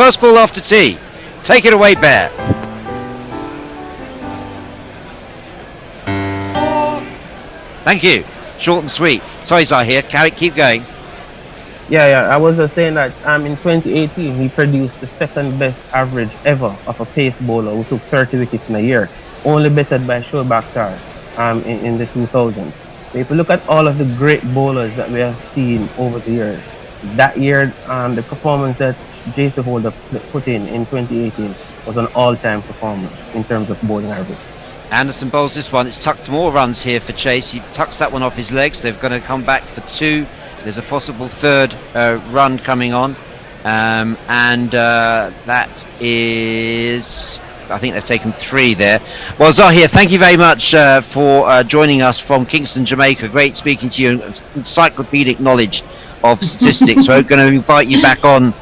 First ball after tea. Take it away, Bear. Thank you. Short and sweet. Sorry, Zahir. Keep going. Yeah. I was just saying that in 2018 he produced the second best average ever of a pace bowler who took 30 wickets in a year, only bettered by Shoaib Akhtar in the 2000s. So if you look at all of the great bowlers that we have seen over the years, that year the performance that Jason Holder put in 2018 was an all-time performance in terms of bowling average. Anderson bowls this one. It's tucked more runs here for Chase. He tucks that one off his legs. They're going to come back for 2. There's a possible third run coming on, and that is, I think they've taken 3 there. Well, Zahir, thank you very much for joining us from Kingston, Jamaica. Great speaking to you. Encyclopedic knowledge of statistics. We're going to invite you back on,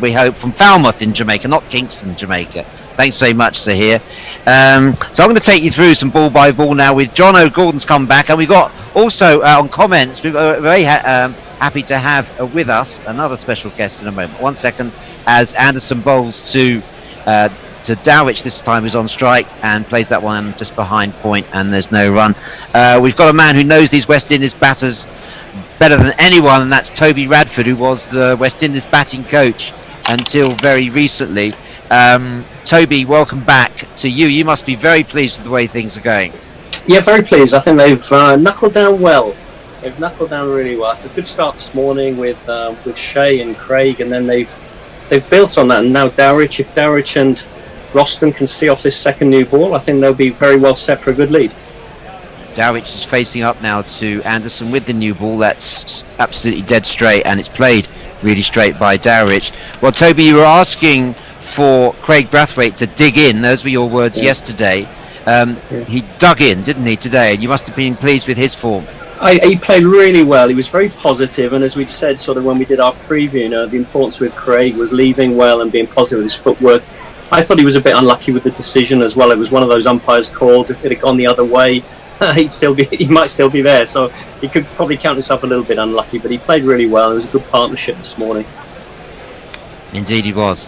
we hope, from Falmouth in Jamaica, not Kingston, Jamaica. Thanks very much, Zahir. So I'm going to take you through some ball by ball now with John O'Gordon's come back, and we've got also on comments, we're very happy to have with us another special guest in a moment. 1 second, as Anderson bowls to Dowrich, this time is on strike and plays that one just behind point, and there's no run. We've got a man who knows these West Indies batters better than anyone, and that's Toby Radford, who was the West Indies batting coach until very recently. Toby, welcome back to you. You must be very pleased with the way things are going. Yeah, very pleased. I think they've knuckled down well. They've knuckled down really well. It's a good start this morning with Shea and Craig, and then they've built on that. And now Dowrich, if Dowrich and Roston can see off this second new ball, I think they'll be very well set for a good lead. Dowrich is facing up now to Anderson with the new ball. That's absolutely dead straight, and it's played really straight by Dowrich. Well, Toby, you were asking for Craig Brathwaite to dig in. Those were your words yesterday. He dug in, didn't he, today? And you must have been pleased with his form. He played really well. He was very positive, and as we'd said sort of when we did our preview, the importance with Craig was leaving well and being positive with his footwork. I thought he was a bit unlucky with the decision as well. It was one of those umpires' calls. If it had gone the other way, he might still be there. So he could probably count himself a little bit unlucky, but he played really well. It was a good partnership this morning. Indeed he was.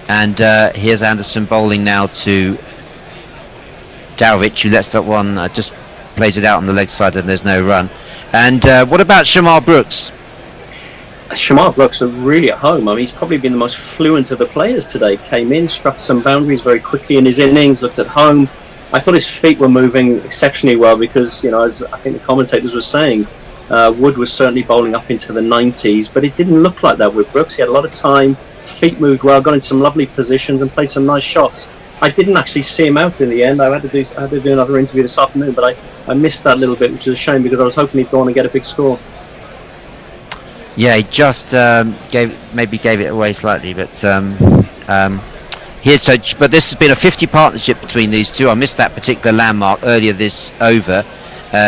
And here's Anderson bowling now to Dowrich, who lets that one just plays it out on the leg side, and there's no run. And what about Shamar Brooks? Shamar Brooks are really at home. I mean, he's probably been the most fluent of the players today. Came in, struck some boundaries very quickly in his innings, looked at home. I thought his feet were moving exceptionally well because, as I think the commentators were saying, Wood was certainly bowling up into the 90s, but it didn't look like that with Brooks. He had a lot of time, feet moved well, got into some lovely positions and played some nice shots. I didn't actually see him out in the end. I had to do another interview this afternoon, but I missed that little bit, which is a shame because I was hoping he'd go on and get a big score. Yeah, he just gave it away slightly, but but this has been a 50 partnership between these two. I missed that particular landmark earlier this over.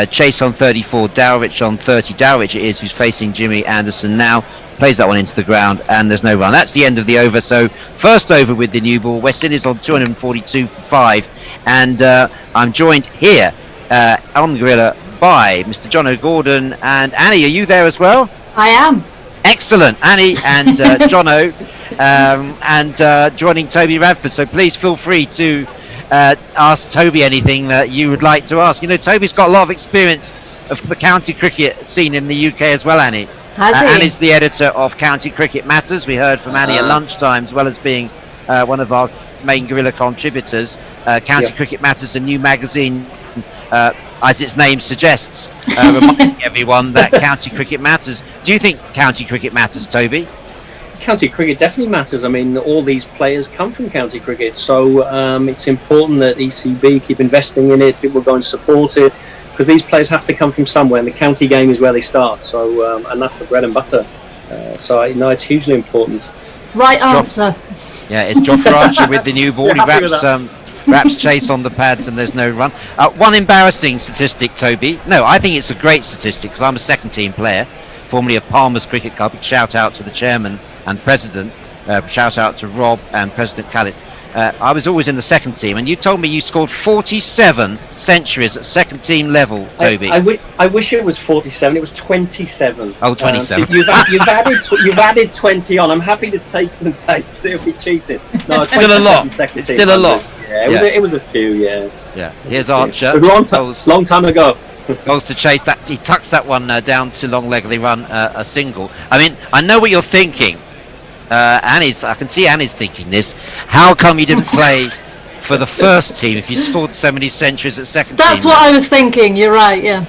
Chase on 34, Dowrich on 30. Dowrich it is who's facing Jimmy Anderson now. Plays that one into the ground, and there's no run. That's the end of the over. So first over with the new ball. West Indies on 242 for 5, and I'm joined here on the gorilla by Mr. John O'Gordon and Annie. Are you there as well? I am. Excellent, Annie and Jono, and joining Toby Radford. So please feel free to ask Toby anything that you would like to ask. Toby's got a lot of experience of the county cricket scene in the UK as well, Annie. Annie's the editor of County Cricket Matters. We heard from Annie at lunchtime, as well as being one of our main Gorilla contributors. County Cricket Matters, a new magazine, as its name suggests, reminding everyone that County Cricket matters. Do you think County Cricket matters, Toby? County cricket definitely matters. I mean, all these players come from county cricket, so it's important that ECB keep investing in it, people go and support it, because these players have to come from somewhere, and the county game is where they start. So, and that's the bread and butter. So, it's hugely important. Right answer. Yeah, it's Jofra Archer with the new ball. He wraps Chase on the pads, and there's no run. One embarrassing statistic, Toby. No, I think it's a great statistic because I'm a second-team player, formerly of Palmer's Cricket Club. Shout out to the chairman and president. Shout out to Rob and President Khalid. I was always in the second team, and you told me you scored 47 centuries at second team level, Toby. I wish it was 47. It was 27. Oh, 27. So you've added 20 on. I'm happy to take them. They'll be cheating. No, still a lot. Still a lot. Yeah, it was a few. Yeah. Yeah. Here's Archer. It was long time ago. Goes to chase that. He tucks that one down to long leg. They run a single. I mean, I know what you're thinking. I can see Annie's thinking this. How come you didn't play for the first team if you scored so many centuries at second team? That's what I was thinking. You're right. Yeah.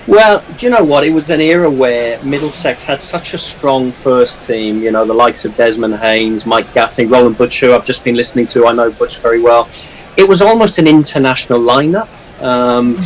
Well, do you know what? It was an era where Middlesex had such a strong first team. You know, the likes of Desmond Haynes, Mike Gatting, Roland Butch, who I've just been listening to. I know Butch very well. It was almost an international lineup.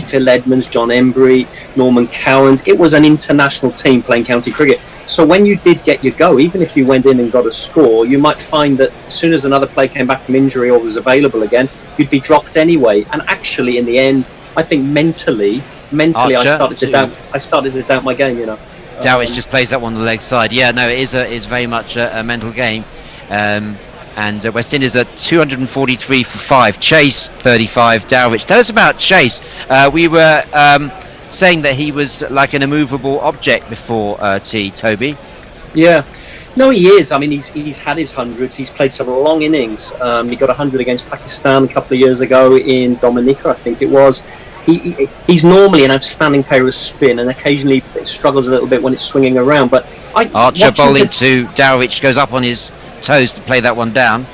Phil Edmonds, John Embry, Norman Cowans. It was an international team playing county cricket. So when you did get your go, even if you went in and got a score, you might find that as soon as another player came back from injury or was available again, you'd be dropped anyway. And actually, in the end, I think mentally, Archer, I started to doubt my game. You know, Dowrich just plays that one on the leg side. Yeah, no, it is very much a mental game. And West Indies are 243 for 5. Chase 35. Dowrich. Tell us about Chase. We were saying that he was like an immovable object before Toby. Yeah. No, he is. I mean, he's had his hundreds. He's played some long innings. He got 100 against Pakistan a couple of years ago in Dominica, I think it was. He's normally an outstanding player of spin, and occasionally it struggles a little bit when it's swinging around. But Archer bowling to Dowrich, goes up on his toes to play that one down.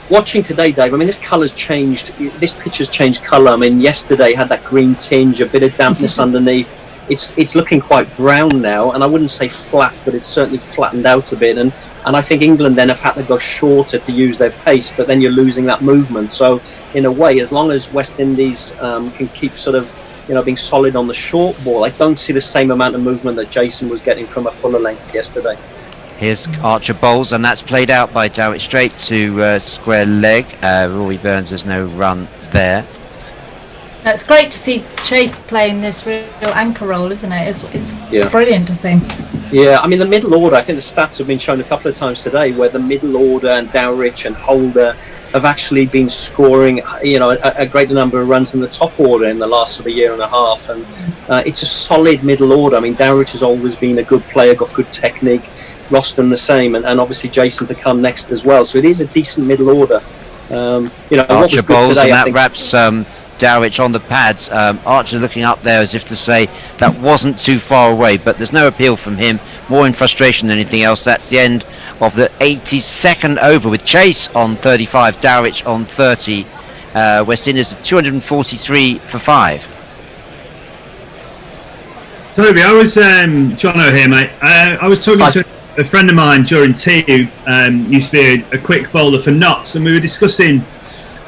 Watching today, Dave, I mean, this colour's changed. This pitch has changed colour. I mean, yesterday had that green tinge, a bit of dampness underneath. It's looking quite brown now, and I wouldn't say flat, but it's certainly flattened out a bit. And I think England then have had to go shorter to use their pace, but then you're losing that movement. So in a way, as long as West Indies can keep sort of, being solid on the short ball, I don't see the same amount of movement that Jason was getting from a fuller length yesterday. Here's Archer bowls, and that's played out by Dowrich straight to square leg. Rory Burns, there's no run there. It's great to see Chase playing this real anchor role, isn't it? It's brilliant to see. Yeah, I mean, the middle order, I think the stats have been shown a couple of times today where the middle order and Dowrich and Holder have actually been scoring, a greater number of runs than the top order in the last sort of year and a half. And it's a solid middle order. I mean, Dowrich has always been a good player, got good technique. Roston the same, and obviously Jason to come next as well. So it is a decent middle order. Archer bowls, today, and that wraps Dowrich on the pads. Archer looking up there as if to say that wasn't too far away, but there's no appeal from him. More in frustration than anything else. That's the end of the 82nd over with Chase on 35, Dowrich on 30. West Indies at 243 for 5. Toby, I was Jono here, mate. I was talking to a friend of mine during tea who used to be a quick bowler for Notts, and we were discussing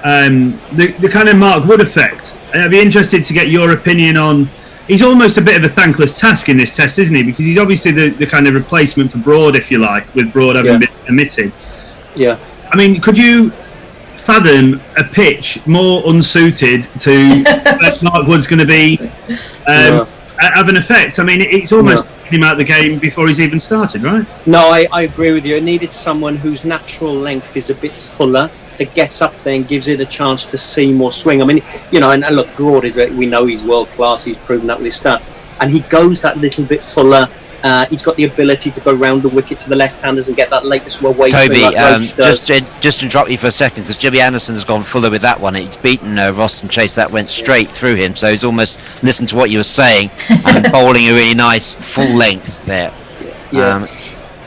the kind of Mark Wood effect. I'd be interested to get your opinion on. He's almost a bit of a thankless task in this test, isn't he? Because he's obviously the kind of replacement for Broad, if you like, with Broad having been omitted. Yeah. I mean, could you fathom a pitch more unsuited to where Mark Wood's going to be have an effect? I mean, it's almost him out the game before he's even started, right? No, I agree with you. It needed someone whose natural length is a bit fuller, that gets up there and gives it a chance to see more swing. I mean, and look, Broad we know he's world class. He's proven that with his stats, and he goes that little bit fuller. He's got the ability to go round the wicket to the left-handers and get that latest away swing like Roach does. Just to interrupt you for a second, because Jimmy Anderson has gone fuller with that one. He's beaten Roston Chase. That went straight through him, so he's almost listened to what you were saying and bowling a really nice full length there. Yeah.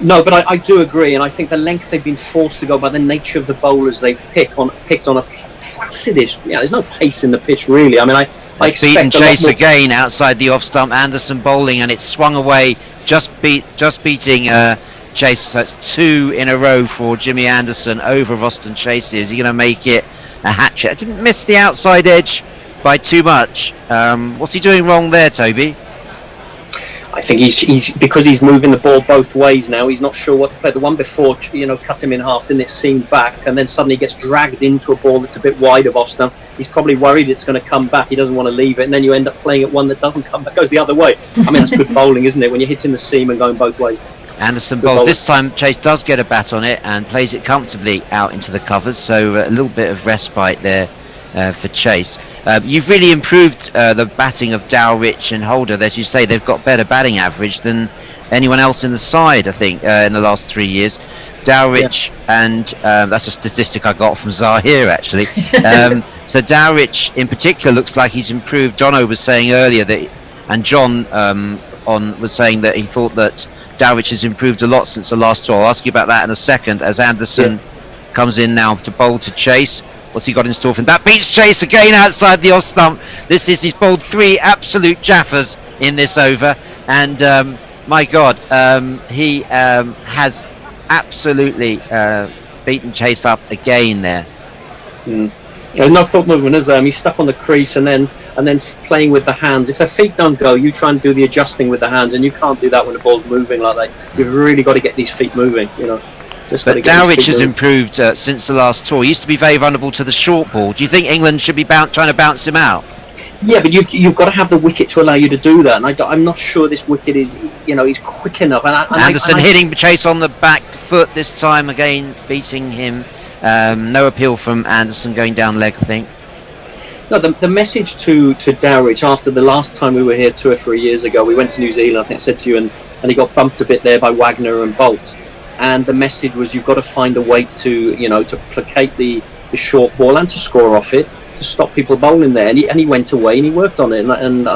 No, but I do agree, and I think the length they've been forced to go by the nature of the bowlers they've picked on a placidish. There's no pace in the pitch really. I mean, I expect beaten Chase again outside the off stump. Anderson bowling, and it swung away, just beating Chase. So it's 2 in a row for Jimmy Anderson over Roston Chase. Is he going to make it a hat trick? Didn't miss the outside edge by too much. What's he doing wrong there, Toby? I think he's because he's moving the ball both ways now. He's not sure what to play. The one before, cut him in half, didn't it? Seemed back, and then suddenly gets dragged into a ball that's a bit wide of off stump. He's probably worried it's going to come back. He doesn't want to leave it, and then you end up playing at one that doesn't come back, goes the other way. I mean, that's good bowling, isn't it? When you're hitting the seam and going both ways. Anderson bowls. This time Chase does get a bat on it and plays it comfortably out into the covers, so a little bit of respite there for Chase. You've really improved the batting of Dowrich and Holder. As you say, they've got better batting average than anyone else in the side, I think, in the last 3 years. Dowrich and that's a statistic I got from Zahir, actually. So Dowrich in particular looks like he's improved. Jono was saying earlier that, and John was saying that he thought that Dowrich has improved a lot since the last tour. I'll ask you about that in a second as Anderson comes in now to bowl to Chase. What's he got in store for him? That beats Chase again outside the off stump. He's bowled 3 absolute jaffers in this over, and my God, he has absolutely beaten Chase up again there. No foot movement, is there? He's stuck on the crease and then playing with the hands. If the feet don't go, you try and do the adjusting with the hands, and you can't do that when the ball's moving like that. You've really got to get these feet moving, you know. But Dowrich has improved since the last tour. He used to be very vulnerable to the short ball. Do you think England should be trying to bounce him out? Yeah, but you've got to have the wicket to allow you to do that, and I'm not sure this wicket is, he's quick enough. Anderson hitting Chase on the back foot this time again, beating him. No appeal from Anderson going down leg, I think. No, the message to Dowrich after the last time we were here 2 or 3 years ago, we went to New Zealand, I think I said to you, and he got bumped a bit there by Wagner and Bolt. And the message was you've got to find a way to placate the short ball and to score off it, to stop people bowling there. And he went away and he worked on it. And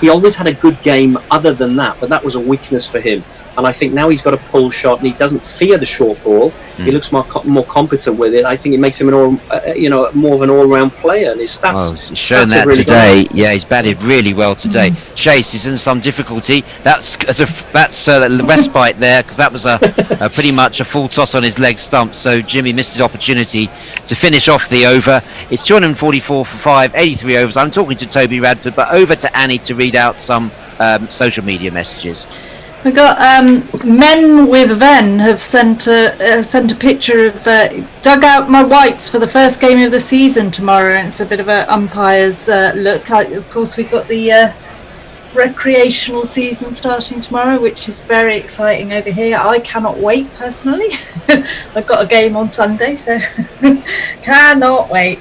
he always had a good game other than that, but that was a weakness for him. And I think now he's got a pull shot and he doesn't fear the short ball. He looks more competent with it. I think it makes him more of an all-round player. And his stats, he's shown that really today. Good. Yeah, he's batted really well today. Chase is in some difficulty. That's a respite there, because that was a pretty much a full toss on his leg stump. So Jimmy missed his opportunity to finish off the over. It's 244 for 5, 83 overs. I'm talking to Toby Radford, but over to Annie to read out some social media messages. We got Men with Ven have sent a picture of dug out my whites for the first game of the season tomorrow, and it's a bit of an umpire's look. Of course, we've got the recreational season starting tomorrow, which is very exciting over here. I cannot wait personally. I've got a game on Sunday, so cannot wait.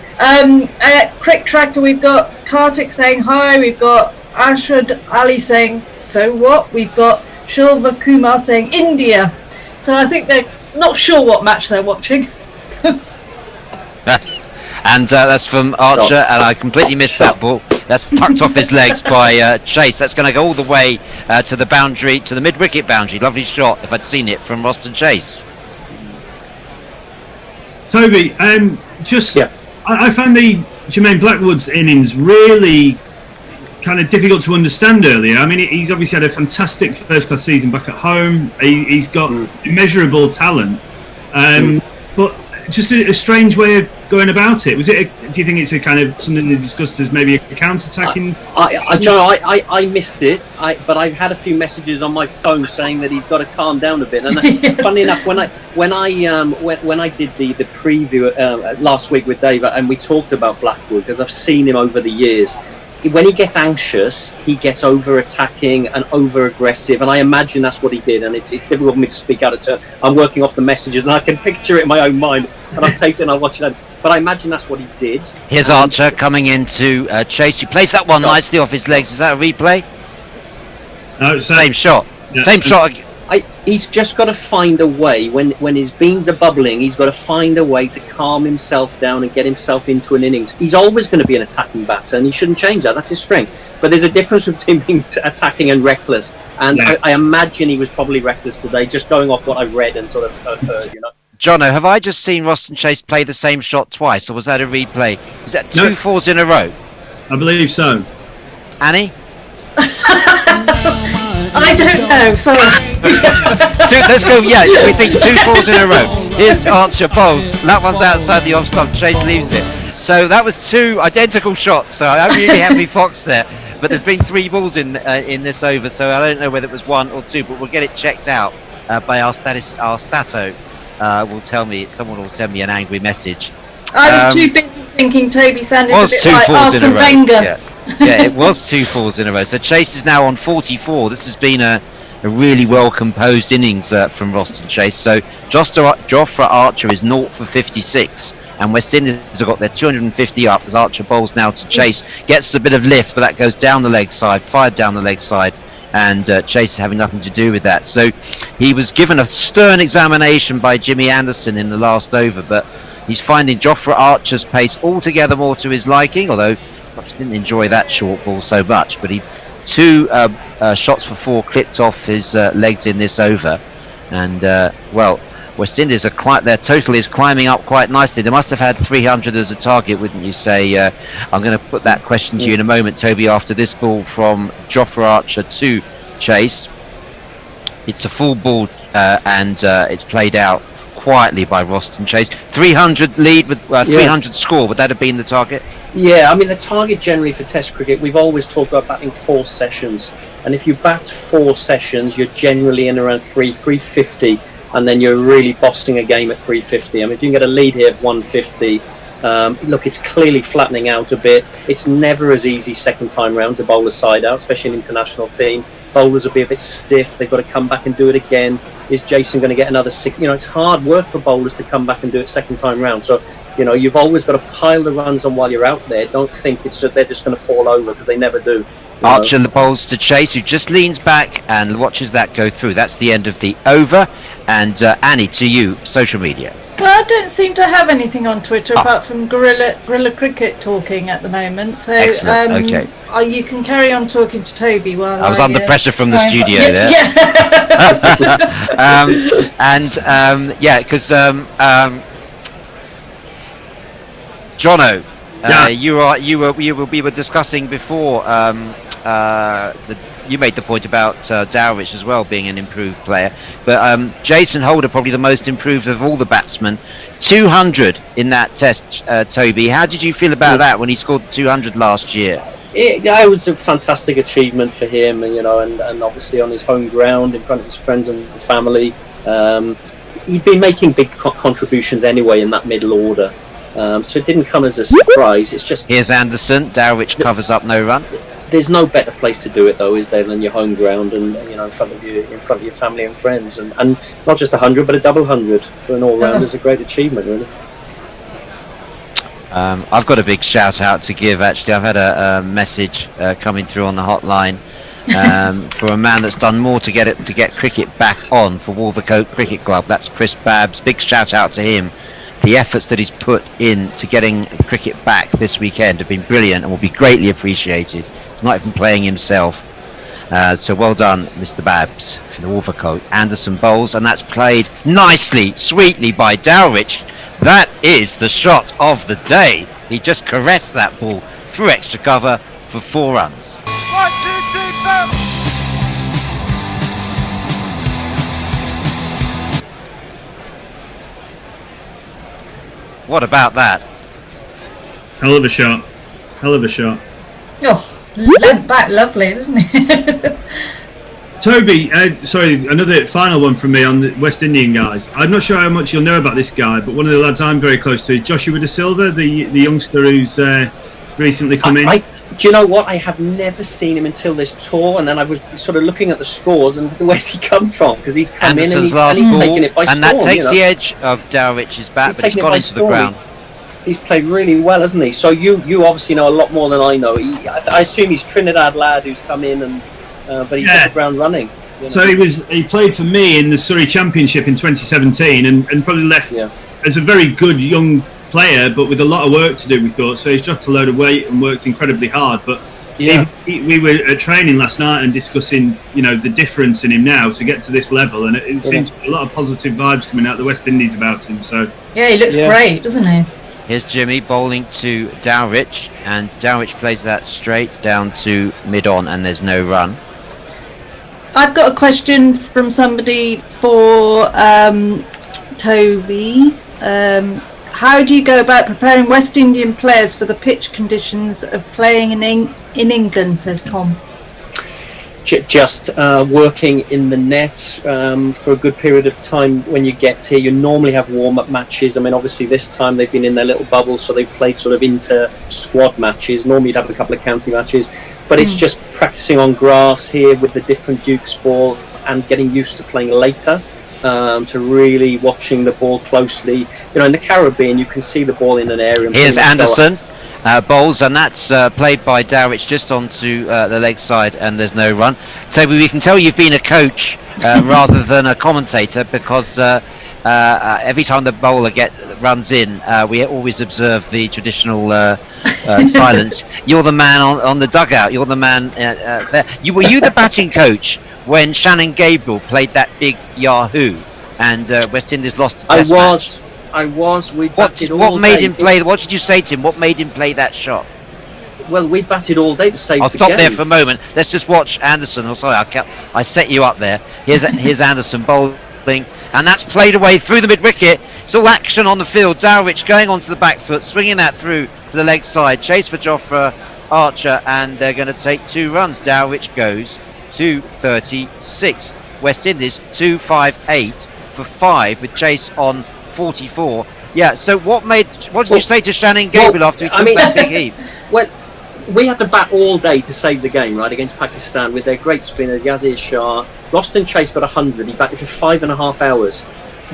Crick Tracker, we've got Kartik saying hi. We've got Ashad Ali saying so what. We've got Shilva Kumar saying India. So I think they're not sure what match they're watching. And that's from Archer, and I completely missed that ball. That's tucked off his legs by Chase. That's going to go all the way to the boundary, to the mid-wicket boundary. Lovely shot, if I'd seen it, from Roston Chase. Toby, I found the Jermaine Blackwood's innings really kind of difficult to understand earlier. I mean, he's obviously had a fantastic first-class season back at home. He's got immeasurable talent, but just a strange way of going about it. Do you think it's a kind of something they discussed as maybe a counter-attacking? I missed it, but I've had a few messages on my phone saying that he's got to calm down a bit. And funny enough, when I did the preview last week with Dave, and we talked about Blackwood, because I've seen him over the years. When he gets anxious, he gets over-attacking and over-aggressive, and I imagine that's what he did, and it's difficult for me to speak out of turn. I'm working off the messages, and I can picture it in my own mind, and I'll take it and I'll watch it. But I imagine that's what he did. Here's Archer coming into Chase. He plays that one nicely off his legs. Is that a replay? No, it's same shot. Yeah. Same shot. He's just got to find a way, when his beans are bubbling, he's got to find a way to calm himself down and get himself into an innings. He's always going to be an attacking batter, and he shouldn't change that. That's his strength. But there's a difference between being attacking and reckless. And I imagine he was probably reckless today, just going off what I've read and sort of heard, Jono, have I just seen Roston Chase play the same shot twice, or was that a replay? Was that two fours in a row? I believe so. Annie? I don't know, sorry. Let's go, we think 2 fours in a row. Here's Archer bowls. That one's outside the off stump. Chase leaves it. So that was 2 identical shots, so I don't really have any fox there. But there's been 3 balls in this over, so I don't know whether it was 1 or 2, but we'll get it checked out by our stato. Someone will send me an angry message. I was too busy thinking Toby sounded a bit like Arsene Wenger. Yeah, it was 2 fours in a row. So Chase is now on 44. This has been a a really well composed innings from Roston Chase. So Jofra Archer is 0 for 56, and West Indies have got their 250 up as Archer bowls now to Chase, gets a bit of lift, but that goes down the leg side, fired down the leg side, and Chase is having nothing to do with that. So he was given a stern examination by Jimmy Anderson in the last over, but he's finding Jofra Archer's pace altogether more to his liking, although perhaps didn't enjoy that short ball so much. But he 2 shots for 4 clipped off his legs in this over, and West Indies their total is climbing up quite nicely. They must have had 300 as a target, wouldn't you say? I'm going to put that question to you in a moment, Toby, after this ball from Jofra Archer to Chase. It's a full ball, and it's played out quietly by Roston Chase. 300 lead with 300 score. Would that have been the target? Yeah, I mean, the target generally for Test cricket, we've always talked about batting 4 sessions, and if you bat 4 sessions, you're generally in around 350, and then you're really bossing a game at 350. I mean, if you can get a lead here of 150, look, it's clearly flattening out a bit. It's never as easy second time round to bowl a side out, especially an international team. Bowlers will be a bit stiff. They've got to come back and do it again. Is Jason going to get another 6? You know, it's hard work for bowlers to come back and do it second time round. So, you know, you've always got to pile the runs on while you're out there. Don't think they're just going to fall over, because they never do. Archer bowls to Chase, who just leans back and watches that go through. That's the end of the over. And Annie, to you, social media. Well, I don't seem to have anything on Twitter apart from Guerrilla Cricket talking at the moment. So okay. You can carry on talking to Toby while I'm under pressure from the studio there. Yeah. Because Jono, we were discussing before. You made the point about Dowrich as well being an improved player, but Jason Holder probably the most improved of all the batsmen. 200 in that test, Toby. How did you feel about that when he scored the 200 last year? It was a fantastic achievement for him, and obviously on his home ground in front of his friends and family. He'd been making big contributions anyway in that middle order, so it didn't come as a surprise. It's just here's Anderson. Dowrich covers up, no run. There's no better place to do it, though, is there, than your home ground and in front of your family and friends, and not just 100 but a double 100 for an all-round is a great achievement, really. I've got a big shout out to give. Actually, I've had a message coming through on the hotline for a man that's done more to get cricket back on for Wolvercote Cricket Club. That's Chris Babbs. Big shout out to him. The efforts that he's put in to getting cricket back this weekend have been brilliant and will be greatly appreciated. He's not even playing himself. So well done, Mr. Babbs, for the Wolvercote. Anderson bowls, and that's played nicely, sweetly by Dowrich. That is the shot of the day. He just caressed that ball through extra cover for 4 runs. 1, 2, 3, 4. What about that? Hell of a shot. Hell of a shot. Oh, leant back lovely, doesn't he? Toby, sorry, another final one from me on the West Indian guys. I'm not sure how much you'll know about this guy, but one of the lads I'm very close to is Joshua Da Silva, the youngster who's recently come in. Do you know what? I have never seen him until this tour, and then I was sort of looking at the scores and where's he come from, because he's come Anderson's in and he's taken it by storm. And that takes the edge of Dowrich's bat, but he's gone into the ground. He's played really well, hasn't he? So you obviously know a lot more than I know. I assume he's Trinidad lad who's come in, and but he's hit the ground running. You know? So he played for me in the Surrey Championship in 2017, and probably left as a very good young player, but with a lot of work to do, we thought. So he's dropped a load of weight and worked incredibly hard. But we were at training last night and discussing, the difference in him now to get to this level, and it seems a lot of positive vibes coming out of the West Indies about him. So he looks great, doesn't he? Here's Jimmy bowling to Dowrich, and Dowrich plays that straight down to mid-on, and there's no run. I've got a question from somebody for Toby. How do you go about preparing West Indian players for the pitch conditions of playing in England, says Tom? Just working in the nets for a good period of time. When you get here, you normally have warm-up matches. I mean, obviously this time they've been in their little bubble, so they've played sort of inter-squad matches. Normally you'd have a couple of county matches, but it's just practicing on grass here with the different Dukes ball. and getting used to playing later, to really watching the ball closely. You know, in the Caribbean, you can see the ball in an area. Here's Anderson. Bowls, and that's played by Dowrich just onto the leg side, and there's no run. Toby, we can tell you've been a coach rather than a commentator, because every time the bowler runs in, we always observe the traditional silence. You're the man on the dugout. You're the man there. Were you the batting coach when Shannon Gabriel played that big Yahoo and West Indies lost the test match? I was. We batted all What made day. him play? What did you say to him? What made him play that shot? Well, we batted all day to save I'll the stop game. there for a moment. Let's just watch Anderson. Oh, sorry, I set you up there. Here's Anderson bowling, and that's played away through the mid-wicket. It's all action on the field. Dowrich going onto the back foot, swinging that through to the leg side. Chase for Jofra Archer, and they're going to take 2 runs. Dowrich goes 236. West Indies 258 for 5 with Chase on 44. Yeah. So what did you say to Shannon Gabriel after he took that big heat? Well, we had to bat all day to save the game, right, against Pakistan with their great spinners, Yazir Shah. Roston Chase got 100. He batted for 5.5 hours.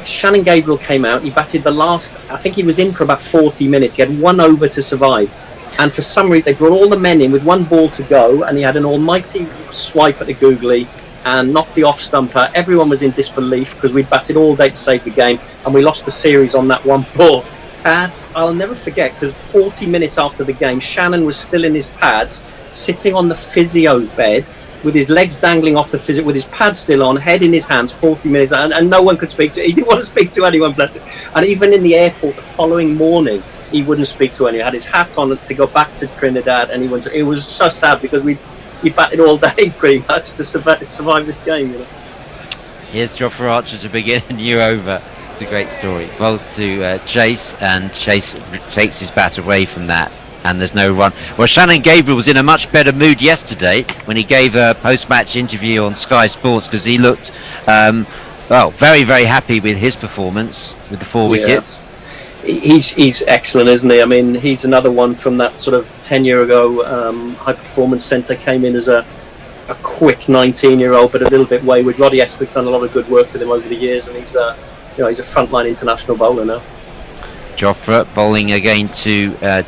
Shannon Gabriel came out. He batted the last. I think he was in for about 40 minutes. He had 1 over to survive. And for some reason, they brought all the men in with 1 ball to go, and he had an almighty swipe at the googly and knocked the off stumper. Everyone was in disbelief because we batted all day to save the game, and we lost the series on that 1 ball. And I'll never forget, because 40 minutes after the game, Shannon was still in his pads, sitting on the physio's bed with his legs dangling off the physio, with his pads still on, head in his hands, 40 minutes, and no one could speak to him. He didn't want to speak to anyone, bless him. And even in the airport the following morning, he wouldn't speak to anyone. He had his hat on to go back to Trinidad, and it was so sad because we batted all day pretty much to survive this game. You know? Here's Jofra Archer to begin a new over. It's a great story. Bowls to Chase, and Chase takes his bat away from that, and there's no run. Well, Shannon Gabriel was in a much better mood yesterday when he gave a post-match interview on Sky Sports, because he looked very, very happy with his performance with the 4 wickets. He's excellent, isn't he? I mean, he's another one from that sort of 10-year ago high performance centre. Came in as a quick 19-year-old, but a little bit wayward. Roddy Estwick's done a lot of good work with him over the years, and he's a frontline international bowler now. Jofra bowling again to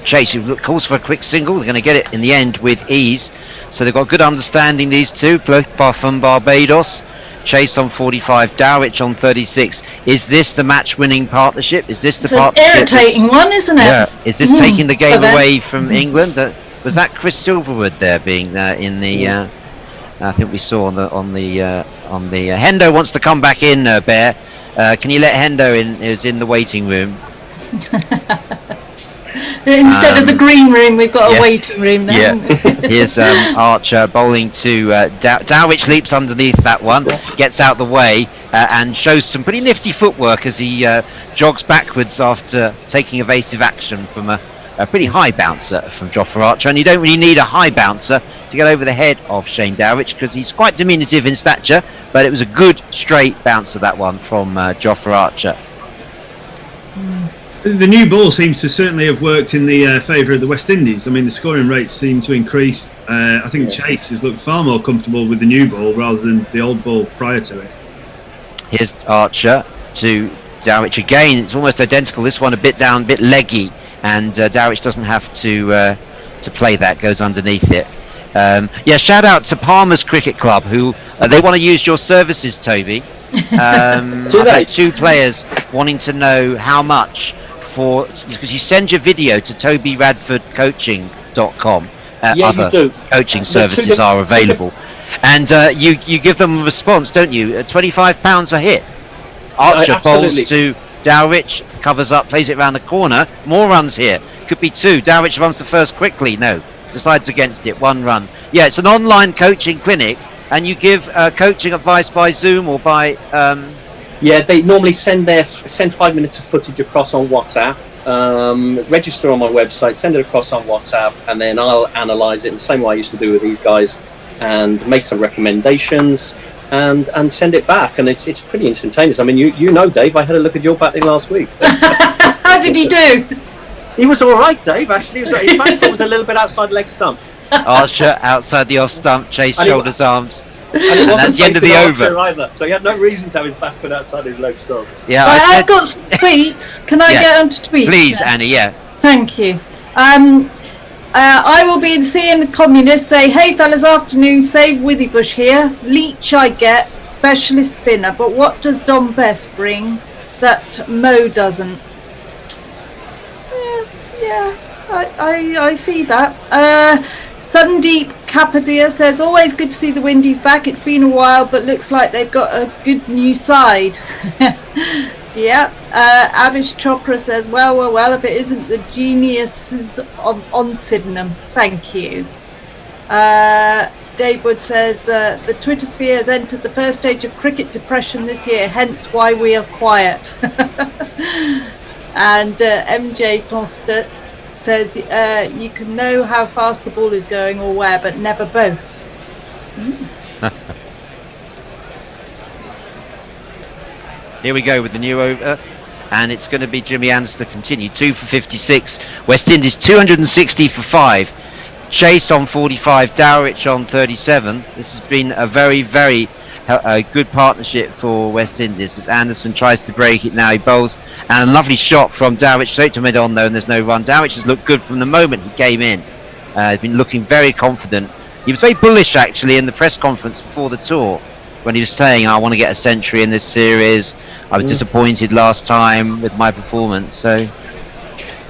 Chase, who calls for a quick single. They're going to get it in the end with ease. So they've got good understanding, these two, both from Barbados. Chase on 45, Dowrich on 36. Is this the match-winning partnership? Is this the partnership? It's an irritating one, isn't it? Yeah. Is this taking the game away from England? Was that Chris Silverwood there being in the? I think we saw on the Hendo wants to come back in. Bear, can you let Hendo in? He was in the waiting room. Instead of the green room, we've got a waiting room now. Yeah. Here's Archer bowling to Dowrich, leaps underneath that one, gets out the way, and shows some pretty nifty footwork as he jogs backwards after taking evasive action from a pretty high bouncer from Jofra Archer. And you don't really need a high bouncer to get over the head of Shane Dowrich, because he's quite diminutive in stature, but it was a good straight bouncer, that one from Jofra Archer. The new ball seems to certainly have worked in the favour of the West Indies. I mean, the scoring rates seem to increase. I think Chase has looked far more comfortable with the new ball rather than the old ball prior to it. Here's Archer to Dowrich again. It's almost identical. This one a bit down, a bit leggy, and Dowrich doesn't have to play that. Goes underneath it. Shout out to Palmer's Cricket Club, who they want to use your services, Toby. I've had 2 players wanting to know how much. Because you send your video to Toby Radford Coaching.com. Other coaching services are available, and you give them a response, don't you? £25 a hit. Archer bowls to Dowrich, covers up, plays it around the corner. More runs here. Could be 2. Dowrich runs the first quickly. No, decides against it. 1 run. Yeah, it's an online coaching clinic, and you give coaching advice by Zoom or by. They normally send 5 minutes of footage across on WhatsApp. Register on my website, send it across on WhatsApp, and then I'll analyse it in the same way I used to do with these guys, and make some recommendations, and send it back. And it's pretty instantaneous. I mean, you know, Dave, I had a look at your batting last week. How did he do? He was all right, Dave. Actually, his batting was a little bit outside leg stump. Archer outside the off stump, Chase shoulders, arms. it wasn't at the end of the facing over. Archer either, so he had no reason to have his back foot outside his leg stroke. Yeah, Right, I I've said, got some tweets. Can I Yeah. get onto tweets? please, now? Annie. Yeah. Thank you. I will be seeing the communists say, "Hey fellas, afternoon, save Withybush here. Leach I get, specialist spinner, but what does Dom Best bring that Mo doesn't?" Yeah, I see that. Sundeep Kapadia says, "Always good to see the Windies back. It's been a while, but looks like they've got a good new side." Yep. Abish Chopra says, well, if it isn't the geniuses on Sydenham. Thank you. Dave Wood says, the Twitter sphere has entered the first stage of cricket depression this year, hence why we are quiet. And MJ Constant says, you can know how fast the ball is going or where, but never both. Here we go with the new over, and it's going to be Jimmy Anderson to continue. 2 for 56. West Indies 260 for 5. Chase on 45. Dowrich on 37. This has been a very, very good partnership for West Indies as Anderson tries to break it now. He bowls, and a lovely shot from Dowrich straight to mid-on though, and there's no run. Dowrich has looked good from the moment he came in. He's been looking very confident. He was very bullish actually in the press conference before the tour, when he was saying, I want to get a century in this series. I was disappointed last time with my performance. So,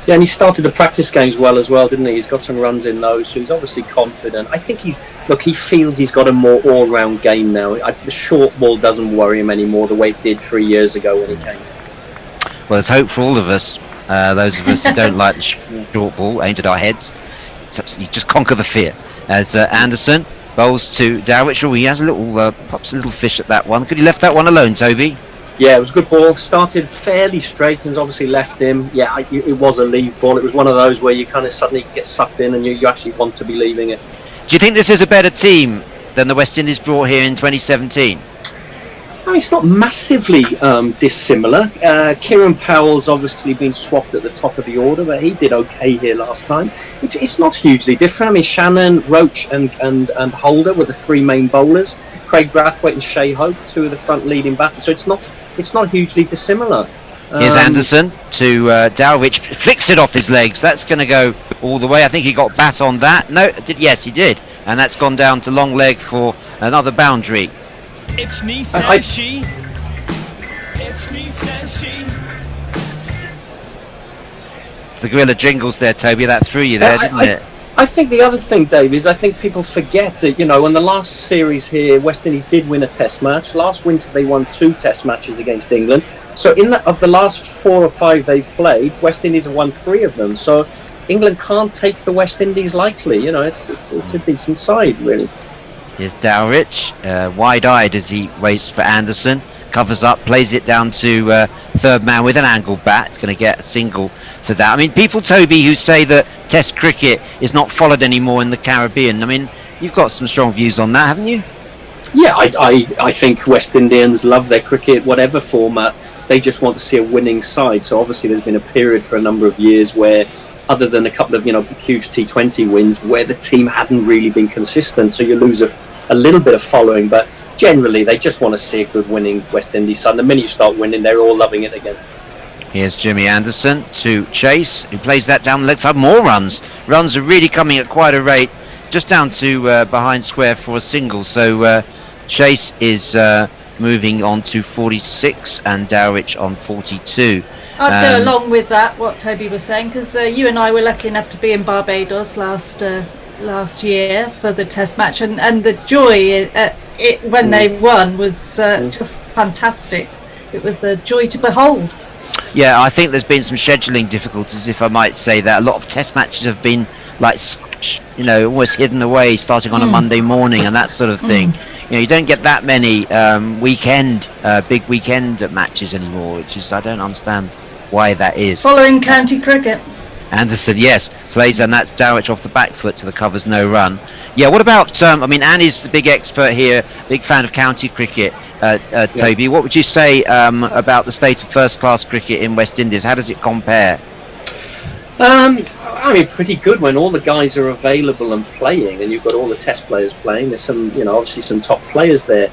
yeah, and he started the practice games well as well, didn't he? He's got some runs in those, so he's obviously confident. I think he feels he's got a more all-round game now. The short ball doesn't worry him anymore the way it did 3 years ago when he came. well, there's hope for all of us. Those of us who don't like the short ball aimed at our heads. You just conquer the fear. As Anderson bowls to Dowrich. He has a little pops a little fish at that one. Could he left that one alone, Toby? Yeah, it was a good ball. Started fairly straight and obviously left him. Yeah, it was a leave ball. It was one of those where you kind of suddenly get sucked in and you actually want to be leaving it. Do you think this is a better team than the West Indies brought here in 2017? I mean, it's not massively dissimilar. Kieran Powell's obviously been swapped at the top of the order, but he did okay here last time. It's not hugely different. I mean, Shannon, Roach and Holder were the three main bowlers. Craig Brathwaite and Shea Hope, two of the front leading batters. So it's not hugely dissimilar. Here's Anderson to Dowrich, flicks it off his legs. That's going to go all the way. I think he got bat on that. No, yes, he did. And that's gone down to long leg for another boundary. It's me, says she. It's me, says she. It's the Gorilla Jingles there, Toby. That threw you there, didn't it? I think the other thing, Dave, is I think people forget that, in the last series here, West Indies did win a test match. Last winter, they won 2 test matches against England. So of the last 4 or 5 they've played, West Indies have won 3 of them. So England can't take the West Indies lightly. It's a decent side, really. Here's Dowrich, wide-eyed as he waits for Anderson. Covers up, plays it down to third man with an angled bat. It's going to get a single for that. I mean, people, Toby, who say that Test cricket is not followed anymore in the Caribbean. I mean, you've got some strong views on that, haven't you? Yeah, I think West Indians love their cricket, whatever format. They just want to see a winning side. So obviously there's been a period for a number of years where, other than a couple of huge T20 wins, where the team hadn't really been consistent. So you lose a little bit of following, but generally they just want to see a good winning West Indies side. The minute you start winning, they're all loving it again. Here's Jimmy Anderson to Chase, who plays that down. Let's have more runs. Runs are really coming at quite a rate, just down to behind square for a single. So Chase is moving on to 46 and Dowrich on 42. I'd go along with that, what Toby was saying, because you and I were lucky enough to be in Barbados last year for the test match, and the joy when they won was just fantastic. It was a joy to behold. Yeah, I think there's been some scheduling difficulties, if I might say that. A lot of test matches have been almost hidden away, starting on a Monday morning and that sort of thing. You don't get that many big weekend matches anymore, which is, I don't understand why that is. Following county cricket. Anderson, yes, plays, and that's Dowrich off the back foot to the covers, no run. Yeah, what about, Annie's the big expert here, big fan of county cricket. Toby, what would you say about the state of first-class cricket in West Indies? How does it compare? I I mean, pretty good when all the guys are available and playing, and you've got all the test players playing. There's some, obviously some top players there.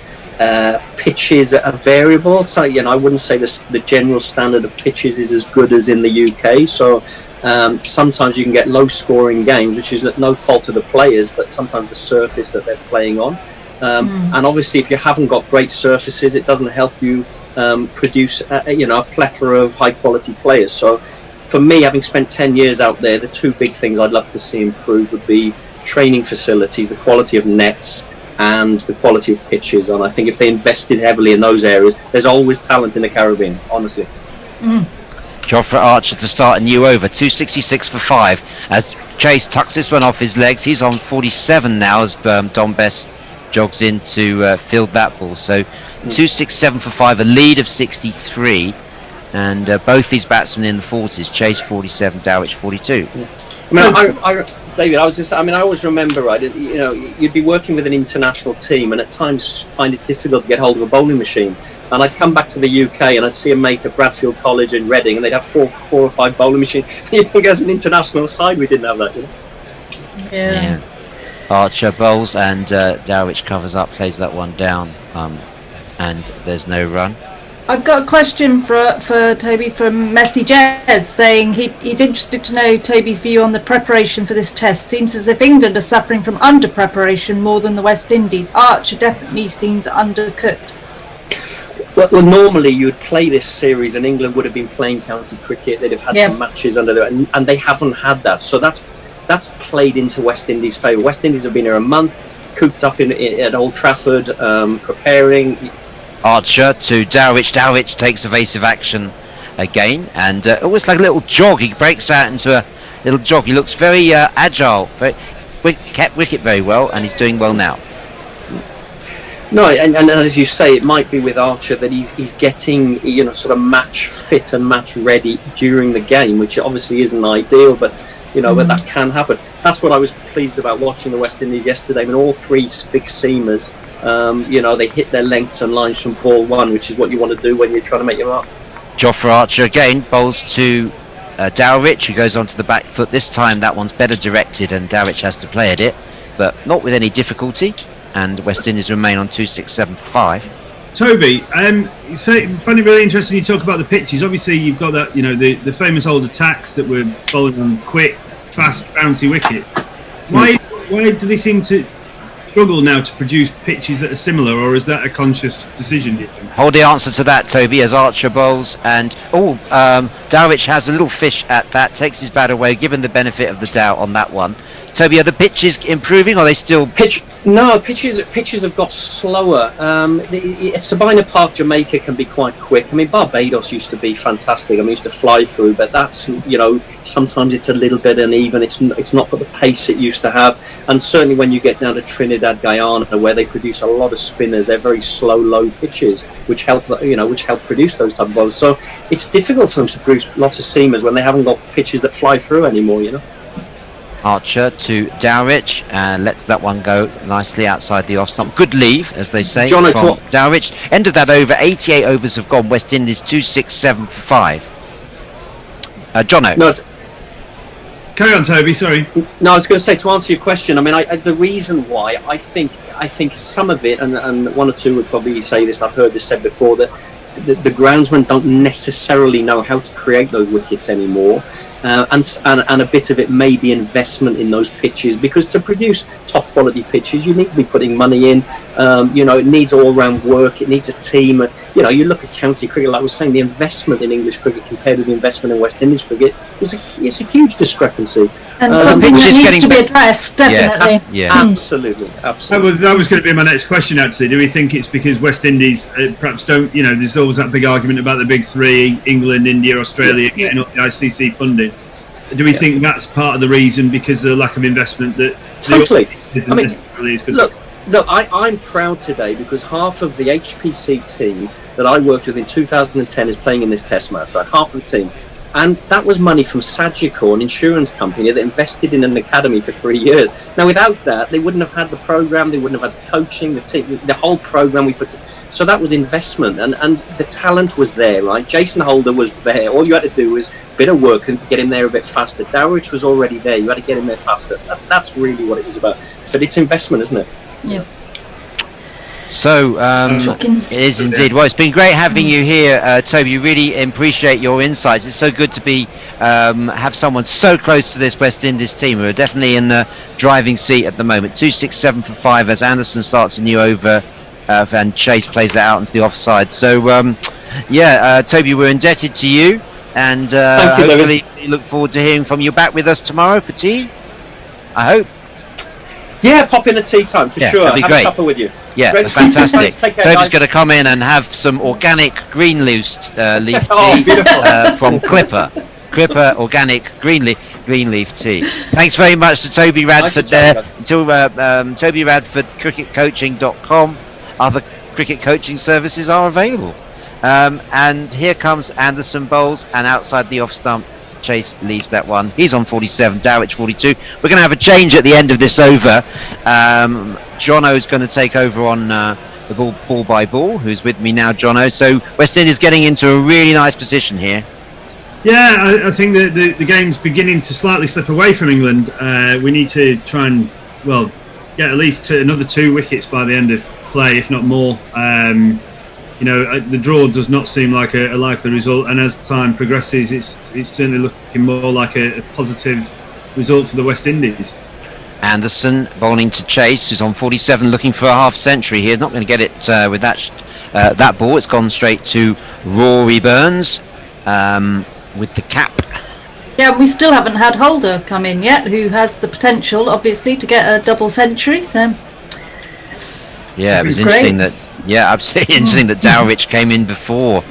Pitches are variable, so I wouldn't say the general standard of pitches is as good as in the UK. So sometimes you can get low-scoring games, which is at no fault of the players, but sometimes the surface that they're playing on. And obviously, if you haven't got great surfaces, it doesn't help you produce a plethora of high-quality players. So for me, having spent 10 years out there, the two big things I'd love to see improve would be training facilities, the quality of nets, and the quality of pitches. And I think if they invested heavily in those areas, there's always talent in the Caribbean, honestly. Jofra Archer to start a new over, 266 for 5. As Chase tucks this one off his legs, he's on 47 now as Don Best jogs in to field that ball. So 267 for 5, a lead of 63. And both these batsmen in the 40s, Chase 47, Dowrich 42. David, I always remember, right, you'd be working with an international team and at times find it difficult to get hold of a bowling machine. And I'd come back to the UK and I'd see a mate at Bradfield College in Reading and they'd have four or five bowling machines. You think as an international side we didn't have that, Yeah. Archer bowls and Dowrich covers up, plays that one down, and there's no run. I've got a question for Toby from Messi Jez, saying he's interested to know Toby's view on the preparation for this test. Seems as if England are suffering from under preparation more than the West Indies. Archer definitely seems undercooked. Well, normally you'd play this series and England would have been playing county cricket. They'd have had some matches under there, and they haven't had that. So that's played into West Indies' favour. West Indies have been here a month, cooped up at Old Trafford, preparing. Archer to Dowrich. Dowrich takes evasive action again, and almost like a little jog. He breaks out into a little jog. He looks very agile. Kept wicket very well, and he's doing well now. No, and as you say, it might be with Archer that he's getting sort of match fit and match ready during the game, which obviously isn't ideal, but but that can happen. That's what I was pleased about watching the West Indies yesterday. When all three big seamers, they hit their lengths and lines from ball one, which is what you want to do when you're trying to make your mark. Jofra Archer again bowls to Dowrich, who goes onto the back foot. This time that one's better directed and Dowrich has to play at it, but not with any difficulty, and West Indies remain on 267 for 5. Toby, you say, find it really interesting you talk about the pitches. Obviously you've got that, the famous old attacks that were bowling on quick, fast, bouncy wicket. Why do they seem to struggle now to produce pitches that are similar, or is that a conscious decision, do you think? Hold the answer to that, Toby, as Archer bowls, and Dowrich has a little fish at that, takes his bat away, given the benefit of the doubt on that one. Toby, are the pitches improving, or are they still... Pitches have got slower. Sabina Park, Jamaica can be quite quick. I mean, Barbados used to be fantastic. I mean, used to fly through, but that's, sometimes it's a little bit uneven. It's not got the pace it used to have. And certainly when you get down to Trinidad, Guyana, where they produce a lot of spinners, they're very slow, low pitches, which help produce those type of balls. So it's difficult for them to produce lots of seamers when they haven't got pitches that fly through anymore, Archer to Dowrich, and lets that one go nicely outside the off stump. Good leave, as they say, from Dowrich. End of that over. 88 overs have gone. West Indies 267 for 5. Jono. No, carry on, Toby. Sorry. No, I was going to say, to answer your question. I mean, the reason why I think some of it, and one or two would probably say this. I've heard this said before, that the groundsmen don't necessarily know how to create those wickets anymore. And a bit of it may be investment in those pitches, because to produce top quality pitches you need to be putting money in. It needs all round work, it needs a team. You look at county cricket, like I was saying, the investment in English cricket compared with the investment in West Indies cricket is a huge discrepancy. And something that needs to be addressed, definitely. Yeah. Absolutely. That was going to be my next question, actually. Do we think it's because West Indies perhaps don't, there's always that big argument about the big three, England, India, Australia, getting up the ICC funding. Do we think that's part of the reason, because of the lack of investment that totally isn't necessarily as good? Look, I'm proud today because half of the HPC team that I worked with in 2010 is playing in this test match, right? Half of the team. And that was money from Sagicor, an insurance company that invested in an academy for 3 years. Now, without that, they wouldn't have had the program, they wouldn't have had the coaching, the team, the whole program we put. So that was investment, and the talent was there, right? Jason Holder was there. All you had to do was a bit of work and to get him there a bit faster. Dowrich was already there. You had to get him there faster. That's really what it was about. But it's investment, isn't it? Yeah. So it is indeed. Well, it's been great having you here, Toby. Really appreciate your insights. It's so good to be have someone so close to this West Indies team who are definitely in the driving seat at the moment. 2-6-7 for 5 as Anderson starts a new over and Chase plays it out into the offside. So Toby, we're indebted to you, and hopefully we look forward to hearing from you. Back with us tomorrow for tea, I hope. Yeah, pop in at tea time for sure. That'd be have great. a cuppa with you. Yeah, Great. fantastic. Take care, Toby's going to come in and have some organic green leaf tea from Clipper organic green leaf tea. Thanks very much to Toby Radford there. Until Toby Radford, cricketcoaching.com. Other cricket coaching services are available. And here comes Anderson bowls, and outside the off stump, Chase leaves that one. He's on 47, Dowrich 42. We're going to have a change at the end of this over. Jono's going to take over on the ball by ball, who's with me now, Jono. So West Indies getting into a really nice position here. Yeah, I think that the game's beginning to slightly slip away from England. We need to try and, get at least another 2 wickets by the end of play, if not more. The draw does not seem like a likely result, and as time progresses, it's certainly looking more like a positive result for the West Indies. Anderson bowling to Chase, who's on 47, looking for a half century. He's not going to get it with that ball. It's gone straight to Rory Burns with the cap. Yeah, we still haven't had Holder come in yet, who has the potential, obviously, to get a double century. So yeah, it was interesting that. Yeah, absolutely interesting that Dowrich came in before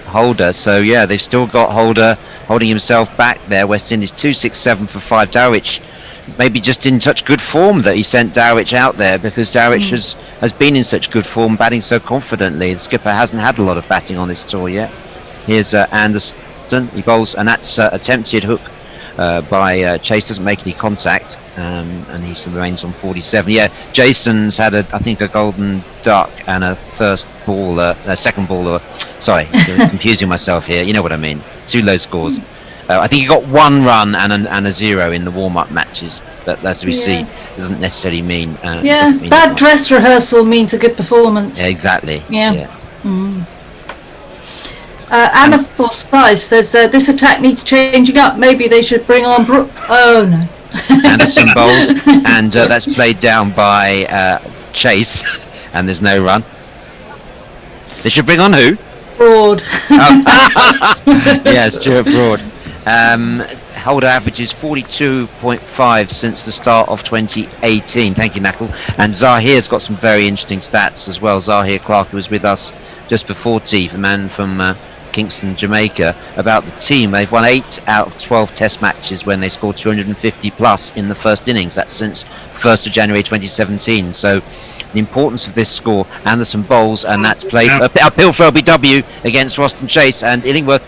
Holder. So yeah, they've still got Holder holding himself back there. West Indies 2-6-7 for 5. Dowrich maybe just in such good form that he sent Dowrich out there, because Dowrich has been in such good form, batting so confidently. The skipper hasn't had a lot of batting on this tour yet. Here's Anderson. He bowls, and that's attempted hook by Chase. Doesn't make any contact, and he remains on 47. Yeah, Jason's had I think a golden duck and a second baller. Sorry, confusing myself here. You know what I mean. 2 low scores. I think he got 1 run and a 0 in the warm-up matches, but as we see, doesn't necessarily mean. Doesn't mean bad dress rehearsal means a good performance. Yeah, exactly. Yeah. Anna Forsyth says this attack needs changing up. Maybe they should bring on Brooke. Oh no. Anderson bowls, and that's played down by Chase, and there's no run. They should bring on who? Broad. Yeah, Stuart Broad. Holder averages 42.5 since the start of 2018. Thank you, Knuckle. And Zahir's got some very interesting stats as well. Zahir Clark, who was with us just before tea, the man from Kingston, Jamaica, about the team. They've won 8 out of 12 test matches when they scored 250 plus in the first innings. That's since 1st of January 2017. So the importance of this score. Anderson bowls, and that's played uphill for LBW against Roston Chase, and Illingworth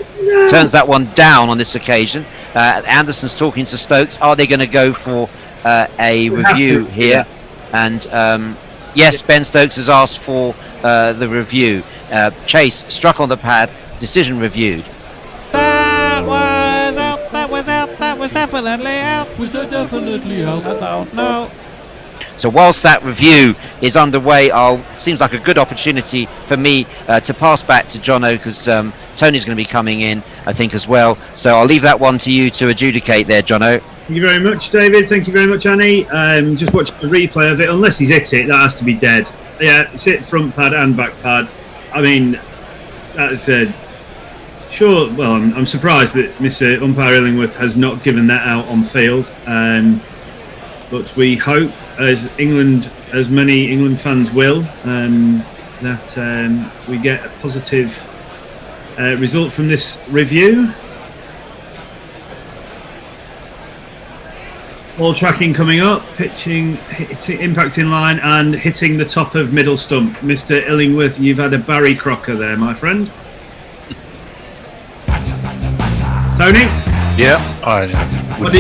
turns that one down on this occasion. Anderson's talking to Stokes. Are they going to go for a review here? And yes, Ben Stokes has asked for the review. Chase struck on the pad. Decision reviewed. That was out. That was out. That was definitely out. Was that definitely out? I don't know. So whilst that review is underway, seems like a good opportunity for me to pass back to Jono, because Tony's going to be coming in, I think, as well. So I'll leave that one to you to adjudicate there, Jono. Thank you very much, David. Thank you very much, Annie. Just watch the replay of it. Unless he's hit it, that has to be dead. Yeah, it's hit front pad and back pad. I mean, that's sure. Well, I'm surprised that Mr. Umpire Illingworth has not given that out on field. But we hope, as many England fans will, that we get a positive result from this review. Ball tracking coming up, pitching, impact in line, and hitting the top of middle stump. Mr. Illingworth, you've had a Barry Crocker there, my friend. Tony? Yeah. What do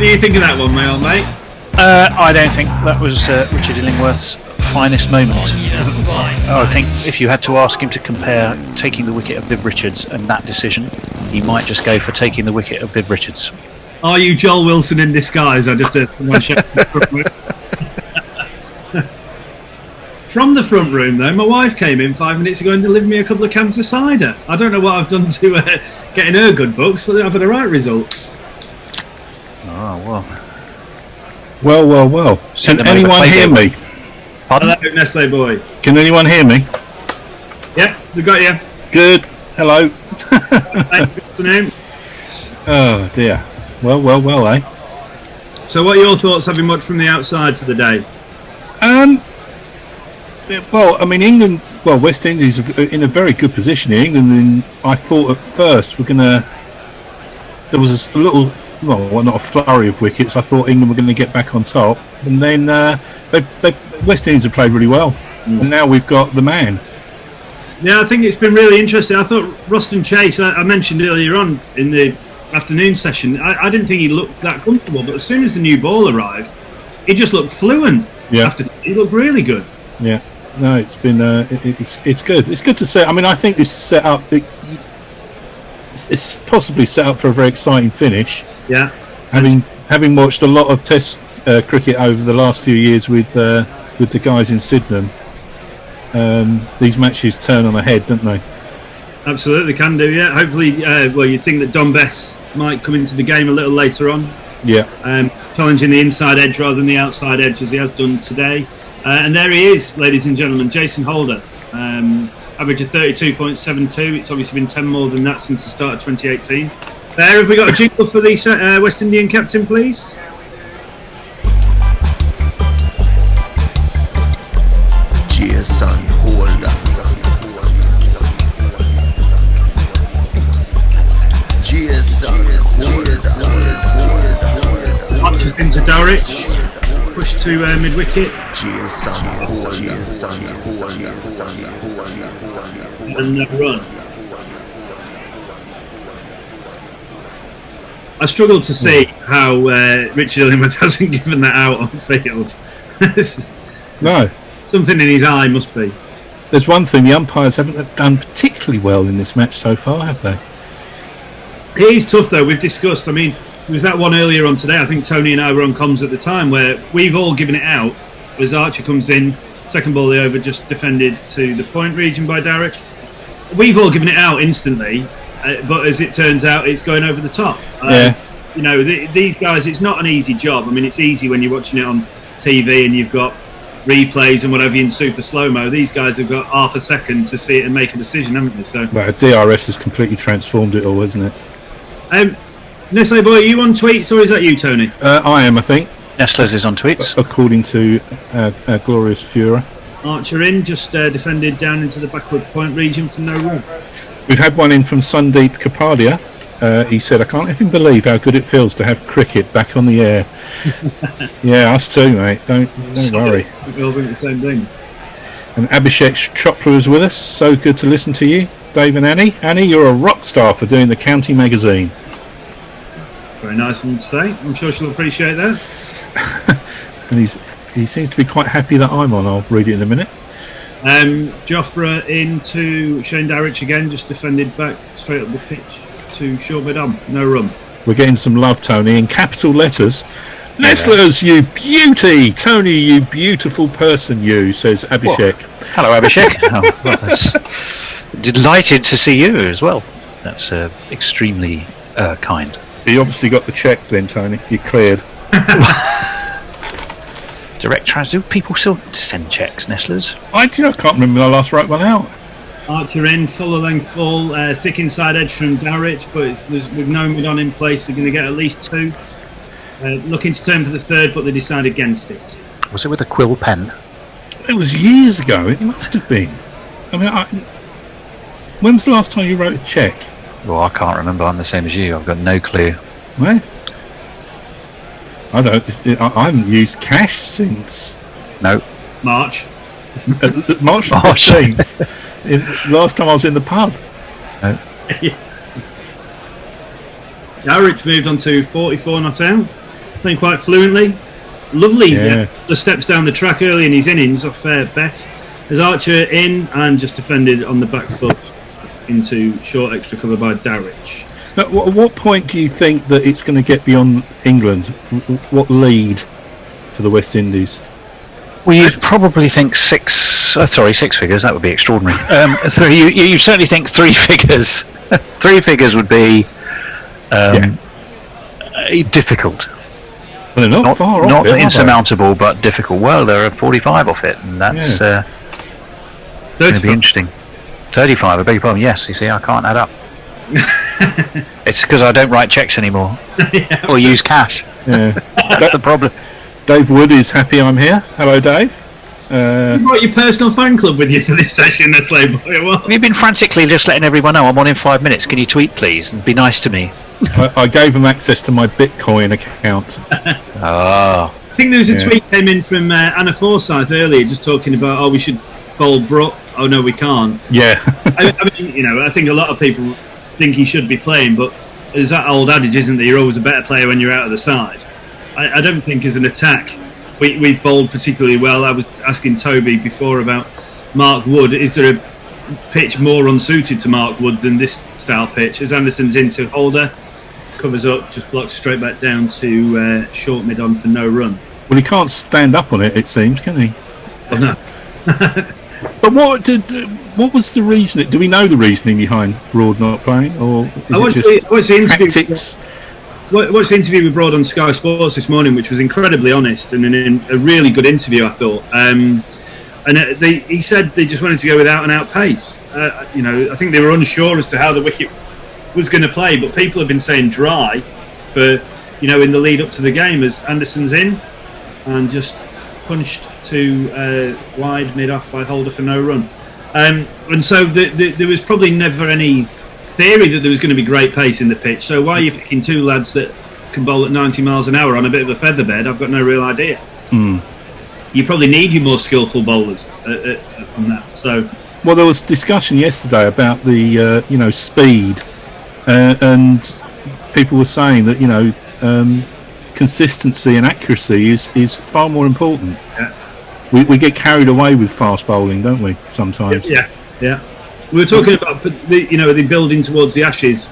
you think of that one, my old mate? I don't think that was Richard Illingworth's finest moment. I think if you had to ask him to compare taking the wicket of Viv Richards and that decision, he might just go for taking the wicket of Viv Richards. Are you Joel Wilson in disguise? I just heard someone shout from the front room, though. My wife came in 5 minutes ago and delivered me a couple of cans of cider. I don't know what I've done to getting her good books, but I've had a right result. Oh, well. Well. Can anyone hear me? Pardon? Hello, Nestle boy. Can anyone hear me? Yeah, we've got you. Good. Hello. Good afternoon. Oh, dear. Well, eh? So what are your thoughts having watched from the outside for the day? Well, I mean, England, West Indies are in a very good position here. England, I thought at first there was a little, not a flurry of wickets. I thought England were going to get back on top. And then West Indies have played really well. And now we've got the man. Yeah, I think it's been really interesting. I thought Ruston Chase, I mentioned earlier on in the afternoon session, I didn't think he looked that comfortable. But as soon as the new ball arrived, he just looked fluent. Yeah. He looked really good. Yeah. No, it's been it's good. It's good to say. I mean, I think this is set up. It's possibly set up for a very exciting finish. Yeah. Having watched a lot of Test cricket over the last few years with the guys in Sydenham, these matches turn on their head, don't they? Absolutely, can do. Yeah. Hopefully, you think that Don Bess might come into the game a little later on. Yeah. Challenging the inside edge rather than the outside edge as he has done today. And there he is, ladies and gentlemen, Jason Holder. Average of 32.72. It's obviously been 10 more than that since the start of 2018. There, have we got a jingle for the West Indian captain, please? Jason Holder. Jason Holder. Marches into Dowrich. Push to mid-wicket. And run. I struggled to see how Richard Illingworth hasn't given that out on field. No. Something in his eye must be. There's one thing, the umpires haven't done particularly well in this match so far, have they? It is tough, though. We've discussed, there was that one earlier on today, I think Tony and I were on comms at the time, where we've all given it out as Archer comes in, second ball of the over, just defended to the point region by Dowrich. We've all given it out instantly, but as it turns out, it's going over the top. These guys, it's not an easy job. It's easy when you're watching it on TV and you've got replays and whatever in super slow-mo. These guys have got half a second to see it and make a decision, haven't they? So, well, DRS has completely transformed it all, hasn't it? Nestle boy, are you on tweets or is that you, Tony? I am, I think. Nestle's is on tweets. According to Glorious Fura. Archer in, just defended down into the backward point region for no run. We've had one in from Sundeep Kapadia. He said, I can't even believe how good it feels to have cricket back on the air. Yeah, us too, mate. Don't worry. We'll think the same thing. And Abhishek Chopra is with us. So good to listen to you. Dave and Annie. Annie, you're a rock star for doing the county magazine. Very nice of him to say. I'm sure she'll appreciate that. And he seems to be quite happy that I'm on. I'll read it in a minute. Jofra into Shane Dowrich again, just defended back straight up the pitch to Shorbet on. No run. We're getting some love, Tony, in capital letters. Nestlers, you beauty! Tony, you beautiful person, you, says Abhishek. Hello, Abhishek. Delighted to see you as well. That's extremely kind. You obviously got the check then, Tony. You're cleared. Direct transfer. Do people still send checks, Nestlers? I can't remember when I last wrote one out. Archer in, full length ball, thick inside edge from Dowrich, but with no mid on in place, they're going to get at least two. Looking to turn for the third, but they decide against it. Was it with a quill pen? It was years ago. It must have been. When was the last time you wrote a cheque? Well, I can't remember. I'm the same as you. I've got no clue. Where? I haven't used cash since... No. March. March 15th. Last time I was in the pub. No. Dowrich moved on to 44 not out, playing quite fluently. Lovely. The steps down the track early in his innings off best. As Archer in and just defended on the back foot into short extra cover by Dowrich. At what point do you think that it's going to get beyond England? What lead for the West Indies? Well, you'd probably think six figures. That would be extraordinary. You certainly think 3 figures. 3 figures would be difficult. Well, they're not far off. Not insurmountable, but difficult. Well, there are 45 off it, and that's going to be interesting. 35, I beg your pardon. Yes, you see, I can't add up. It's because I don't write cheques anymore or use cash. Yeah. That's the problem. Dave Wood is happy I'm here. Hello, Dave. You brought your personal fan club with you for this session, that's You've been frantically just letting everyone know I'm on in 5 minutes. Can you tweet, please, and be nice to me? I gave them access to my Bitcoin account. I think there was a tweet came in from Anna Forsyth earlier, just talking about we should bowl Brook. Oh no, we can't. Yeah. I mean, I think a lot of people think he should be playing, but there's that old adage, isn't there? You're always a better player when you're out of the side. I don't think as an attack we've bowled particularly well. I was asking Toby before about Mark Wood. Is there a pitch more unsuited to Mark Wood than this style pitch? As Anderson's into Holder, covers up, just blocks straight back down to short mid on for no run. Well, he can't stand up on it seems, can he? Oh, no. But what was the reason? Do we know the reasoning behind Broad not playing, or is I watched the tactics? Watched the interview with Broad on Sky Sports this morning, which was incredibly honest and a really good interview, I thought. He said they just wanted to go with out-and-out pace. I think they were unsure as to how the wicket was going to play, but people have been saying dry for, in the lead up to the game as Anderson's in and just punched to wide mid-off by Holder for no run. And so there was probably never any theory that there was going to be great pace in the pitch. So why are you picking 2 lads that can bowl at 90 miles an hour on a bit of a featherbed? I've got no real idea. You probably need your more skillful bowlers on that. So, well, there was discussion yesterday about the speed, and people were saying that consistency and accuracy is far more important. Yeah. We get carried away with fast bowling, don't we? Sometimes. Yeah. We were talking about the building towards the Ashes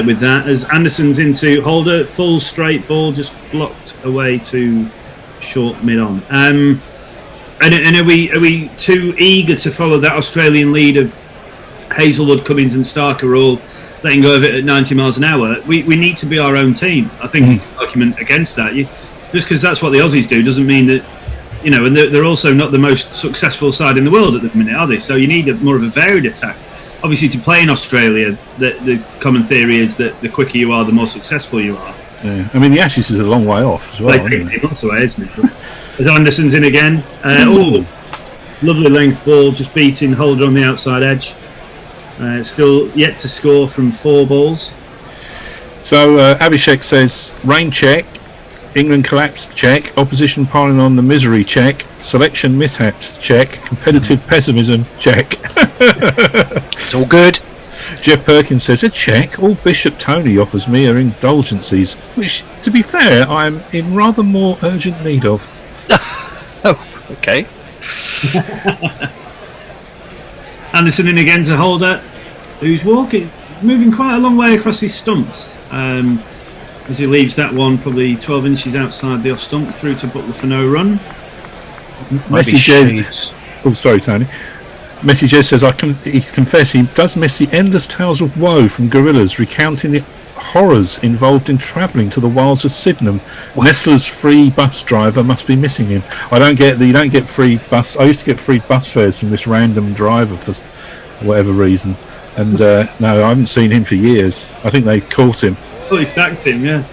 with that as Anderson's into Holder, full straight ball just blocked away to short mid on. And are we too eager to follow that Australian lead of Hazelwood, Cummins and Stark are all letting go of it at 90 miles an hour? We need to be our own team. I think there's an argument against that. Just because that's what the Aussies do doesn't mean that, and they're also not the most successful side in the world at the minute, are they? So you need more of a varied attack. Obviously, to play in Australia, the common theory is that the quicker you are, the more successful you are. Yeah. I mean, the Ashes is a long way off as well. Like 18 months away, isn't it? As Anderson's in again. Lovely length ball, just beating Holder on the outside edge. Still yet to score from 4 balls. So Abhishek says, rain check, England collapsed check, opposition piling on the misery check, selection mishaps check, competitive pessimism check. It's all good. Jeff Perkins says, a check. All Bishop Tony offers me are indulgencies, which, to be fair, I'm in rather more urgent need of. Oh, okay. Anderson in again to Holder, who's moving quite a long way across his stumps as he leaves that one probably 12 inches outside the off stump through to Butler for no run. Sorry, Tony. Message says, he confess he does miss the endless tales of woe from gorillas recounting the horrors involved in travelling to the wilds of Sydenham. Nestler's free bus driver must be missing him. You don't get free bus. I used to get free bus fares from this random driver for whatever reason, and no, I haven't seen him for years. I think they caught him. Oh, he sacked him, yeah.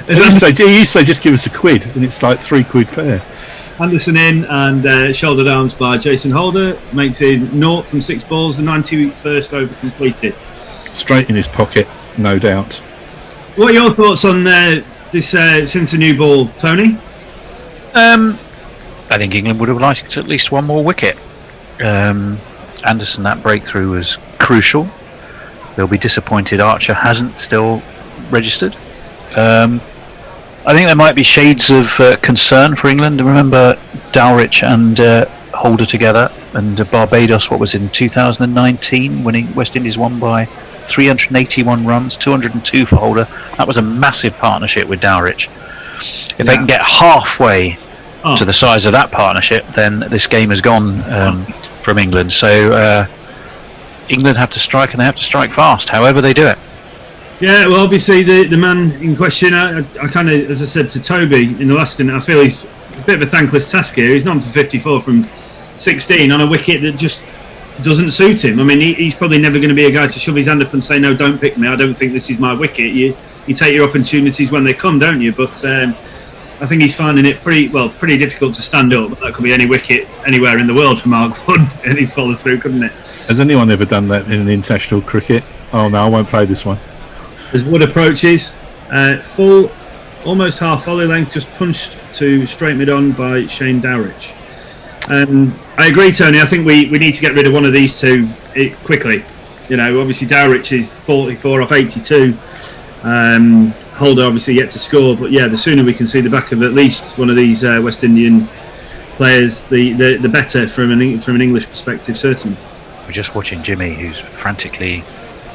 He used to say just give us a quid, and it's like £3 fare. Anderson in and shouldered arms by Jason Holder makes it 0 from 6 balls, the 91st over completed. Straight in his pocket, no doubt. What are your thoughts on this since the new ball, Tony? I think England would have liked at least one more wicket. Anderson, that breakthrough was crucial. They'll be disappointed Archer hasn't still registered. I think there might be shades of concern for England. Remember Dowrich and Holder together, and Barbados, what was in 2019, winning West Indies won by 381 runs, 202 for Holder. That was a massive partnership with Dowrich. If they can get halfway to the size of that partnership, then this game has gone from England. So England have to strike, and they have to strike fast, however they do it. Yeah, well, obviously the man in question, I kind of, as I said to Toby in the last inning, I feel he's a bit of a thankless task here. He's not for 54 from 16 on a wicket that just doesn't suit him. I mean, he's probably never going to be a guy to shove his hand up and say, no, don't pick me, I don't think this is my wicket. You take your opportunities when they come, don't you? But I think he's finding it pretty difficult to stand up. That could be any wicket anywhere in the world for Mark Wood, and he's followed through, couldn't it? Has anyone ever done that in international cricket? Oh no, I won't play this one. As Wood approaches, full, almost half volley length, just punched to straight mid-on by Shane Dowrich. I agree, Tony. I think we need to get rid of one of these two quickly. You know, obviously Dowrich is 44 off 82. Holder obviously yet to score, but yeah, the sooner we can see the back of at least one of these West Indian players, the better from an English perspective, certainly. We're just watching Jimmy, who's frantically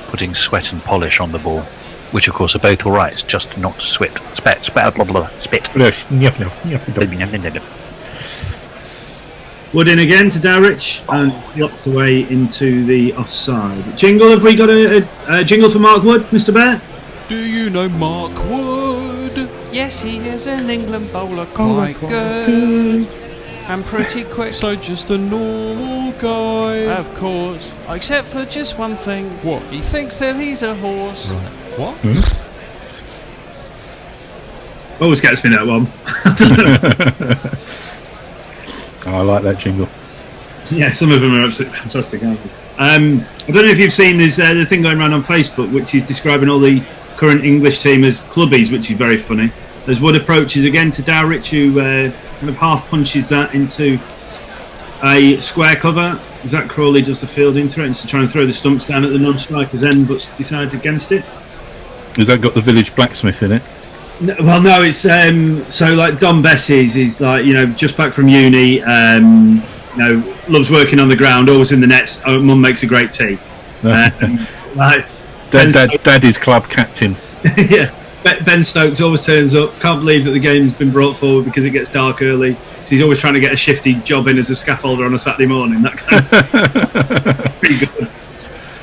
putting sweat and polish on the ball, which of course are both all right. It's just not spit. Wood in again to Dowrich and locked away into the offside. Jingle, have we got a jingle for Mark Wood, Mr. Bear? Do you know Mark Wood? Yes, he is an England bowler, quite good. And pretty quick. So just a normal guy. Of course. Except for just one thing. What? He thinks that he's a horse. Right. What? Always gets me that one. I like that jingle. Yeah, some of them are absolutely fantastic, aren't they? I don't know if you've seen there's the thing going around on Facebook, which is describing all the current English team as clubbies, which is very funny. As Wood approaches again to Dowrich, who kind of half punches that into a square cover. Zach Crawley does the fielding, threatens to try and throw the stumps down at the non-striker's end, but decides against it. Has that got the village blacksmith in it? No, well, no, it's so like Don Bessie's is like, you know, just back from uni, you know, loves working on the ground, always in the nets. Oh, mum makes a great tea. Like Daddy's club captain. Yeah, Ben Stokes always turns up. Can't believe that the game's been brought forward because it gets dark early. So he's always trying to get a shifty job in as a scaffolder on a Saturday morning. That kind of pretty good.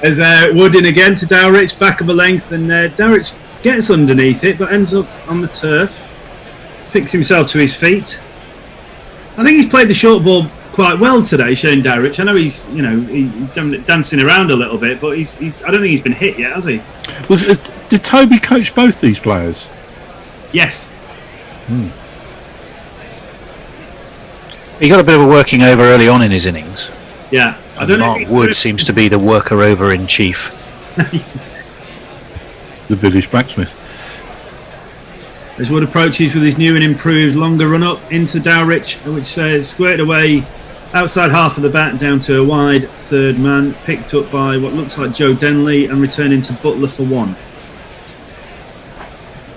As Wood in again to Dowrich, back of a length, and Dowrich gets underneath it, but ends up on the turf. Picks himself to his feet. I think he's played the short ball quite well today, Shane Dowrich. I know he's dancing around a little bit, but he's I don't think he's been hit yet, has he? Did Toby coach both these players? Yes. He got a bit of a working over early on in his innings. Yeah. I don't know. Mark Wood seems to be the worker over in chief. The village blacksmith. As Wood approaches with his new and improved longer run up into Dowrich, which says squared away outside half of the bat down to a wide third man, picked up by what looks like Joe Denley and returning to Butler for one.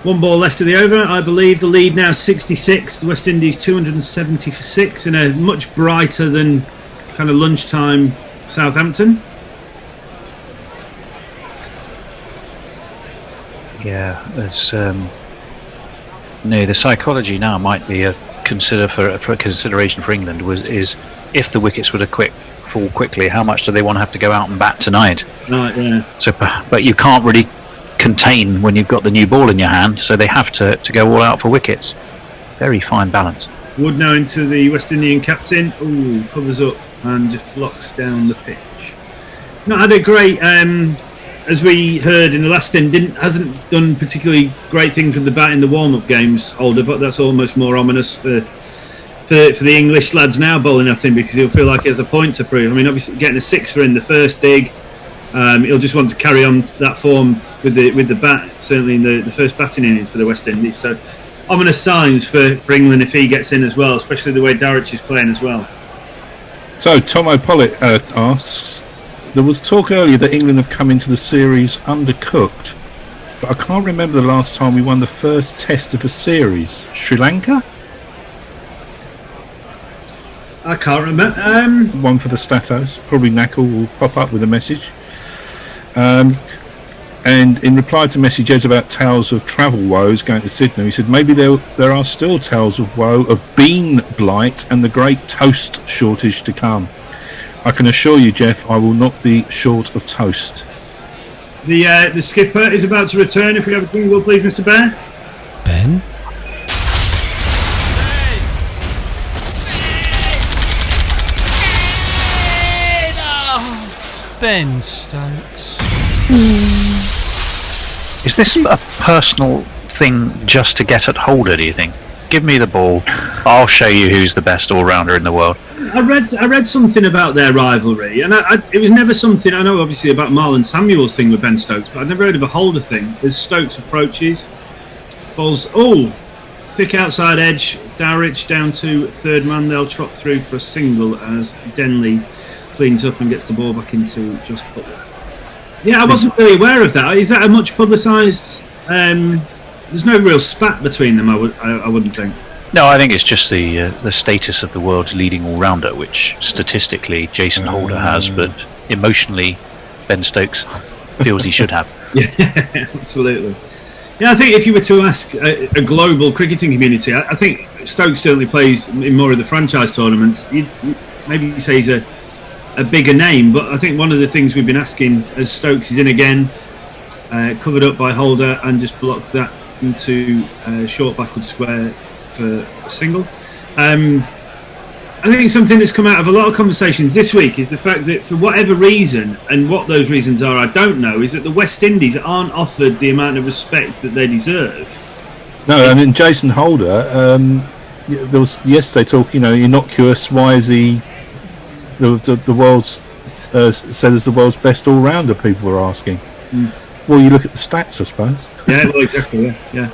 One ball left of the over, I believe. The lead now 66. The West Indies 270 for 6 in a much brighter than kind of lunchtime Southampton. Yeah, there's the psychology now might be a consideration for England is if the wickets were to fall quickly, how much do they want to have to go out and bat tonight? Right, yeah. So, but you can't really contain when you've got the new ball in your hand, so they have to go all out for wickets. Very fine balance. Wood now into the West Indian captain. Ooh, covers up and just blocks down the pitch. Not had a great, as we heard in the last end, hasn't done particularly great things with the bat in the warm-up games, Holder, but that's almost more ominous for the English lads now bowling at him, because he'll feel like he has a point to prove. I mean, obviously getting a sixer in the first dig, he'll just want to carry on that form with the bat, certainly in the first batting innings for the West Indies. So ominous signs for England if he gets in as well, especially the way Dowrich is playing as well. So Tomo Pollitt asks, there was talk earlier that England have come into the series undercooked. but I can't remember the last time we won the first test of a series. Sri Lanka? I can't remember. One for the Statos. Probably Knackle will pop up with a message. And in reply to messages about tales of travel woes going to Sydney, he said maybe there are still tales of woe of bean blight and the great toast shortage to come. I can assure you, Jeff, I will not be short of toast. The skipper is about to return. If we have a jingle, please, Mr. Bear. Ben? Ben Stokes. Is this a personal thing just to get at Holder, do you think? Give me the ball. I'll show you who's the best all-rounder in the world. I read something about their rivalry, and it was never something. I know obviously about Marlon Samuel's thing with Ben Stokes, but I've never heard of a Holder thing. As Stokes approaches, balls thick outside edge. Dowrich down to third man. They'll trot through for a single as Denley cleans up and gets the ball back into Just Butler. Yeah, I wasn't really aware of that. Is that a much publicised? There's no real spat between them. I wouldn't think. No, I think it's just the status of the world's leading all-rounder, which statistically Jason Holder has, but emotionally Ben Stokes feels he should have. Yeah, absolutely. Yeah, I think if you were to ask a global cricketing community, I think Stokes certainly plays in more of the franchise tournaments. Maybe say he's a bigger name, but I think one of the things we've been asking as Stokes is in again, covered up by Holder and just blocked that into short backward square for a single. I think something that's come out of a lot of conversations this week is the fact that for whatever reason, and what those reasons are I don't know, is that the West Indies aren't offered the amount of respect that they deserve. No, I mean Jason Holder, there was yesterday talk, innocuous, why is he the world's said as the world's best all-rounder, people were asking. Well, you look at the stats, I suppose. Yeah, well, exactly, yeah.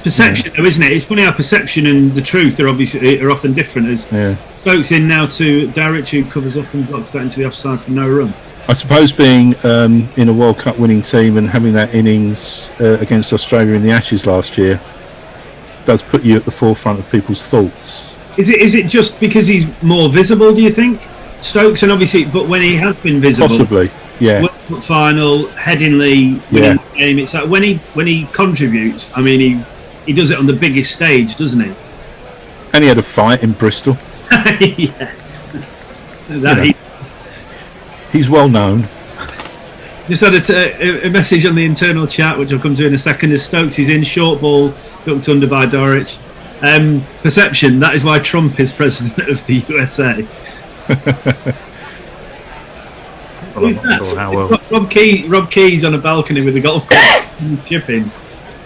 Perception, though, isn't it? It's funny how perception and the truth are often different. As Stokes in now to Dowrich, who covers up and blocks that into the offside for no run. I suppose being in a World Cup winning team and having that innings against Australia in the Ashes last year does put you at the forefront of people's thoughts. Is it just because he's more visible, do you think, Stokes? And obviously, but when he has been visible, possibly, yeah. World Cup final, Headingley, winning the game. It's like when he contributes. I mean, he does it on the biggest stage, doesn't he? And he had a fight in Bristol. Yeah. He's well known. Just had a message on the internal chat, which I'll come to in a second. As Stokes is in, short ball, ducked under by Dowrich. Perception, that is why Trump is president of the USA. Who's that? Sure Rob Key's on a balcony with a golf course chipping.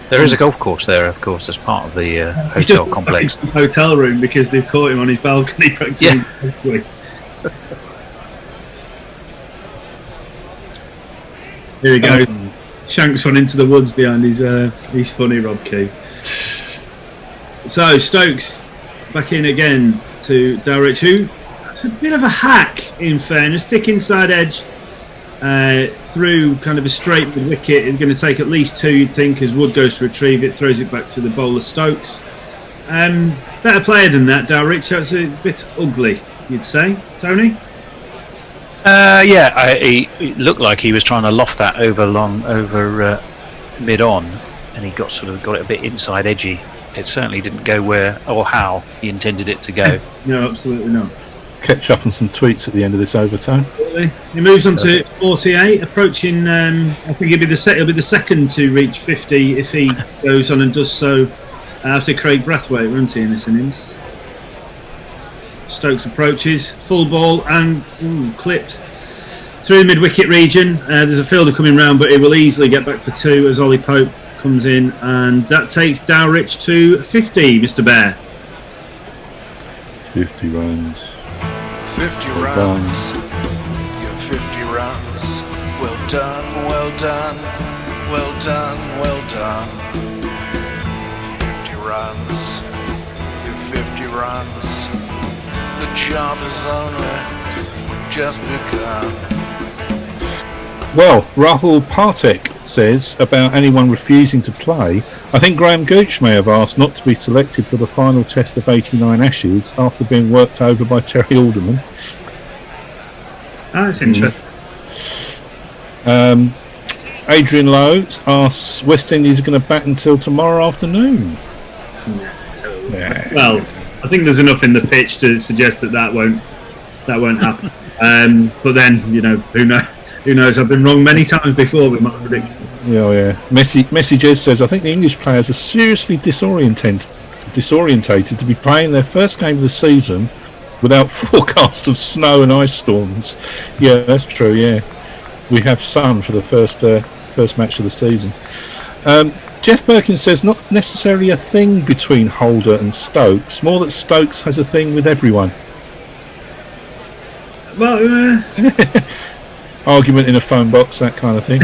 There is a golf course there, of course, as part of the hotel complex. His hotel room because they've caught him on his balcony practicing. Yeah. Here we go. Shanks run into the woods behind his. He's funny, Rob Key. So Stokes back in again to Dowrich, who it's a bit of a hack in fairness, thick inside edge through kind of a straight with wicket. It's going to take at least two, you'd think, as Wood goes to retrieve it, throws it back to the bowler Stokes. Better player than that, Dowrich. That's a bit ugly, you'd say, Tony. He looked like he was trying to loft that over mid on, and he got it a bit inside edgy. It certainly didn't go where or how he intended it to go. No, absolutely not. Catch up on some tweets at the end of this overtime. He moves on to 48, approaching. I think he'll be the second to reach 50 if he goes on and does so after Craig Brathwaite, won't he, in this innings? Stokes approaches, full ball and clipped through the mid-wicket region. There's a fielder coming round, but he will easily get back for two as Ollie Pope comes in, and that takes Dowrich to 50, Mr. Bear. 50 runs. 50 runs. Your 50 runs. Well done, well done. Well done, well done. 50 runs. Your 50 runs. The job is only just begun. Well, Rahul Patek says about anyone refusing to play. I think Graham Gooch may have asked not to be selected for the final test of 89 Ashes after being worked over by Terry Alderman. That's interesting. Adrian Lowe asks, West Indies are going to bat until tomorrow afternoon. Yeah. Well, I think there's enough in the pitch to suggest that won't happen. But then, who knows? Who knows? I've been wrong many times before with my predictions. Yeah. Messages says, I think the English players are seriously disorientated to be playing their first game of the season without forecast of snow and ice storms. Yeah, that's true. Yeah, we have sun for the first match of the season. Jeff Perkins says not necessarily a thing between Holder and Stokes, more that Stokes has a thing with everyone. Well, argument in a phone box, that kind of thing.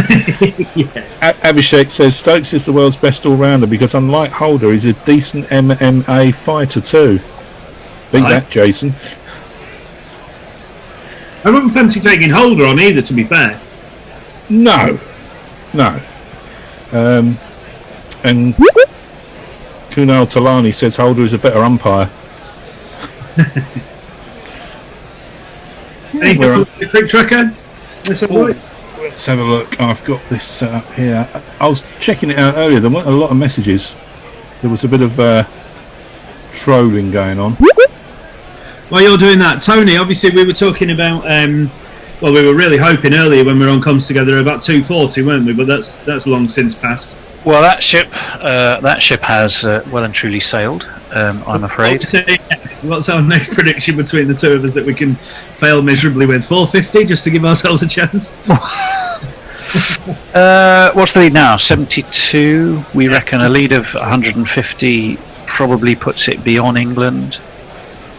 Yeah. Abhishek says Stokes is the world's best all-rounder because unlike Holder, he's a decent MMA fighter too. Beat that, Jason. I wouldn't fancy taking Holder on either, to be fair. No. And Kunal Talani says Holder is a better umpire. Anything on the quick tracker? Let's have a look. I've got this set up here. I was checking it out earlier. There weren't a lot of messages. There was a bit of trolling going on. While you're doing that, Tony, obviously we were talking about we were really hoping earlier when we were on comms together about 240, weren't we? But that's long since passed. Well, that ship has well and truly sailed, I'm afraid. What's our next prediction between the two of us that we can fail miserably with? 450, just to give ourselves a chance? What's the lead now? 72. We reckon a lead of 150 probably puts it beyond England.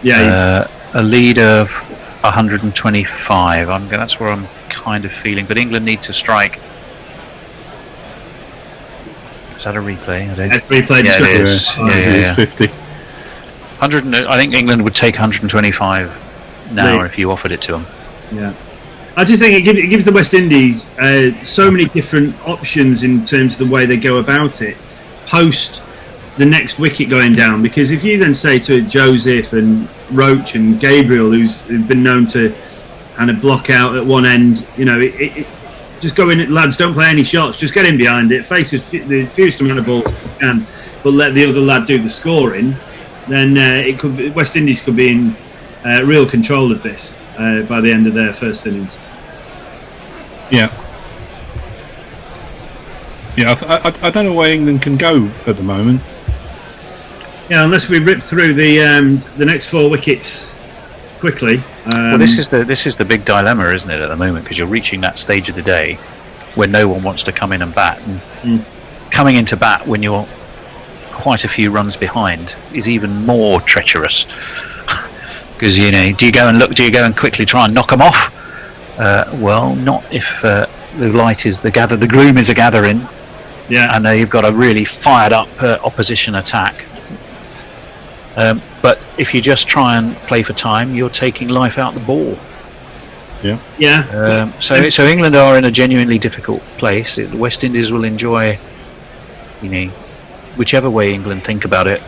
Yeah. A lead of 125. That's where I'm kind of feeling. But England need to strike. Is that a replay? It's replay. Yeah, it is. Yeah. 50. 100. I think England would take 125 now if you offered it to them. Yeah. I just think it gives the West Indies so many different options in terms of the way they go about it post the next wicket going down. Because if you then say to Joseph and Roach and Gabriel, who've been known to kind of block out at one end, just go in, lads, don't play any shots, just get in behind it, face the fewest amount of balls you can, but let the other lad do the scoring, then West Indies could be in real control of this by the end of their first innings. Yeah, I don't know where England can go at the moment. Yeah, unless we rip through the next 4 wickets quickly. Well, this is the big dilemma, isn't it, at the moment? Because you're reaching that stage of the day when no one wants to come in and bat. And coming into bat when you're quite a few runs behind is even more treacherous. Because do you go and look? Do you go and quickly try and knock them off? Well, not if the light is the gloom is a gathering. Yeah, and you've got a really fired up opposition attack. But if you just try and play for time, you're taking life out the ball. Yeah. So England are in a genuinely difficult place. The West Indies will enjoy, whichever way England think about it.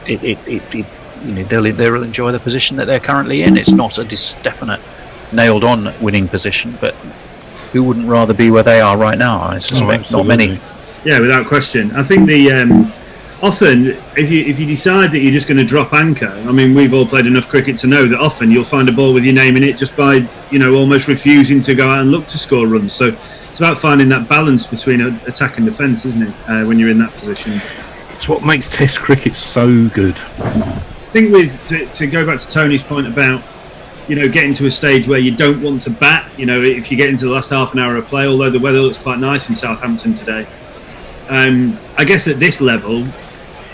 They'll enjoy the position that they're currently in. It's not a definite, nailed-on winning position, but who wouldn't rather be where they are right now? I suspect not many. Yeah, without question. I think often, if you decide that you're just going to drop anchor, I mean, we've all played enough cricket to know that often you'll find a ball with your name in it just by, almost refusing to go out and look to score runs. So it's about finding that balance between attack and defence, isn't it, when you're in that position? It's what makes Test cricket so good. I think to go back to Tony's point about, getting to a stage where you don't want to bat, if you get into the last half an hour of play, although the weather looks quite nice in Southampton today. I guess at this level,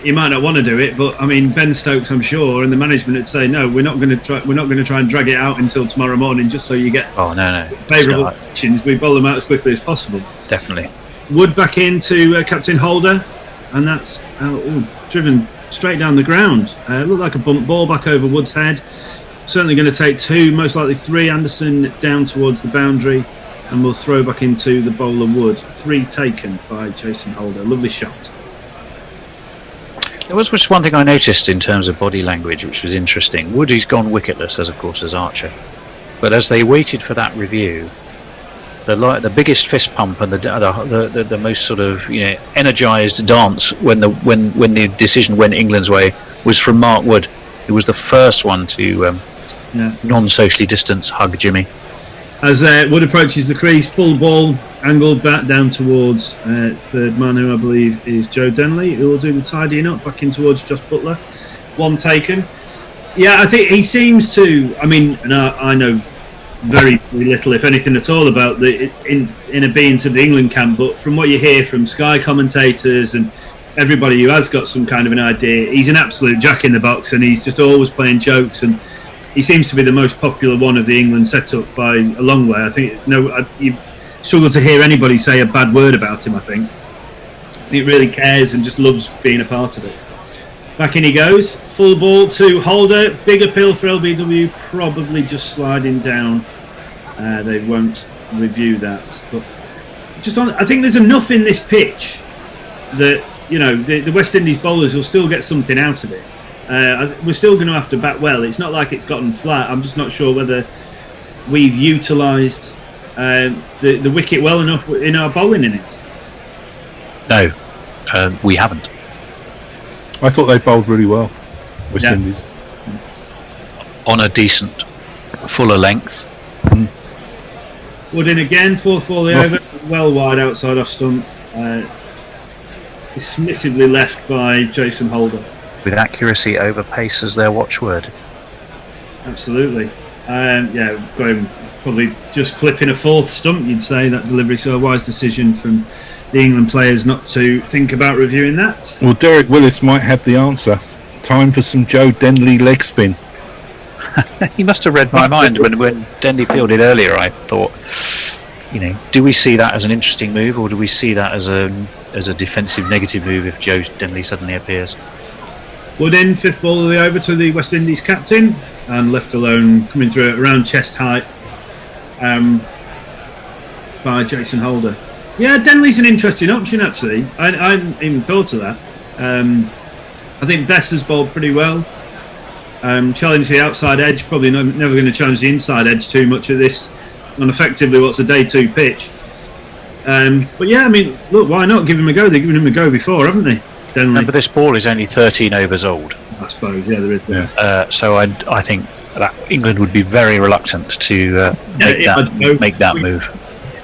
you might not want to do it, but I mean, Ben Stokes, I'm sure, and the management would say, no, we're not going to try and drag it out until tomorrow morning, just so you get favourable conditions. We bowl them out as quickly as possible. Definitely. Wood back into Captain Holder, and that's driven straight down the ground. Looked like a bump ball back over Wood's head. Certainly going to take 2, most likely 3. Anderson down towards the boundary. and we'll throw back into the bowler Wood. 3 taken by Jason Holder. Lovely shot. There was just one thing I noticed in terms of body language, which was interesting. Woody's gone wicketless, as of course as Archer, but as they waited for that review, the biggest fist pump and the most sort of energised dance when the decision went England's way was from Mark Wood, who was the first one to non-socially distance hug Jimmy. As Wood approaches the crease, full ball, angled back down towards third man, who I believe is Joe Denley, who will do the tidying up back in towards Josh Butler. 1 taken. Yeah, I think he seems to. I mean, and I know very little, if anything at all, about the inner beings of the England camp, but from what you hear from Sky commentators and everybody who has got some kind of an idea, he's an absolute jack in the box, and he's just always playing jokes, and he seems to be the most popular one of the England setup by a long way. I think you struggle to hear anybody say a bad word about him. I think he really cares and just loves being a part of it. Back in he goes, full ball to Holder. Big appeal for LBW, probably just sliding down. They won't review that, but I think there's enough in this pitch that the West Indies bowlers will still get something out of it. We're still going to have to bat well. It's not like it's gotten flat. I'm just not sure whether we've utilised the wicket well enough in our bowling innings. No, we haven't. I thought they bowled really well, West Indies. On a decent, fuller length. Wood in again, 4th ball over, well wide outside off stump. Dismissively left by Jason Holder. With accuracy over pace as their watchword. Absolutely. Going probably just clipping a 4th stump, you'd say, that delivery. So a wise decision from the England players not to think about reviewing that. Well, Derek Willis might have the answer. Time for some Joe Denley leg spin. He must have read my mind when Denley fielded earlier. I thought, do we see that as an interesting move, or do we see that as a defensive negative move if Joe Denley suddenly appears? Wood in, 5th ball of the over to the West Indies captain, and left alone, coming through at around chest height by Jason Holder. Yeah, Denley's an interesting option, actually. I hadn't even thought of that. I think Bess has bowled pretty well. Challenge the outside edge, probably never going to challenge the inside edge too much at this, on effectively what's a day 2 pitch. But yeah, I mean, look, why not give him a go? They've given him a go before, haven't they? Denley. But this ball is only 13 overs old. I suppose, yeah, there is. Yeah. So I think that England would be very reluctant to make that move.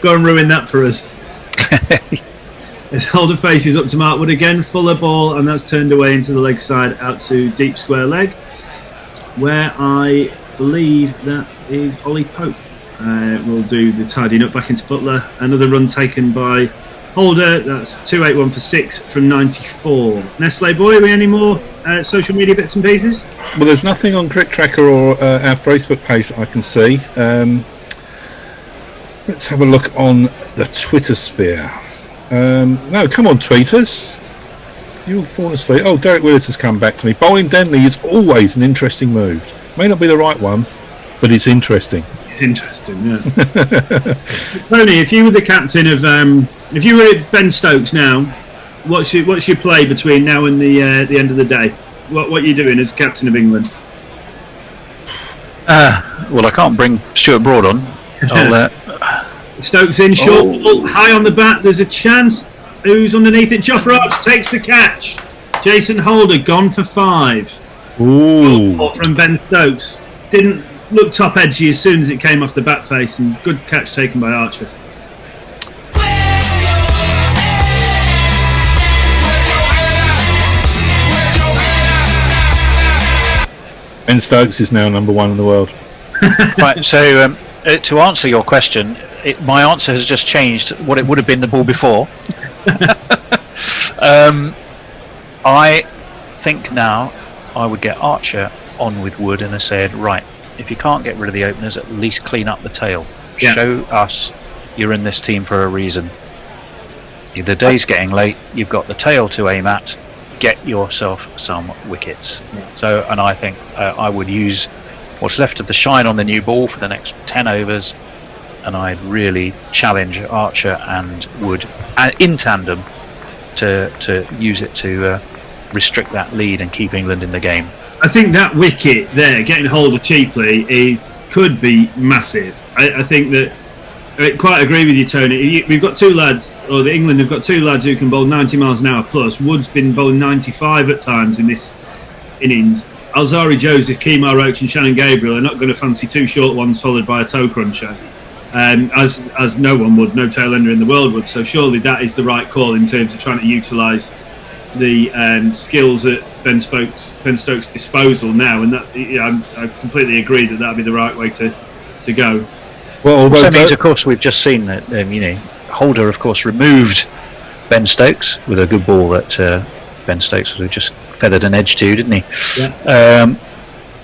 Go and ruin that for us. As Holder faces up to Mark Wood again, fuller ball, and that's turned away into the leg side out to deep square leg, where I believe that is Ollie Pope. Will do the tidying up back into Butler. Another run taken by Holder. That's 281 for 6 from 94. Nestle boy, we any more social media bits and pieces? Well, there's nothing on Cricket Tracker or our Facebook page that I can see. Let's have a look on the Twitter sphere. No, come on, tweeters. You'll fall asleep. Oh, Derek Willis has come back to me. Bowling Denley is always an interesting move. May not be the right one, but it's interesting. It's interesting, yeah. Tony, if you were the captain of, if you were Ben Stokes now, what's your play between now and the end of the day? What are you doing as captain of England? Well, I can't bring Stuart Broad on. Stokes in, short ball, high on the bat. There's a chance. Who's underneath it? Jofra Archer takes the catch. Jason Holder gone for 5. Ooh. From Ben Stokes. Didn't look top edgy as soon as it came off the bat face, and good catch taken by Archer. Ben Stokes is now number 1 in the world. Right, so to answer your question, my answer has just changed what it would have been the ball before. I think now I would get Archer on with Wood and I said, right, if you can't get rid of the openers, at least clean up the tail. Yeah. Show us you're in this team for a reason. The day's getting late, you've got the tail to aim at, get yourself some wickets. Yeah. So, and I think I would use what's left of the shine on the new ball for the next 10 overs and I'd really challenge Archer and Wood in tandem to use it to restrict that lead and keep England in the game. I think that wicket there, getting hold of cheaply, could be massive. I think that I quite agree with you, Tony. We've got two lads, or England have got two lads who can bowl 90 miles an hour plus. Wood's been bowling 95 at times in this innings. Alzari Joseph, Kemar Roach and Shannon Gabriel are not going to fancy two short ones followed by a toe cruncher, as no one would, no tail ender in the world would. So surely that is the right call in terms of trying to utilise the skills at Ben Stokes' disposal now, and that I completely agree that would be the right way to go. Well, also means, of course, we've just seen that Holder, of course, removed Ben Stokes with a good ball that Ben Stokes would have just feathered an edge to, didn't he? Yeah.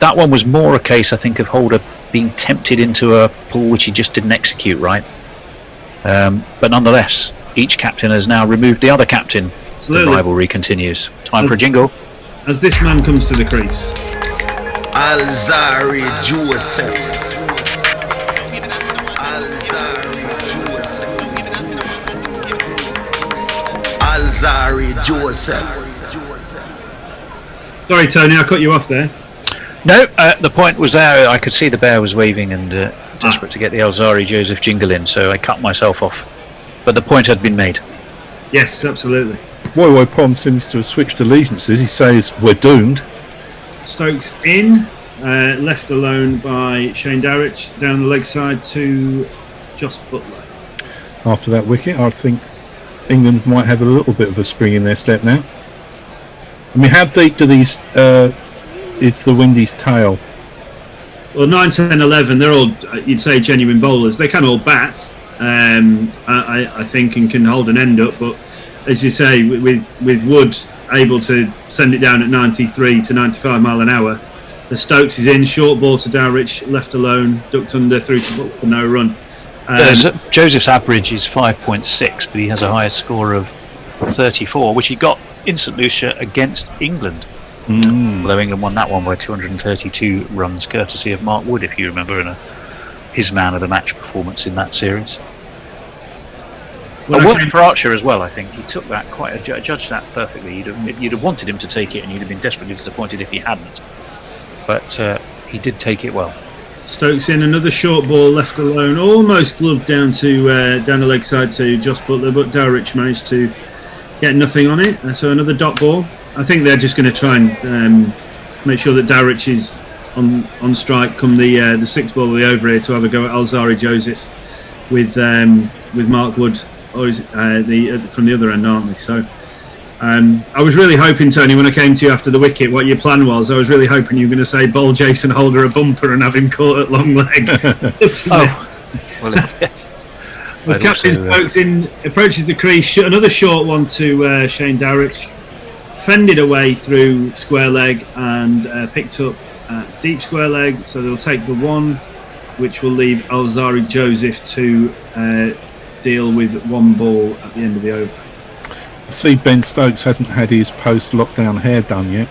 That one was more a case, I think, of Holder being tempted into a pull which he just didn't execute right. But nonetheless, each captain has now removed the other captain. Absolutely. The rivalry continues. Time for a jingle. As this man comes to the crease. Alzari Joseph. Alzari Joseph. Sorry, Tony, I cut you off there. No, the point was there. I could see the bear was waving and desperate to get the Alzari Joseph jingle in, so I cut myself off. But the point had been made. Yes, absolutely. Woi Pom seems to have switched allegiances. He says we're doomed. Stokes in, left alone by Shane Dowrich, down the leg side to Joss Butler. After that wicket, I think England might have a little bit of a spring in their step now. I mean, how deep do these is the Windies' tail? Well, 9, 10, 11, they're all, you'd say, genuine bowlers. They can all bat, I think, and can hold an end up, but as you say, with Wood able to send it down at 93 to 95 mile an hour, the Stokes is in, short ball to Dowrich, left alone, ducked under through to Butler for no run. Joseph's average is 5.6, but he has a higher score of 34, which he got in St Lucia against England. Although England won that one by 232 runs, courtesy of Mark Wood, if you remember, in his man of the match performance in that series. Well, worked for Archer as well, I think. He took that judged that perfectly. You'd have wanted him to take it, and you'd have been desperately disappointed if he hadn't. But he did take it well. Stokes in, another short ball left alone, almost gloved down the leg side to Joss Butler, but Dowrich managed to get nothing on it. So another dot ball. I think they're just going to try and make sure that Dowrich is on strike come the sixth ball of the over here to have a go at Alzari Joseph with Mark Wood, or is from the other end, aren't they? So I was really hoping, Tony, when I came to you after the wicket, what your plan was. I was really hoping you were going to say bowl Jason Holder a bumper and have him caught at long leg. Well, yes. With Captain Stokes in, approaches the crease, another short one to Shane Dowrich, fended away through square leg and picked up deep square leg, so they'll take the one, which will leave Alzari Joseph to deal with one ball at the end of the over. I see Ben Stokes hasn't had his post-lockdown hair done yet.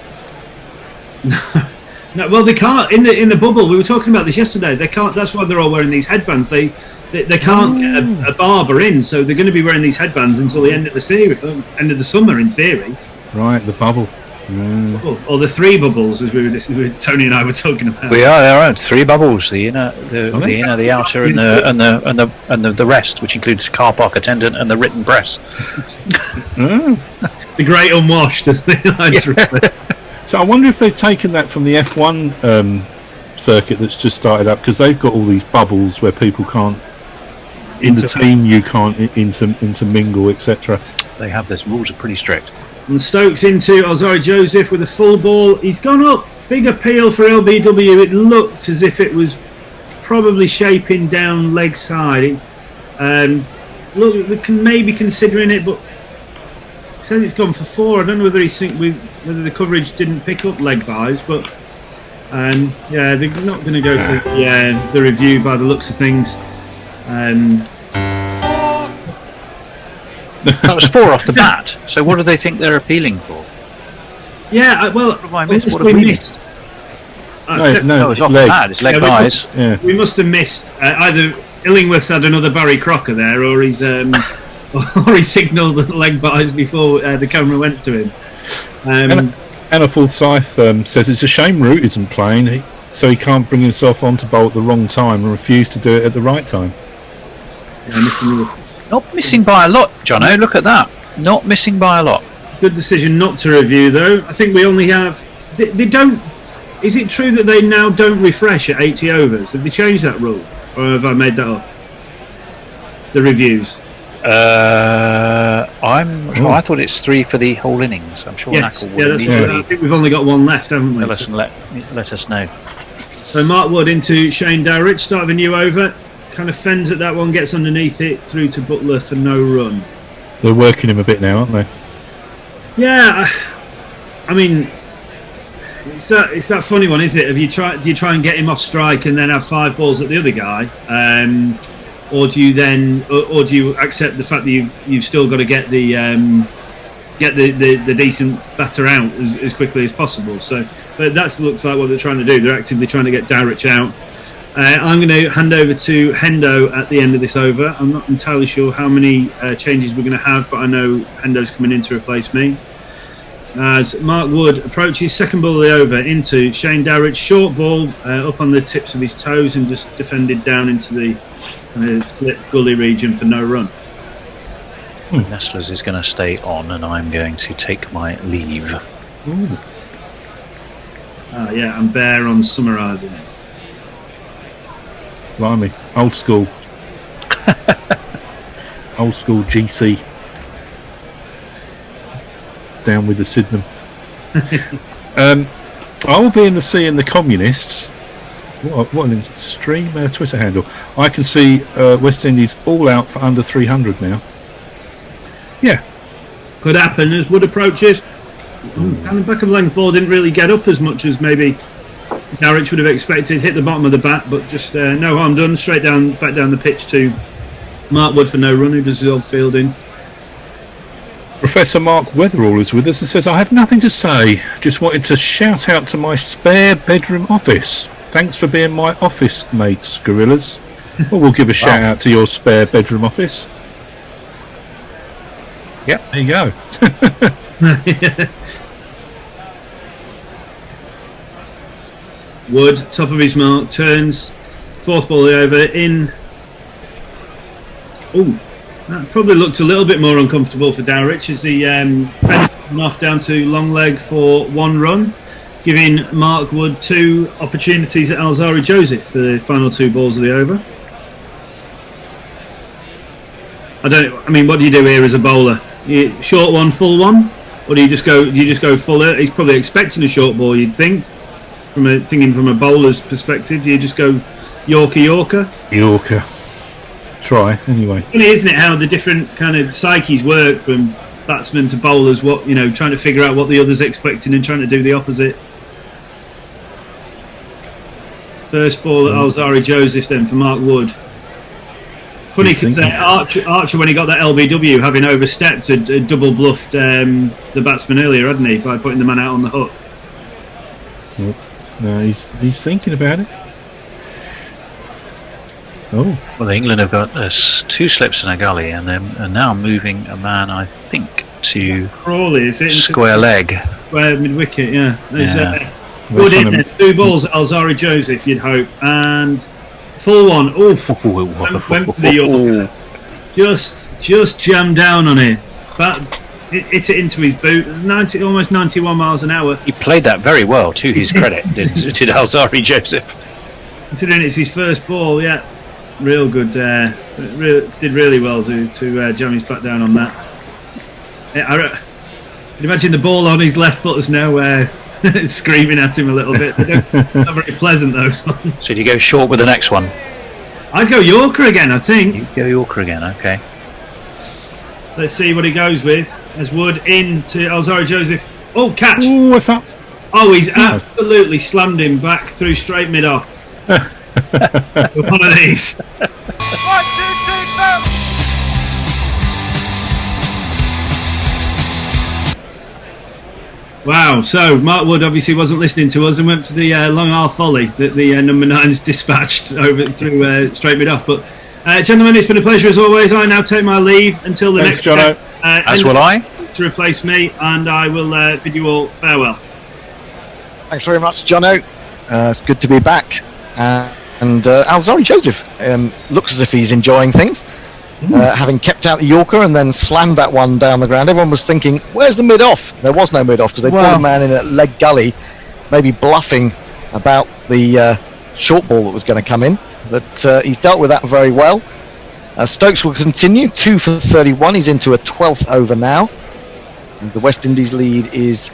No, well, they can't in the bubble. We were talking about this yesterday. They can't. That's why they're all wearing these headbands. They can't get a barber in, so they're going to be wearing these headbands until the end of the series, end of the summer, in theory. Right, the bubble. Or the three bubbles, as Tony and I were talking about. We are. There are 3 bubbles: the inner, the outer, and the rest, which includes car park attendant and the written press. The great unwashed, as they like to refer. So I wonder if they've taken that from the F1 circuit that's just started up, because they've got all these bubbles where people can't, in the team, you can't intermingle, etc. They have this. Rules are pretty strict. And Stokes into Alzari Joseph with a full ball. He's gone up. Big appeal for LBW. It looked as if it was probably shaping down leg side. Look, we can maybe considering it, but he says it's gone for 4. I don't know whether whether the coverage didn't pick up leg buys, but they're not going to go for the review by the looks of things. That was 4 off the bat. So what do they think they're appealing for? Yeah, well, what have I missed? What have we missed? No, it's off the bat. It's leg buys. We must have missed either Illingworth's had another Barry Crocker there, or he's or he signalled leg buys before the camera went to him. Anna Forsyth says it's a shame Root isn't playing, so he can't bring himself on to bowl at the wrong time and refuse to do it at the right time. Not missing by a lot, Jono. Look at that. Not missing by a lot. Good decision not to review, though. I think we only have. They don't. Is it true that they now don't refresh at 80 overs? Have they changed that rule, or have I made that up? The reviews. I'm not sure. I thought it's 3 for the whole innings. I'm sure. Yes. Knackle Yeah, that's right. I think we've only got one left, haven't we? Let us know. So Mark Wood into Shane Dowrich, start of a new over. Kind of fends at that one, gets underneath it, through to Butler for no run. They're working him a bit now, aren't they? Yeah, I mean, it's that funny one, is it? Do you try and get him off strike and then have 5 balls at the other guy, or do you accept the fact that you've still got to get the decent batter out as quickly as possible? So, but that looks like what they're trying to do. They're actively trying to get Dowrich out. I'm going to hand over to Hendo at the end of this over. I'm not entirely sure how many changes we're going to have, but I know Hendo's coming in to replace me. As Mark Wood approaches, second ball of the over into Shane Dowrich, short ball up on the tips of his toes and just defended down into the slip gully region for no run. Nestlers is going to stay on, and I'm going to take my leave. Yeah, I'm bare on summarising it. Blimey, old school. Old school GC. Down with the Sydenham. I will be in the sea and the communists. What an extreme Twitter handle. I can see West Indies all out for under 300 now. Yeah. Could happen as Wood approaches. And the back of the length ball didn't really get up as much as maybe Dowrich would have expected. Hit the bottom of the bat, but just no harm done. Straight back down the pitch to Mark Wood for no run, who does his old fielding. Professor Mark Weatherall is with us and says, I have nothing to say. Just wanted to shout out to my spare bedroom office. Thanks for being my office mates, gorillas. Well, we'll give a shout out to your spare bedroom office. Yep. There you go. Wood, top of his mark, turns, fourth ball of the over, in. That probably looked a little bit more uncomfortable for Dowrich as he fended him off down to long leg for 1 run, giving Mark Wood 2 opportunities at Alzari Joseph for the final 2 balls of the over. What do you do here as a bowler? Short one, full one, or do you just go fuller? He's probably expecting a short ball, you'd think. Thinking from a bowler's perspective, do you just go Yorker? Try anyway. Funny, isn't it, how the different kind of psyches work from batsmen to bowlers? Trying to figure out what the other's expecting and trying to do the opposite. First ball at Alzari Joseph then for Mark Wood. Funny because Archer, when he got that LBW, having overstepped, had double bluffed the batsman earlier, hadn't he, by putting the man out on the hook. No, he's thinking about it. Well, England have got 2 slips in a gully, and they're now moving a man, I think, to Crawley, is it? Square leg. Square mid-wicket, yeah. There's Wood in there, 2 balls at Alzari Joseph, you'd hope, and full one. Went for the Yorker. Just jammed down on it. Hit it into his boot. Almost 91 miles an hour. He played that very well, to his credit, did Alzari Joseph. Considering it's his first ball, yeah. Real good. Did really well to jam his back down on that. I can imagine the ball on his left foot is now screaming at him a little bit. Not very pleasant, those ones. So do you go short with the next one? I'd go Yorker again, I think. You go Yorker again, okay. Let's see what he goes with. As Wood into Alzari Joseph. Oh, catch! Ooh, what's that? Oh, he's absolutely slammed him back through straight mid-off. One of these. 1, 2, 3, 4. Wow, so Mark Wood obviously wasn't listening to us and went for the long half volley that the number 9's dispatched over through straight mid off. But Gentlemen, it's been a pleasure as always. I now take my leave until the next Jono. As will I. to replace me, and I will bid you all farewell. Thanks very much, Jono. It's good to be back. And Alzari Joseph looks as if he's enjoying things. Having kept out the Yorker and then slammed that one down the ground. Everyone was thinking, where's the mid-off? There was no mid-off because they put a man in at leg gully, maybe bluffing about the short ball that was going to come in. But he's dealt with that very well. Stokes will continue, 2 for 31. He's into a 12th over now. And the West Indies lead is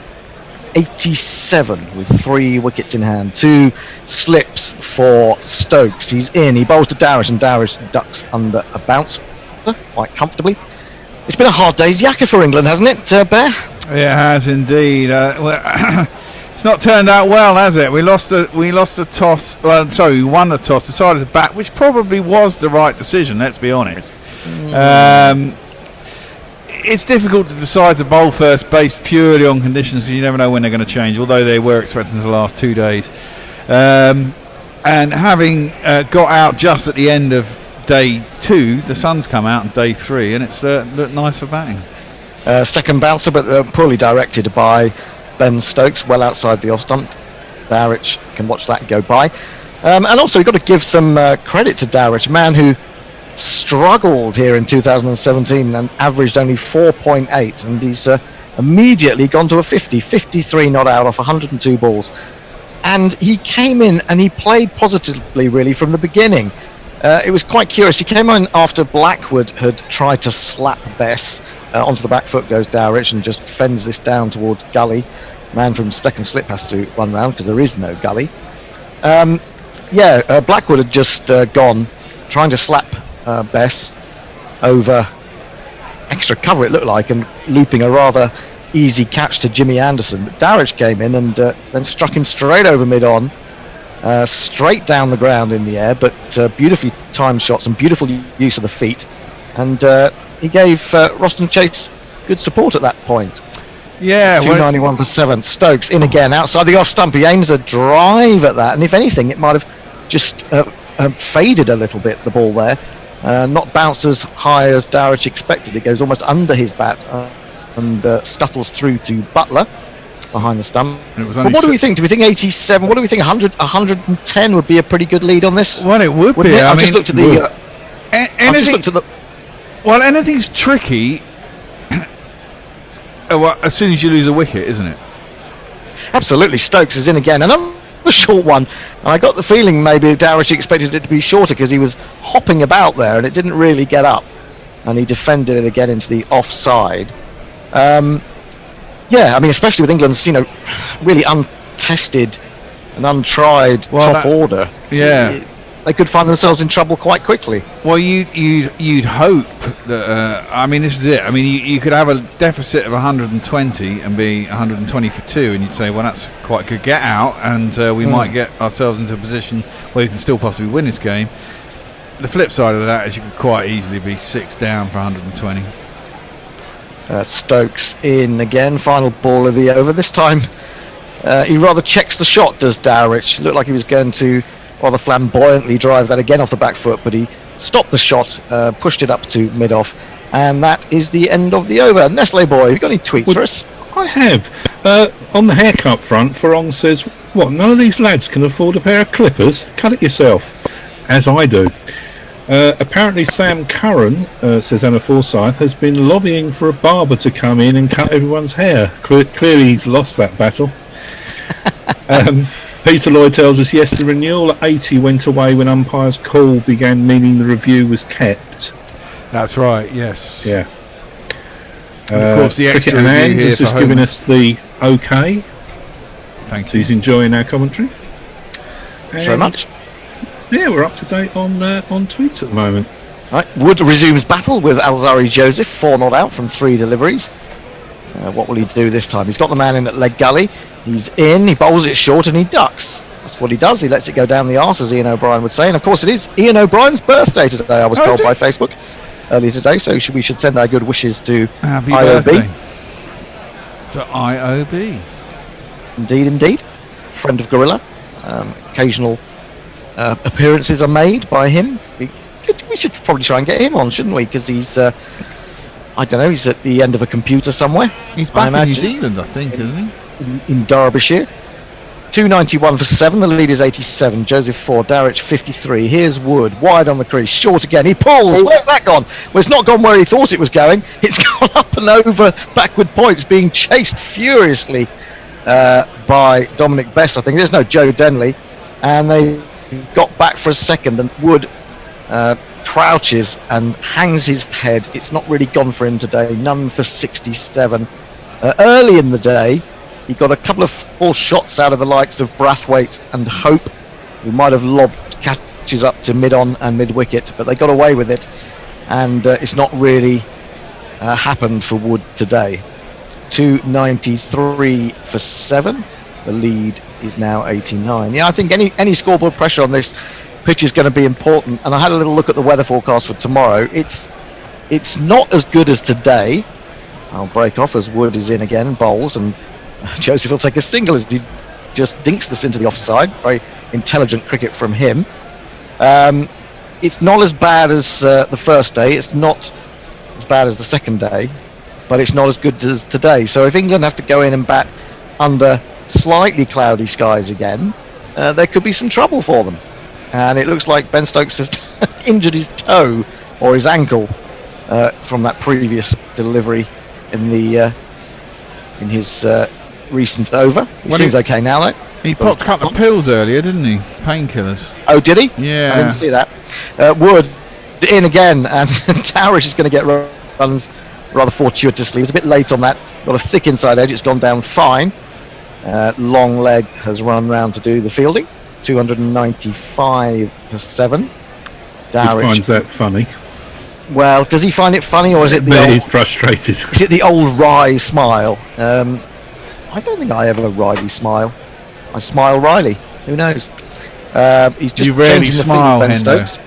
87 with 3 wickets in hand. 2 slips for Stokes. He's in. He bowls to Dowrich, and Dowrich ducks under a bounce quite comfortably. It's been a hard day's yakka for England, hasn't it, Bear? It has indeed. It's not turned out well, has it? We lost the toss. Well, sorry, we won the toss, decided to bat, which probably was the right decision. Let's be honest. It's difficult to decide to bowl first based purely on conditions because you never know when they're going to change. Although they were expecting the last 2 days, and having got out just at the end of day 2, the sun's come out on day 3, and it's looked nice for batting. Second bouncer, but poorly directed by Ben Stokes, well outside the off stump. Dowrich can watch that go by. And also we've got to give some credit to Dowrich, a man who struggled here in 2017 and averaged only 4.8, and he's immediately gone to a 53 not out off 102 balls. And he came in and he played positively really from the beginning. It was quite curious. He came on after Blackwood had tried to slap Bess. Onto the back foot goes Dowrich and just fends this down towards gully. Man from second slip has to run round because there is no gully. Blackwood had just gone trying to slap Bess over extra cover, it looked like, and looping a rather easy catch to Jimmy Anderson. But Dowrich came in and then struck him straight over mid-on, straight down the ground in the air, but beautifully timed shots and beautiful use of the feet. And he gave Roston Chase good support at that point. Yeah, 291 for 7. Stokes in again outside the off stump. He aims a drive at that, and if anything, it might have just faded a little bit, the ball there. Not bounced as high as Dowrich expected. It goes almost under his bat and scuttles through to Butler behind the stump. But what do we think? Do we think 87? What do we think? 110 would be a pretty good lead on this? Well, it would be. I just looked at the. Well, anything's tricky as soon as you lose a wicket, isn't it? Absolutely. Stokes is in again. Another short one. And I got the feeling maybe Dowrich expected it to be shorter because he was hopping about there and it didn't really get up. And he defended it again into the offside. Especially with England's, really untested and untried top order. Yeah. They could find themselves in trouble quite quickly. Well, you'd hope that. This is it. You could have a deficit of 120 and be 120 for 2, and you'd say, well, that's quite a good get out, and we might get ourselves into a position where we can still possibly win this game. The flip side of that is you could quite easily be 6 down for 120. Stokes in again, final ball of the over. This time, he rather checks the shot, does Dowrich. Looked like he was going to rather flamboyantly drive that again off the back foot, but he stopped the shot, pushed it up to mid-off, and that is the end of the over. Nestle boy, have you got any tweets for us? I have. On the haircut front, Farong says, what, none of these lads can afford a pair of clippers? Cut it yourself, as I do. Apparently Sam Curran, says Anna Forsyth, has been lobbying for a barber to come in and cut everyone's hair. Clearly he's lost that battle. Peter Lloyd tells us, yes, the renewal at 80 went away when umpire's call began, meaning the review was kept. That's right, yes. Yeah. And of course, the extra Cricket and review has just given us the OK. Thank you. He's enjoying our commentary. Thanks very much. Yeah, we're up to date on tweets at the moment. Right. Wood resumes battle with Alzari Joseph, 4 not out from 3 deliveries. What will he do this time? He's got the man in at leg gully. He's in, he bowls it short and he ducks. That's what he does. He lets it go down the arse, as Ian O'Brien would say. And of course it is Ian O'Brien's birthday today, I was told by Facebook earlier today. So we should send our good wishes to Happy IOB. Birthday. To IOB. Indeed. Friend of Gorilla. Occasional appearances are made by him. We we should probably try and get him on, shouldn't we? Because he's, I don't know, he's at the end of a computer somewhere. He's back in New Zealand, I think, isn't he? In Derbyshire. 291 for 7, the lead is 87. Joseph 4, Dowrich 53. Here's Wood, wide on the crease, short again. He pulls. Where's that gone? Well, it's not gone where he thought it was going. It's gone up and over backward points, being chased furiously by Dominic Best, I think. There's no Joe Denley. And they got back for a second, and Wood crouches and hangs his head. It's not really gone for him today. None for 67. Early in the day, he got a couple of full shots out of the likes of Brathwaite and Hope, who might have lobbed catches up to mid-on and mid-wicket, but they got away with it, and it's not really happened for Wood today. 293 for 7. The lead is now 89. Yeah, I think any scoreboard pressure on this pitch is going to be important, and I had a little look at the weather forecast for tomorrow. It's not as good as today. I'll break off as Wood is in again and bowls, and Joseph will take a single as he just dinks this into the offside. Very intelligent cricket from him. It's not as bad as the first day. It's not as bad as the second day, but it's not as good as today. So if England have to go in and bat under slightly cloudy skies again, there could be some trouble for them. And it looks like Ben Stokes has injured his toe or his ankle from that previous delivery in his recent over. He seems okay now, though. He popped a couple of pills earlier, didn't he? Painkillers. Oh, did he? Yeah. I didn't see that. Wood in again, and Dowrich is going to get runs rather fortuitously. He was a bit late on that. Got a thick inside edge. It's gone down fine. Long leg has run round to do the fielding. 295 for 7. Dowrich He finds that funny. Well, does he find it funny, or is it the old, he's frustrated? Is it the old wry smile? I don't think I ever wryly smile. I smile wryly. Who knows? He's just you rarely changing the smile, Ben Stokes.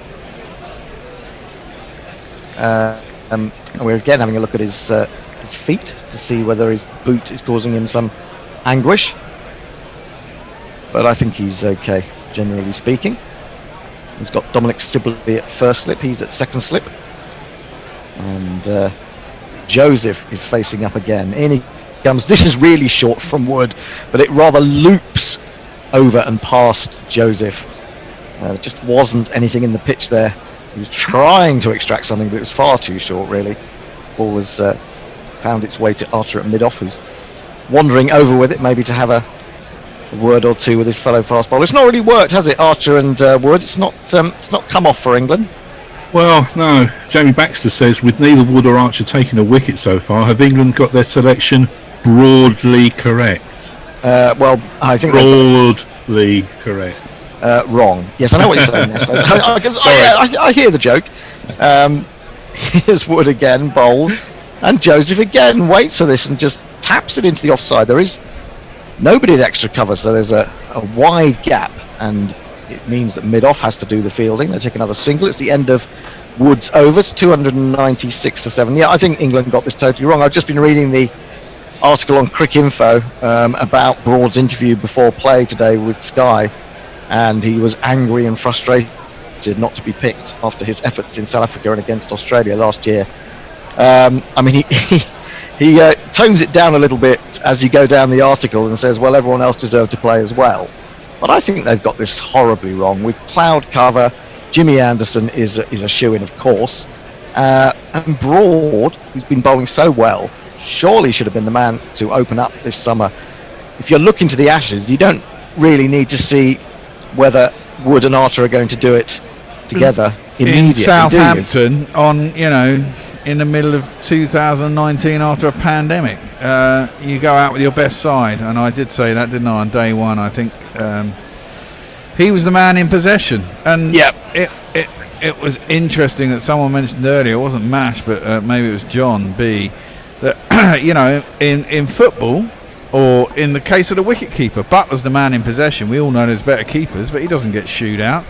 And we're again having a look at his feet to see whether his boot is causing him some anguish. But I think he's okay, generally speaking. He's got Dominic Sibley at first slip. He's at second slip. And Joseph is facing up again. In he comes. This is really short from Wood, but it rather loops over and past Joseph. There just wasn't anything in the pitch there. He was trying to extract something, but it was far too short, really. Ball was found its way to Archer at mid-off, who's wandering over with it, maybe to have a word or two with his fellow fast bowler. It's not really worked, has it, Archer and Wood? It's not come off for England. Well, no. Jamie Baxter says, with neither Wood or Archer taking a wicket so far, have England got their selection broadly correct? Well, I think broadly correct. Wrong. Yes, I know what you're saying. Yes. I hear the joke. Here's Wood again, bowls, and Joseph again waits for this and just taps it into the offside. There is nobody at extra cover, so there's a wide gap, and it means that mid-off has to do the fielding. They take another single. It's the end of Wood's overs, 296 for 7. Yeah, I think England got this totally wrong. I've just been reading the article on Cricinfo about Broad's interview before play today with Sky, and he was angry and frustrated not to be picked after his efforts in South Africa and against Australia last year. I mean, he tones it down a little bit as you go down the article and says, well, everyone else deserved to play as well. But I think they've got this horribly wrong. With cloud cover, Jimmy Anderson is a shoo-in, of course. And Broad, who's been bowling so well, surely should have been the man to open up this summer. If you're looking to the Ashes, you don't really need to see whether Wood and Archer are going to do it together immediately. In Southampton, in the middle of 2019 after a pandemic, you go out with your best side, and I did say that, didn't I, on day one? I think he was the man in possession, and it was interesting that someone mentioned earlier, it wasn't Mash, but maybe it was John B, that in football, or in the case of the wicket-keeper, Butler's the man in possession. We all know there's better keepers, but he doesn't get shooed out.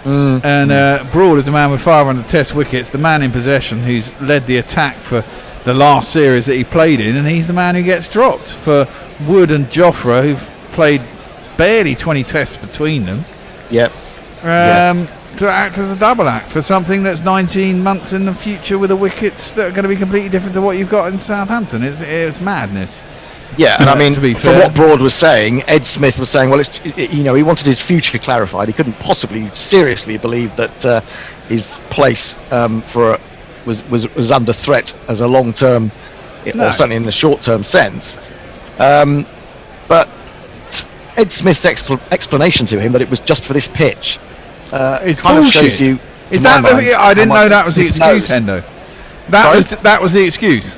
And Broad is the man with 500 test wickets, the man in possession who's led the attack for the last series that he played in, and he's the man who gets dropped. For Wood and Jofra, who've played barely 20 tests between them, to act as a double act for something that's 19 months in the future with the wickets that are going to be completely different to what you've got in Southampton. It's madness. Yeah, and I mean, to be from fair. what Broad was saying, Ed Smith was saying, well, he wanted his future clarified. He couldn't possibly seriously believe that his place was under threat as a long-term, or certainly in the short-term sense. But Ed Smith's explanation to him that it was just for this pitch It's kind bullshit. of shows you. Is that I didn't know that was the excuse, knows. Hendo. That was the excuse.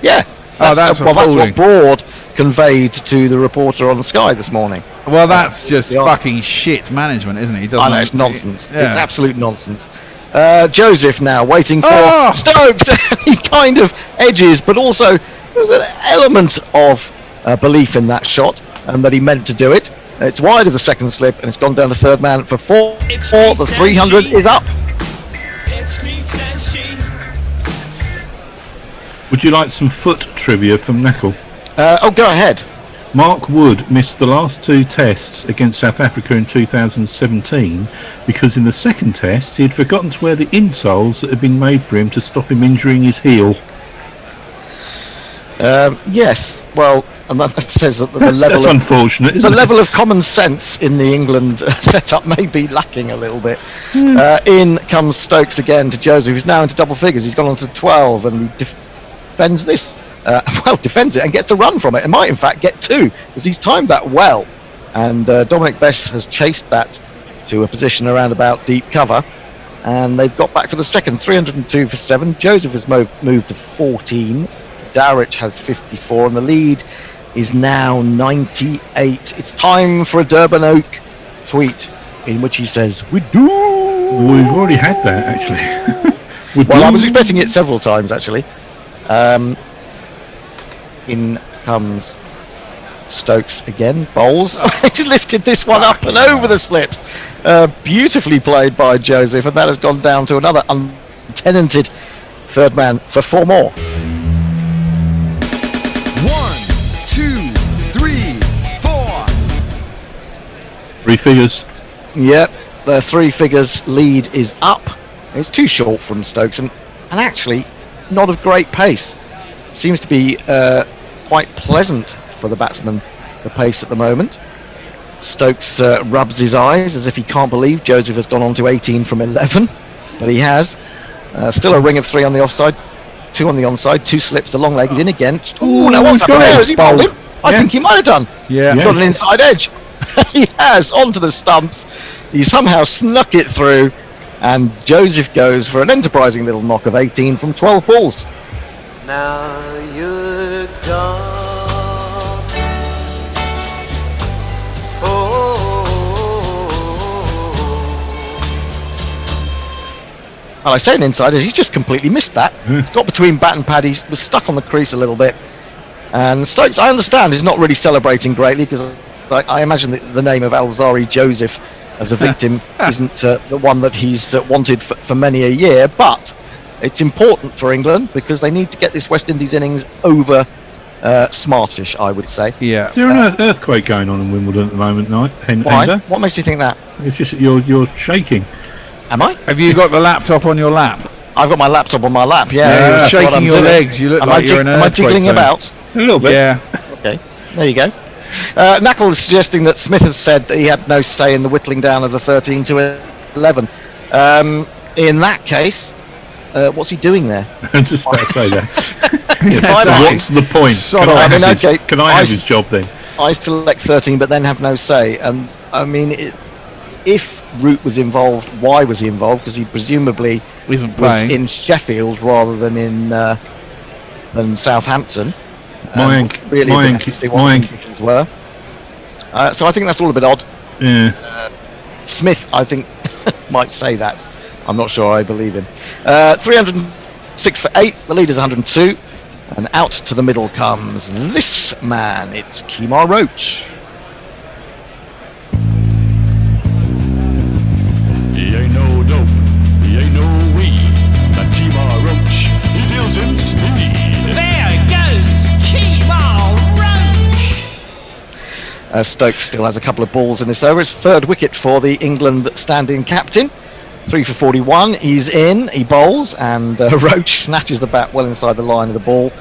Yeah. That's appalling. what Broad conveyed to the reporter on Sky this morning. Well, that's just fucking shit management, isn't it? He doesn't I know, it's nonsense. Yeah. It's absolute nonsense. Joseph now waiting for Stokes. He kind of edges, but also there was an element of belief in that shot and that he meant to do it. It's wide of the second slip and it's gone down to third man for 4. The 300 is up. Would you like some foot trivia from Knuckle? Go ahead. Mark Wood missed the last 2 tests against South Africa in 2017 because in the second test he had forgotten to wear the insoles that had been made for him to stop him injuring his heel. Yes, well, and that says that That's unfortunate, isn't the it? level of common sense in the England setup may be lacking a little bit. In comes Stokes again to Joseph, who's now into double figures. He's gone on to 12 and he defends this. Defends it and gets a run from it, and might in fact get 2 because he's timed that well. And Dominic Bess has chased that to a position around about deep cover, and they've got back for the second. 302 for 7. Joseph has moved to 14. Dowrich has 54, and the lead is now 98. It's time for a Durban Oak tweet in which he says, "We do." We've already had that actually. Well, I was expecting it several times actually. In comes Stokes again, bowls. He's lifted this one up and over the slips. Beautifully played by Joseph, and that has gone down to another untenanted third man for 4 more. 1, 2, 3, 4. 3 figures. Yep, the 3 figures lead is up. It's too short from Stokes, and actually not of great pace. Seems to be quite pleasant for the batsman, the pace at the moment. Stokes rubs his eyes as if he can't believe Joseph has gone on to 18 from 11, but he has. Still a ring of 3 on the offside, 2 on the onside, 2 slips, a long leg, he's in again. Ooh, now what's happened there? Has he bowled him? I think he might have done. Yeah. He's got an inside edge. He has, onto the stumps. He somehow snuck it through, and Joseph goes for an enterprising little knock of 18 from 12 balls. Now you're gone. And I say an insider, he's just completely missed that. It's got between bat and pad, he was stuck on the crease a little bit. And Stokes, I understand, is not really celebrating greatly because I imagine that the name of Alzari Joseph as a victim isn't the one that he's wanted for many a year, but it's important for England because they need to get this West Indies innings over smartish, I would say. Yeah. Is there an earthquake going on in Wimbledon at the moment, Why? Hendo? What makes you think that? It's just that you're shaking. Am I? Have you got the laptop on your lap? I've got my laptop on my lap, You're that's what shaking I'm your doing. legs. You look like you're in an Am I earthquake jiggling zone. about? A little bit. Yeah. Okay, there you go. Knuckle is suggesting that Smith has said that he had no say in the whittling down of the 13 to 11. In that case, what's he doing there? I'm just about to say that. So what's the point? Can I have his job then? I select 13 but then have no say. And I mean, if Root was involved, why was he involved? Because he presumably was in Sheffield rather than in Southampton. My intentions were. So I think that's all a bit odd. Yeah. Smith, I think, might say that. I'm not sure I believe him. 306 for 8. The lead is 102. And out to the middle comes this man. It's Kemar Roach. He ain't no dope, he ain't no weed. That Kemar Roach, he deals in speed. There goes Kemar Roach. Stokes still has a couple of balls in this over. It's 3rd wicket for the England stand-in captain. 3 for 41. He's in. He bowls, and Roach snatches the bat well inside the line of the ball,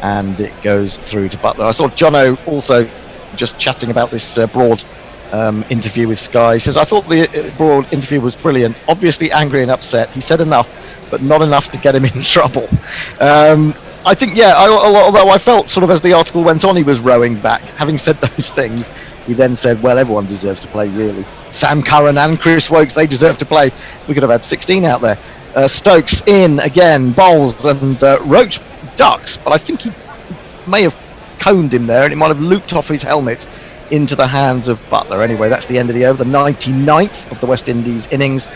and it goes through to Butler. I saw Jono also just chatting about this Broad interview with Sky. He says, I thought the Broad interview was brilliant. Obviously angry and upset. He said enough, but not enough to get him in trouble. I think, although I felt sort of as the article went on, he was rowing back. Having said those things, he then said, well, everyone deserves to play, really. Sam Curran and Chris Wokes, they deserve to play. We could have had 16 out there. Stokes in again, bowls, and Roach ducks, but I think he may have coned him there, and it might have looped off his helmet into the hands of Butler. Anyway, that's the end of the over, the 99th of the West Indies innings.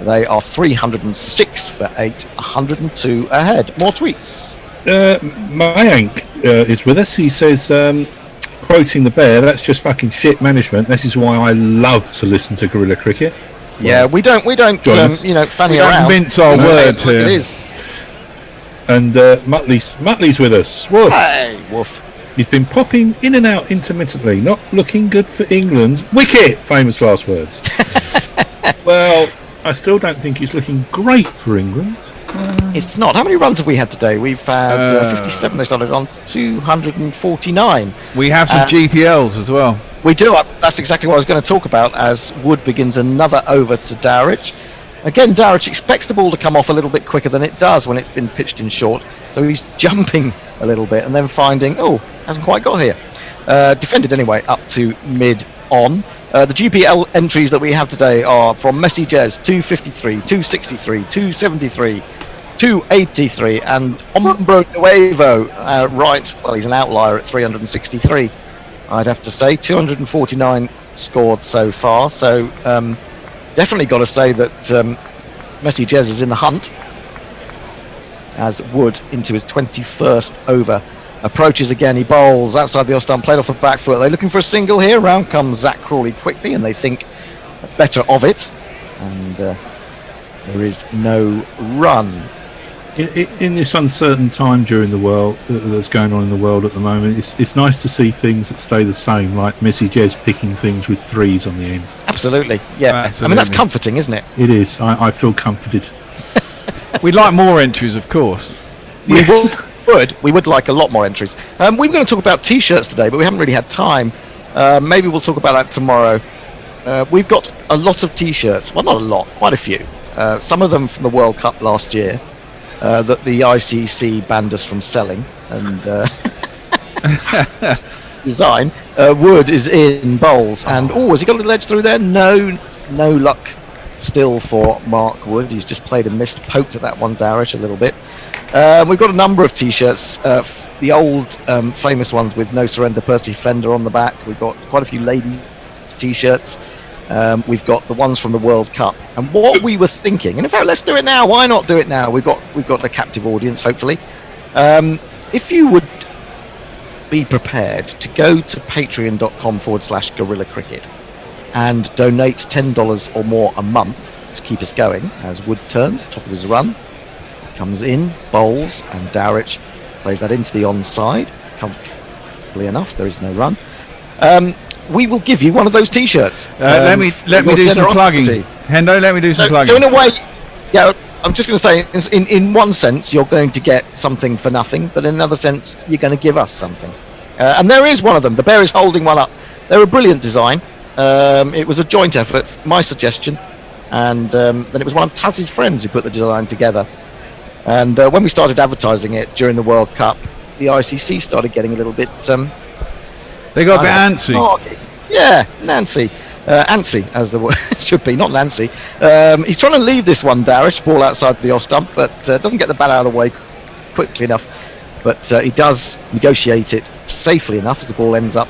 They are 306 for 8, 102 ahead. More tweets. Mayank is with us. He says, quoting the Bear, that's just fucking shit management. This is why I love to listen to Guerrilla Cricket. Yeah, we don't fanny around. Mince our words here. It is. And Muttley's with us. Woof. Hey, woof. He's been popping in and out intermittently, not looking good for England. Wicket! Famous last words. Well, I still don't think he's looking great for England. It's not. How many runs have we had today? We've had 57. They started on 249. We have some GPLs as well. We do. That's exactly what I was going to talk about, as Wood begins another over to Dowrich. Again, Dowrich expects the ball to come off a little bit quicker than it does when it's been pitched in short. So he's jumping a little bit and then finding, hasn't quite got here. Defended anyway, up to mid-on. The GPL entries that we have today are from Messi Jez, 253, 263, 273, 283, and Ombro Nuevo, he's an outlier at 363, I'd have to say. 249 scored so far, so definitely got to say that Messi Jez is in the hunt, as Wood into his 21st over. Approaches again, he bowls outside the off stump, played off the back foot. They're looking for a single here. Round comes Zach Crawley quickly, and they think better of it. And there is no run. In this uncertain time during the world that's going on in the world at the moment, it's nice to see things that stay the same, like Messi Jez picking things with threes on the end. Absolutely, yeah. Absolutely. I mean, that's comforting, isn't it? It is. I feel comforted. We'd like more entries, of course. Yes. We would like a lot more entries. We were going to talk about t-shirts today, but we haven't really had time. Maybe we'll talk about that tomorrow. We've got a lot of t-shirts. Well, not a lot, quite a few. Some of them from the World Cup last year that the ICC banned us from selling. And design. Wood is in bowls. And, has he got a little edge through there? No luck still for Mark Wood. He's just played and missed, poked at that one, Dowrich, a little bit. We've got a number of t-shirts, the old famous ones with No Surrender Percy Fender on the back. We've got quite a few ladies t-shirts. We've got the ones from the World Cup. And what we were thinking, and in fact, let's do it now. Why not do it now? We've got a captive audience, hopefully. If you would be prepared to go to patreon.com/Guerrilla Cricket and donate $10 or more a month to keep us going, as Wood turns, top of his run, comes in, bowls, and Dowrich plays that into the onside. Comfortably enough, there is no run. We will give you one of those t-shirts. Let me do some plugging. Hendo, let me do some plugging. So in a way, I'm just going to say, in one sense, you're going to get something for nothing, but in another sense, you're going to give us something. And there is one of them. The Bear is holding one up. They're a brilliant design. It was a joint effort, my suggestion, and then it was one of Taz's friends who put the design together. And when we started advertising it during the World Cup, the ICC started getting a little bit... they got a bit antsy. Yeah, Nancy. Antsy, as the word should be, not Nancy. He's trying to leave this one, Dowrich, ball outside the off stump, but doesn't get the bat out of the way quickly enough. But he does negotiate it safely enough as the ball ends up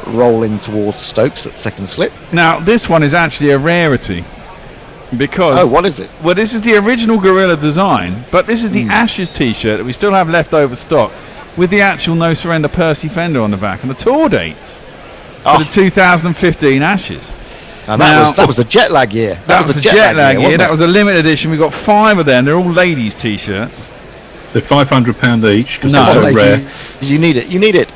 rolling towards Stokes at second slip. Now, this one is actually a rarity. Because what is it? Well, this is the original Guerrilla design, but this is the Ashes t-shirt that we still have left over stock with the actual No Surrender Percy Fender on the back and the tour dates for the 2015 Ashes. And that was the jet lag year. That was the jet lag year. That was a limited edition. We got 5 of them. They're all ladies t-shirts. They're £500 each because No. they're so rare. You need it.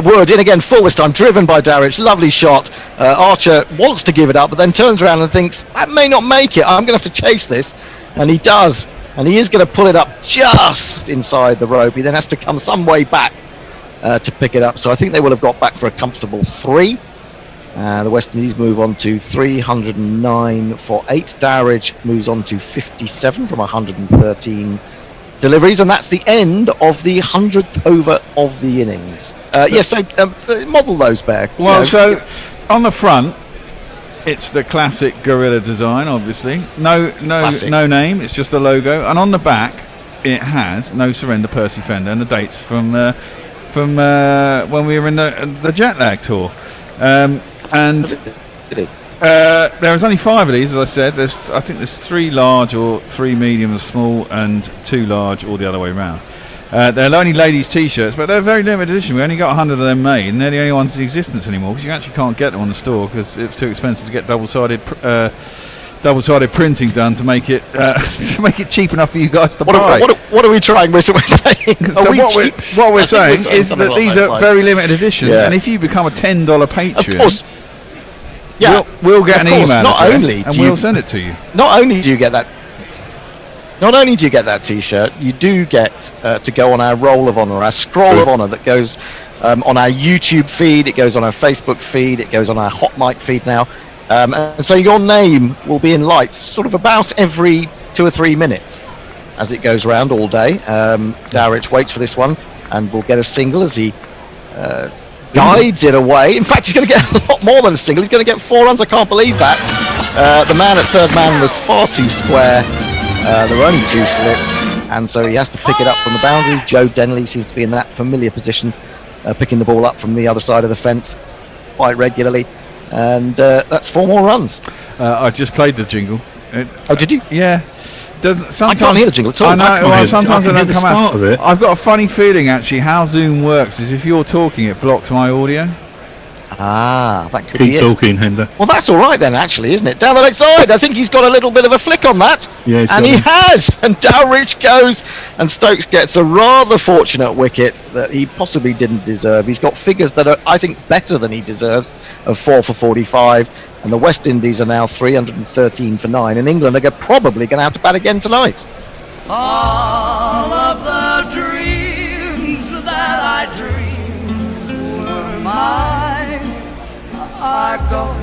Wood in again, full this time, driven by Dowrich. Lovely shot. Archer wants to give it up, but then turns around and thinks, I may not make it. I'm going to have to chase this. And he does. And he is going to pull it up just inside the rope. He then has to come some way back to pick it up. So I think they will have got back for a comfortable 3. The West Indies move on to 309 for 8. Dowrich moves on to 57 from 113 deliveries, and that's the end of the 100th over of the innings. Model those, Bear. Well, so on the front, it's the classic gorilla design, obviously. No name. It's just the logo, and on the back, it has "No Surrender, Percy Fender" and the dates from when we were in the jet lag tour. There's only 5 of these, as I said. I think there's 3 large or 3 medium and small, and 2 large, or the other way around. They're only ladies' t-shirts, but they're very limited edition. We only got 100 of them made, and they're the only ones in existence anymore, because you actually can't get them on the store because it's too expensive to get double-sided printing done to make it cheap enough for you guys to buy. What are we trying? We're saying. What we're saying is that these are very limited editions, and if you become a $10 patron, of course. Yeah, we'll get an email address and we'll send it to you. Not only do you get that T-shirt, you do get to go on our Roll of Honour, our Scroll of Honour that goes on our YouTube feed, it goes on our Facebook feed, it goes on our Hot Mic feed now, and so your name will be in lights sort of about every 2 or 3 minutes as it goes around all day. Dowrich waits for this one and will get a single as he guides it away. In fact, he's going to get a lot more than a single. He's going to get 4 runs. I can't believe that. The man at third man was far too square. There were only 2 slips, and so he has to pick it up from the boundary. Joe Denley seems to be in that familiar position, picking the ball up from the other side of the fence quite regularly, and that's 4 more runs. I just played the jingle. Oh, did you? Yeah. I can't hear the jingle at all. I know. Well, sometimes I don't come out. Of it. I've got a funny feeling actually. How Zoom works is if you're talking, it blocks my audio. That could be Keep it. talking, Hender. Well, that's all right then, actually, isn't it? Down the leg side, I think he's got a little bit of a flick on that. Yeah, and he has. And Dowrich goes, and Stokes gets a rather fortunate wicket that he possibly didn't deserve. He's got figures that are, I think, better than he deserves, of 4 for 45. And the West Indies are now 313 for 9, and England are probably going to have to bat again tonight. All of the dreams that I dreamed were mine are gone.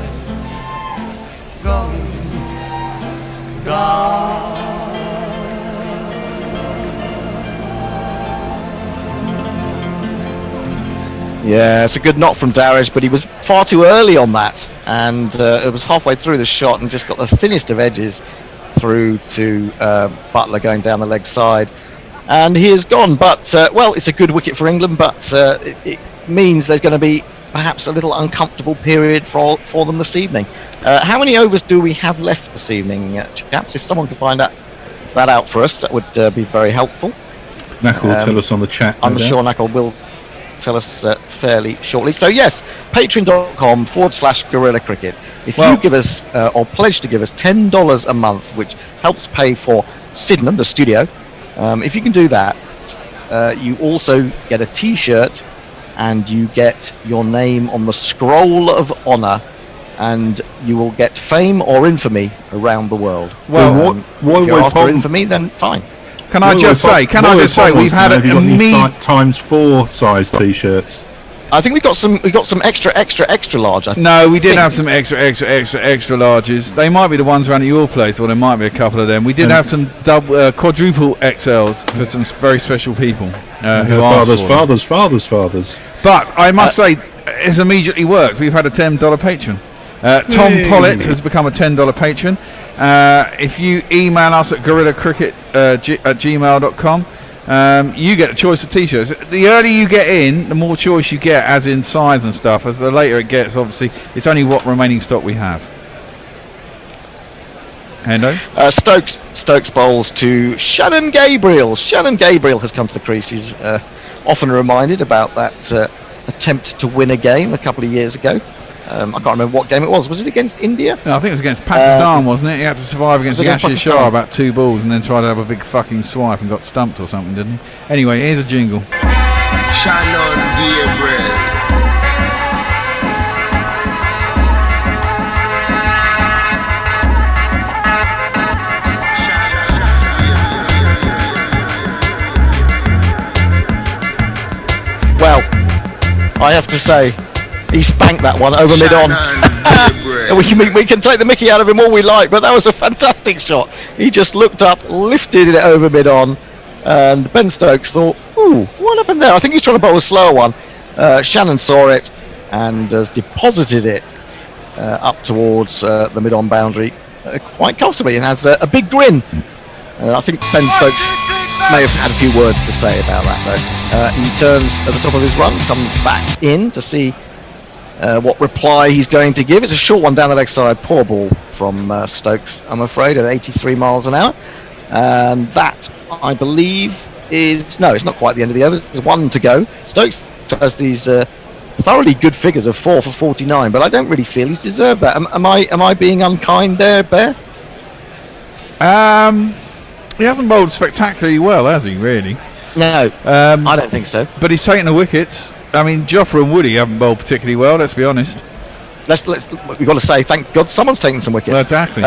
Yeah, it's a good knock from Dowrich, but he was far too early on that, and it was halfway through the shot and just got the thinnest of edges through to Butler going down the leg side, and he is gone. But it's a good wicket for England, but it means there's going to be perhaps a little uncomfortable period for them this evening. How many overs do we have left this evening, chaps? If someone could find that out for us, that would be very helpful. Knackle will tell us on the chat. I'm sure Knackle will tell us fairly shortly. So yes, patreon.com/Gorilla Cricket. If you give us or pledge to give us $10 a month, which helps pay for Sydenham, the studio, if you can do that, you also get a T-shirt and you get your name on the Scroll of Honour, and you will get fame or infamy around the world. Well, if you're after infamy, then fine. Can I just say, we've had a ×4 size T-shirts. I think we got some extra large. No, we did have some extra larges. They might be the ones around at your place, or there might be a couple of them. We did have some quadruple XLs for some very special people who fathers. But I must say, it's immediately worked. We've had a $10 patron. Tom Pollitt has become a $10 patron. If you email us at gorillacricket@gmail.com, you get a choice of T-shirts. The earlier you get in, the more choice you get, as in size and stuff. As the later it gets, obviously, it's only what remaining stock we have. Hendo? Stokes bowls to Shannon Gabriel. Shannon Gabriel has come to the crease. He's often reminded about that attempt to win a game a couple of years ago. I can't remember what game it was. Was it against India? No, I think it was against Pakistan, wasn't it? He had to survive against Yashir Shah about 2 balls and then tried to have a big fucking swipe and got stumped or something, didn't he? Anyway, here's a jingle. Shannon Gabriel. Well, I have to say, he spanked that one over mid-on. we can take the mickey out of him all we like, but that was a fantastic shot. He just looked up, lifted it over mid-on, and Ben Stokes thought, ooh, what happened there? I think he's trying to bowl a slower one. Shannon saw it and has deposited it up towards the mid-on boundary quite comfortably and has a big grin. I think Ben Stokes may have had a few words to say about that, though. He turns at the top of his run, comes back in to see what reply he's going to give. It's a short one down the leg side. Poor ball from Stokes, I'm afraid, at 83 miles an hour. And that, I believe, is... No, it's not quite the end of the over. There's 1 to go. Stokes has these thoroughly good figures of 4 for 49, but I don't really feel he's deserved that. Am I being unkind there, Bear? He hasn't bowled spectacularly well, has he, really? No, I don't think so. But he's taken the wickets. I mean, Jofra and Woody haven't bowled particularly well, let's be honest. We've got to say, thank God someone's taken some wickets. Well, exactly.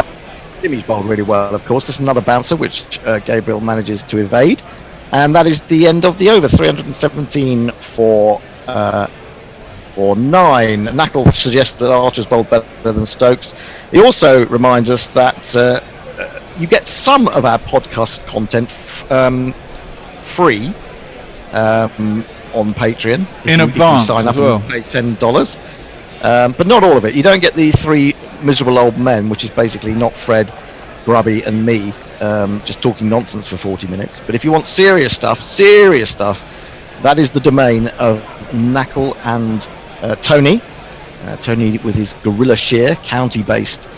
Jimmy's bowled really well, of course. There's another bouncer, which Gabriel manages to evade. And that is the end of the over. 317 for 9. Knackle suggests that Archer's bowled better than Stokes. He also reminds us that you get some of our podcast content free on Patreon in advance if you sign up as well. And pay $10, but not all of it. You don't get the 3 miserable old men, which is basically not Fred, Grubby, and me just talking nonsense for 40 minutes. But if you want serious stuff, that is the domain of Knackle and Tony. Tony with his Gorilla Shear, county-based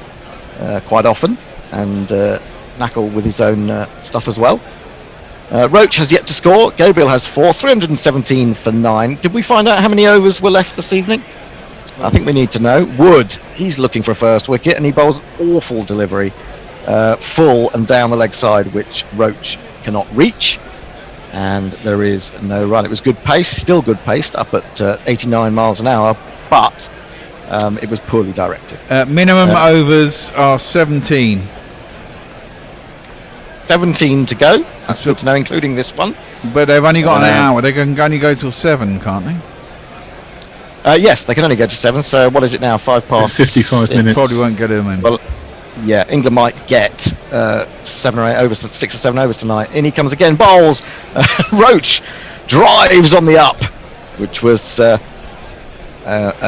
quite often, and Knackle with his own stuff as well. Roach has yet to score. Gabriel has 4, 317 for 9. Did we find out how many overs were left this evening? I think we need to know. Wood, he's looking for a first wicket, and he bowls awful delivery, full and down the leg side, which Roach cannot reach. And there is no run. It was good pace, still good pace, up at 89 miles an hour, but it was poorly directed. Minimum overs are 17. 17 to go. That's good to know, including this one. But they've only got an hour. They can only go till 7, can't they? Yes, they can only go to 7. So what is it now? 5 past 55 minutes. Probably won't get them in. Well, yeah, England might get 7 or 8 overs, 6 or 7 overs tonight. In he comes again. Bowls. Roach drives on the up, which was an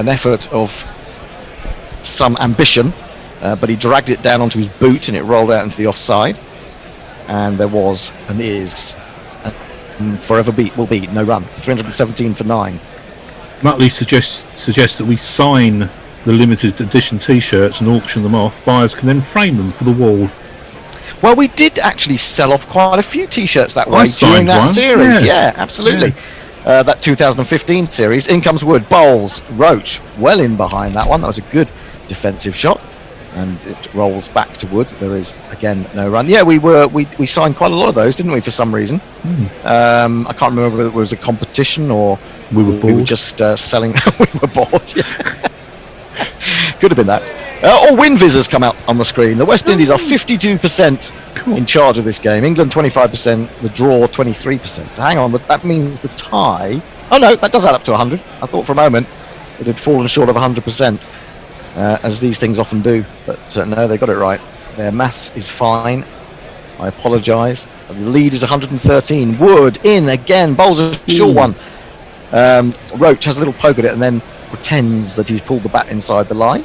effort of some ambition, but he dragged it down onto his boot and it rolled out into the offside. And there was and is and forever will be no run. 317 for 9. Muttley suggests that we sign the limited edition T-shirts and auction them off. Buyers can then frame them for the wall. Well, we did actually sell off quite a few T-shirts that way during that series. Yeah, absolutely. Yeah. That 2015 series. In comes Wood, bowls, Roach, well in behind that one. That was a good defensive shot. And it rolls back to Wood. There is again no run. Yeah, we signed quite a lot of those, didn't we? For some reason, I can't remember whether it was a competition or we were just selling. We were bored. Yeah. Could have been that. All win visors come out on the screen. The West Indies are 52% in charge of this game. England 25%. The draw 23%. So hang on, that means the tie. Oh no, that does add up to 100. I thought for a moment it had fallen short of 100%. As these things often do, but no, they got it right. Their maths is fine. I apologise. The lead is 113. Wood in again, bowls a short one. Roach has a little poke at it and then pretends that he's pulled the bat inside the line.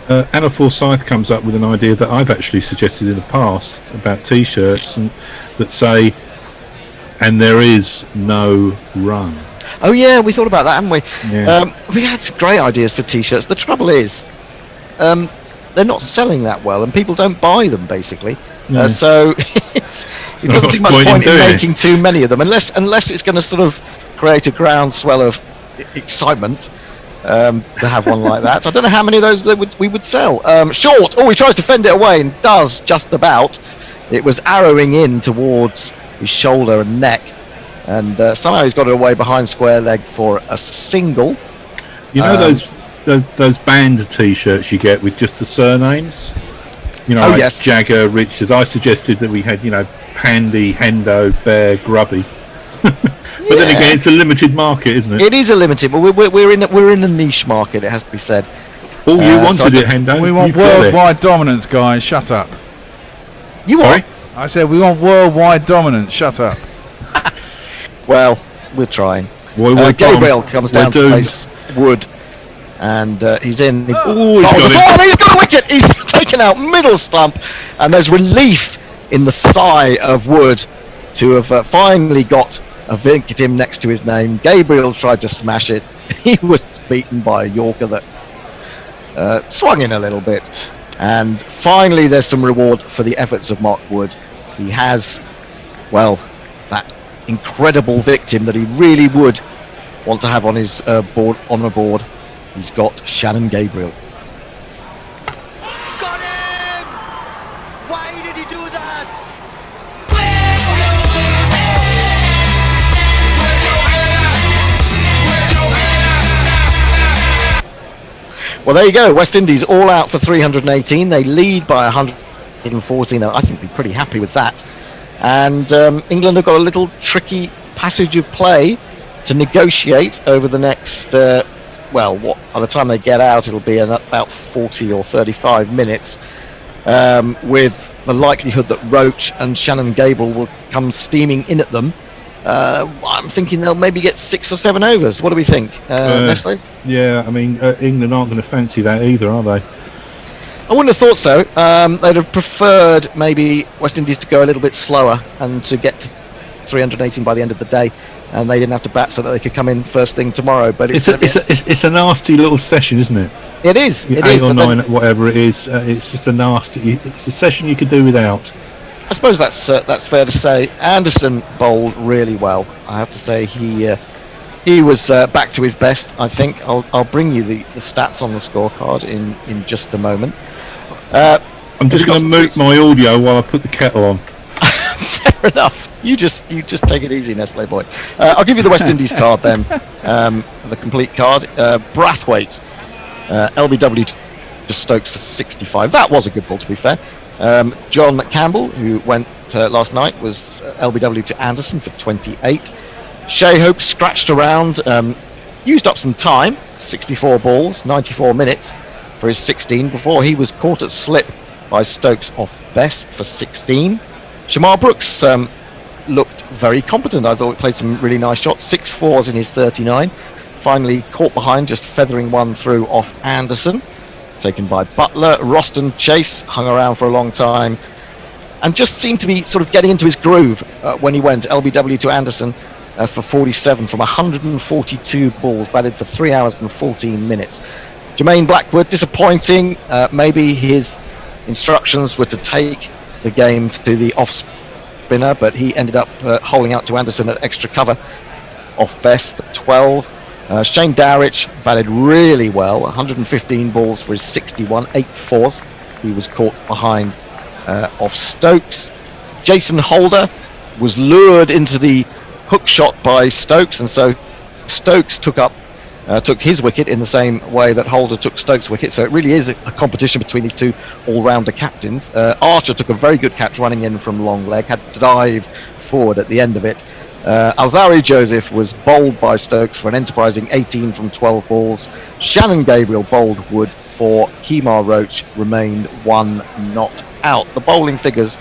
Anna Forsyth comes up with an idea that I've actually suggested in the past about T-shirts and that say, and there is no run. Oh yeah, we thought about that, haven't we? Yeah. We had some great ideas for T-shirts. The trouble is, they're not selling that well, and people don't buy them basically. Yeah. So it doesn't seem much point in making too many of them, unless it's going to sort of create a groundswell of excitement. to have one like that. I don't know how many of those we would sell. Short. Oh, he tries to fend it away and does just about. It was arrowing in towards his shoulder and neck, and somehow he's got it away behind square leg for a single. You know those band T-shirts you get with just the surnames. You know, like yes. Jagger, Richards. I suggested that we had, Pandy, Hendo, Bear, Grubby. But then again, it's a limited market, isn't it? It is a limited, but we're in a niche market. It has to be said. Oh, you wanted it, Hendo. We want worldwide dominance, guys. Shut up. You what? I said we want worldwide dominance. Shut up. Well, we're trying. Gabriel comes down to face Wood, and he's in. He's got a wicket. He's taken out middle stump, and there's relief in the sigh of Wood to have finally got a victim next to his name. Gabriel tried to smash it. He was beaten by a Yorker that swung in a little bit. And finally, there's some reward for the efforts of Mark Wood. He has, that incredible victim that he really would want to have on his board. He's got Shannon Gabriel. Got him! Why did he do that? Well, there you go. West Indies all out for 318. They lead by 114. I think we'd be pretty happy with that. And England have got a little tricky passage of play to negotiate over the next, by the time they get out, it'll be about 40 or 35 minutes, with the likelihood that Roach and Shannon Gabriel will come steaming in at them. I'm thinking they'll maybe get 6 or 7 overs. What do we think, Nestle? Yeah, I mean, England aren't going to fancy that either, are they? I wouldn't have thought so. They'd have preferred maybe West Indies to go a little bit slower and to get to 318 by the end of the day, and they didn't have to bat so that they could come in first thing tomorrow. But it's a nasty little session, isn't it? It is. It 8 is, or 9, whatever it is. It's just a nasty. It's a session you could do without. I suppose that's fair to say. Anderson bowled really well. I have to say he was back to his best. I think I'll bring you the stats on the scorecard in just a moment. I'm just going to mute my audio while I put the kettle on. Fair enough. You just take it easy, Nestle boy. I'll give you the West Indies card then, the complete card. Brathwaite, LBW to Stokes for 65. That was a good ball, to be fair. John Campbell, who went last night, was LBW to Anderson for 28. Shea Hope scratched around, used up some time, 64 balls, 94 minutes for his 16 before he was caught at slip by Stokes off best for 16. Shamar Brooks looked very competent. I thought he played some really nice shots, 6 fours in his 39. Finally caught behind, just feathering one through off Anderson. Taken by Butler. Roston Chase hung around for a long time and just seemed to be sort of getting into his groove when he went LBW to Anderson for 47 from 142 balls, batted for 3 hours and 14 minutes. Jermaine Blackwood, disappointing. Maybe his instructions were to take the game to the off spinner, but he ended up holding out to Anderson at extra cover off best for 12. Shane Dowrich batted really well, 115 balls for his 61, 8 fours. He was caught behind off Stokes. Jason Holder was lured into the hook shot by Stokes, and so Stokes took his wicket in the same way that Holder took Stokes' wicket. So it really is a competition between these two all-rounder captains. Archer took a very good catch running in from long leg, had to dive forward at the end of it. Alzari Joseph was bowled by Stokes for an enterprising 18 from 12 balls. Shannon Gabriel bowled Wood for Kemar Roach, remained 1 not out. The bowling figures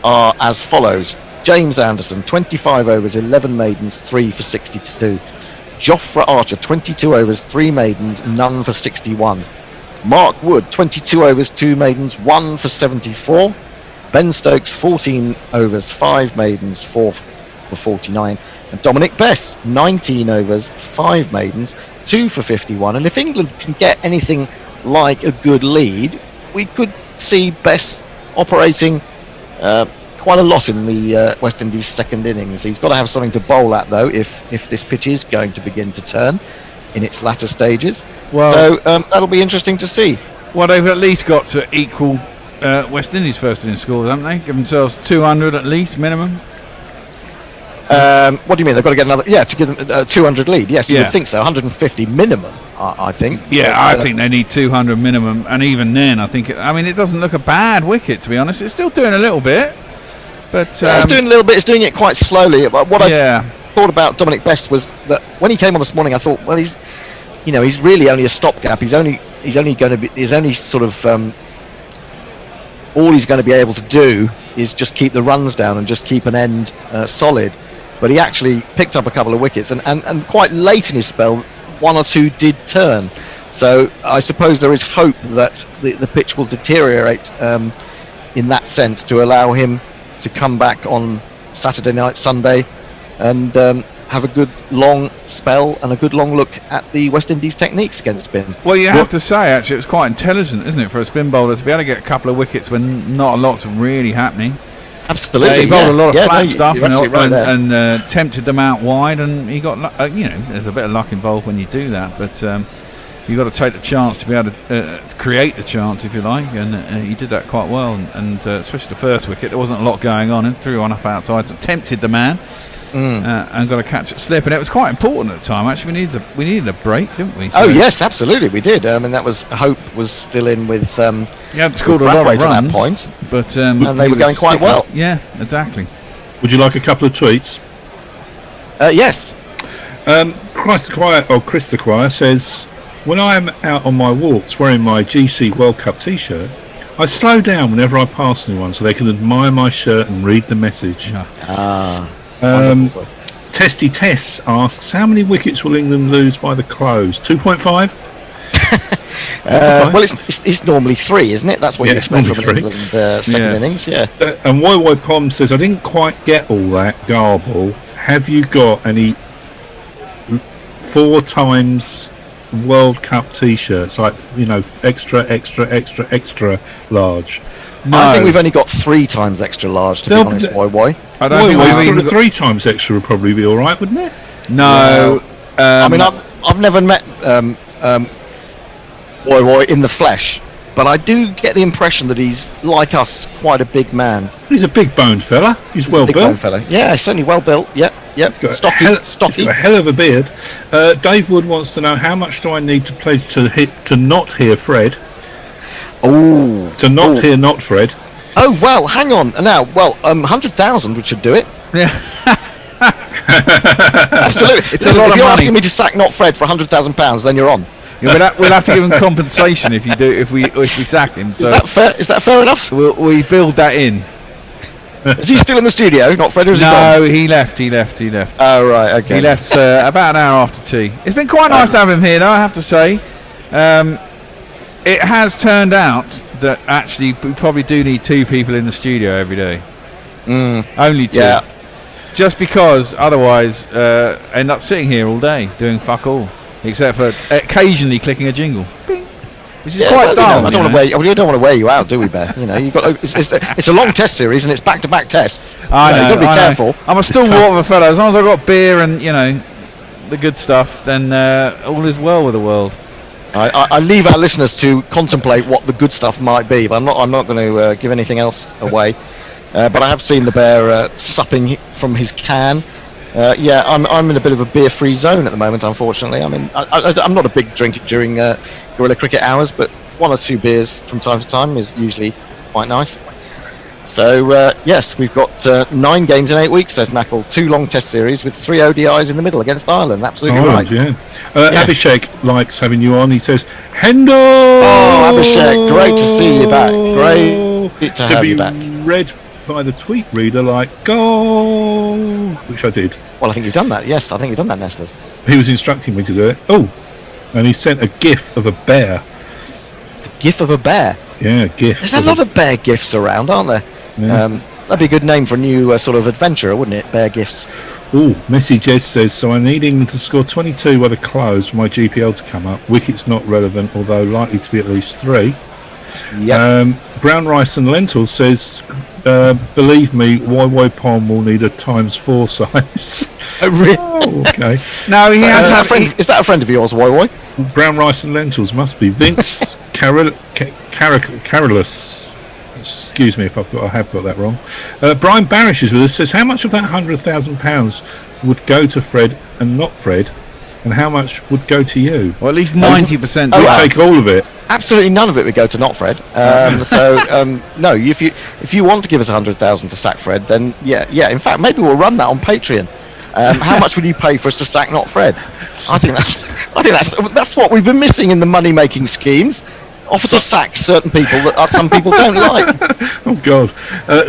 are as follows. James Anderson, 25 overs, 11 maidens, 3 for 62. Jofra Archer, 22 overs, 3 maidens, none for 61. Mark Wood, 22 overs, 2 maidens, 1 for 74. Ben Stokes, 14 overs, 5 maidens, 4 for 49. And Dominic Bess, 19 overs, 5 maidens, 2 for 51. And if England can get anything like a good lead, we could see Bess operating quite a lot in the West Indies second innings. He's got to have something to bowl at, though, if this pitch is going to begin to turn. in its latter stages. Well, So that'll be interesting to see. Well, they've at least got to equal West Indies' first innings scores, haven't they? Give themselves 200 at least minimum. What do you mean? They've got to get another? Yeah, to give them a 200 lead. Yes, you would think so. 150 minimum, I think. Yeah, But, I think they need 200 minimum, and even then, I think. It doesn't look a bad wicket, to be honest. It's still doing a little bit, but it's doing a little bit. It's doing it quite slowly. What I thought about Dominic Best was that when he came on this morning, I thought, well, he's really only a stopgap. He's only sort of all he's going to be able to do is just keep the runs down and just keep an end solid. But he actually picked up a couple of wickets, and quite late in his spell, one or two did turn. So I suppose there is hope that the pitch will deteriorate in that sense to allow him to come back on Saturday night, Sunday, and have a good long spell and a good long look at the West Indies techniques against spin. Well, you have to say, actually, it's quite intelligent, isn't it, for a spin bowler to be able to get a couple of wickets when not a lot's really happening. Absolutely, he bowled a lot of flat stuff and tempted them out wide, and he got there's a bit of luck involved when you do that, but you've got to take the chance to be able to create the chance, if you like, and he did that quite well, and especially the first wicket, there wasn't a lot going on, and threw one up outside, so tempted the man. And got to catch it slip, and it was quite important at the time. Actually, we needed a break, didn't we? So yes, absolutely, we did. That was hope was still in with. He had scored a lot of runs at that point, but and they were going quite well. Yeah, exactly. Would you like a couple of tweets? Yes. Chris the Choir says, when I am out on my walks wearing my GC World Cup T-shirt, I slow down whenever I pass anyone so they can admire my shirt and read the message. Testy Tess asks, how many wickets will England lose by the close? 2.5? Well, it's normally 3, isn't it? That's what you expect from England second innings. Yeah. And Woy Pom says, I didn't quite get all that garble. Have you got any 4 times World Cup T-shirts, like extra large? No. I think we've only got 3 times extra large, to be honest, Woy. I don't think 3 times extra would probably be all right, wouldn't it? No. I've never met Woy in the flesh, but I do get the impression that he's, like us, quite a big man. He's a big boned fella. He's well built. Yeah, certainly well built. Yep. Stocky. He's got a hell of a beard. Dave Wood wants to know, how much do I need to pledge to not hear Fred? Hear not Fred. Oh well, hang on now. Well, 100,000 would should do it. Yeah. Absolutely. It's a lot of if you're money. asking me to sack not Fred for £100,000, then you're on. Yeah, we'll have to give him compensation if we sack him. So is that fair enough? We build that in. Is he still in the studio? Not Fred, or is he No, gone? he left. Oh right, okay. He left about an hour after tea. It's been quite nice to have him here, though, I have to say. It has turned out that actually we probably do need 2 people in the studio every day. Only 2. Yeah. Just because otherwise end up sitting here all day doing fuck all, except for occasionally clicking a jingle. Bing. Which is quite dull. We don't want to wear you out, do we, Bear? You've got it's a long test series and it's back-to-back tests. I know. You've got to be careful. I'm a stalwart of a fellow. As long as I've got beer and the good stuff, then all is well with the world. I leave our listeners to contemplate what the good stuff might be, but I'm not going to give anything else away. But I have seen the Bear supping from his can. I'm in a bit of a beer-free zone at the moment, unfortunately. I mean, I'm not a big drinker during guerrilla cricket hours, but 1 or 2 beers from time to time is usually quite nice. So, yes, we've got 9 games in 8 weeks, says Knackle. 2 long test series with 3 ODIs in the middle against Ireland. Absolutely right. Yeah. Abhishek likes having you on. He says, Hendo! Oh, Abhishek, great to see you back. Great to have you back. Read by the tweet reader like, go! Which I did. Well, I think you've done that. Yes, I think you've done that, Nestlers. He was instructing me to do it. Oh, and he sent a GIF of a bear. A GIF of a bear? Yeah, GIF. There's a lot of bear GIFs around, aren't there? Yeah. That'd be a good name for a new sort of adventurer, wouldn't it? Bear GIFs. Oh, Messi Jez says, so I'm needing to score 22 by the close for my GPL to come up. Wickets not relevant, although likely to be at least 3. Yep. Brown Rice and Lentils says, believe me, YY Palm will need a ×4 size. Oh, really? Oh, okay. No, he has is that a friend of yours, YY? Brown Rice and Lentils must be. Vince Carolus. Excuse me if I have got that wrong. Brian Barish is with us. Says, how much of that £100,000 would go to Fred and not Fred, and how much would go to you? Well, at least 90%. You'll take all of it. Absolutely none of it would go to not Fred. No. If you want to give us 100,000 to sack Fred, then yeah. In fact, maybe we'll run that on Patreon. How much would you pay for us to sack not Fred? I think that's what we've been missing in the money-making schemes. Offer to sack certain people that some people don't like. Oh God!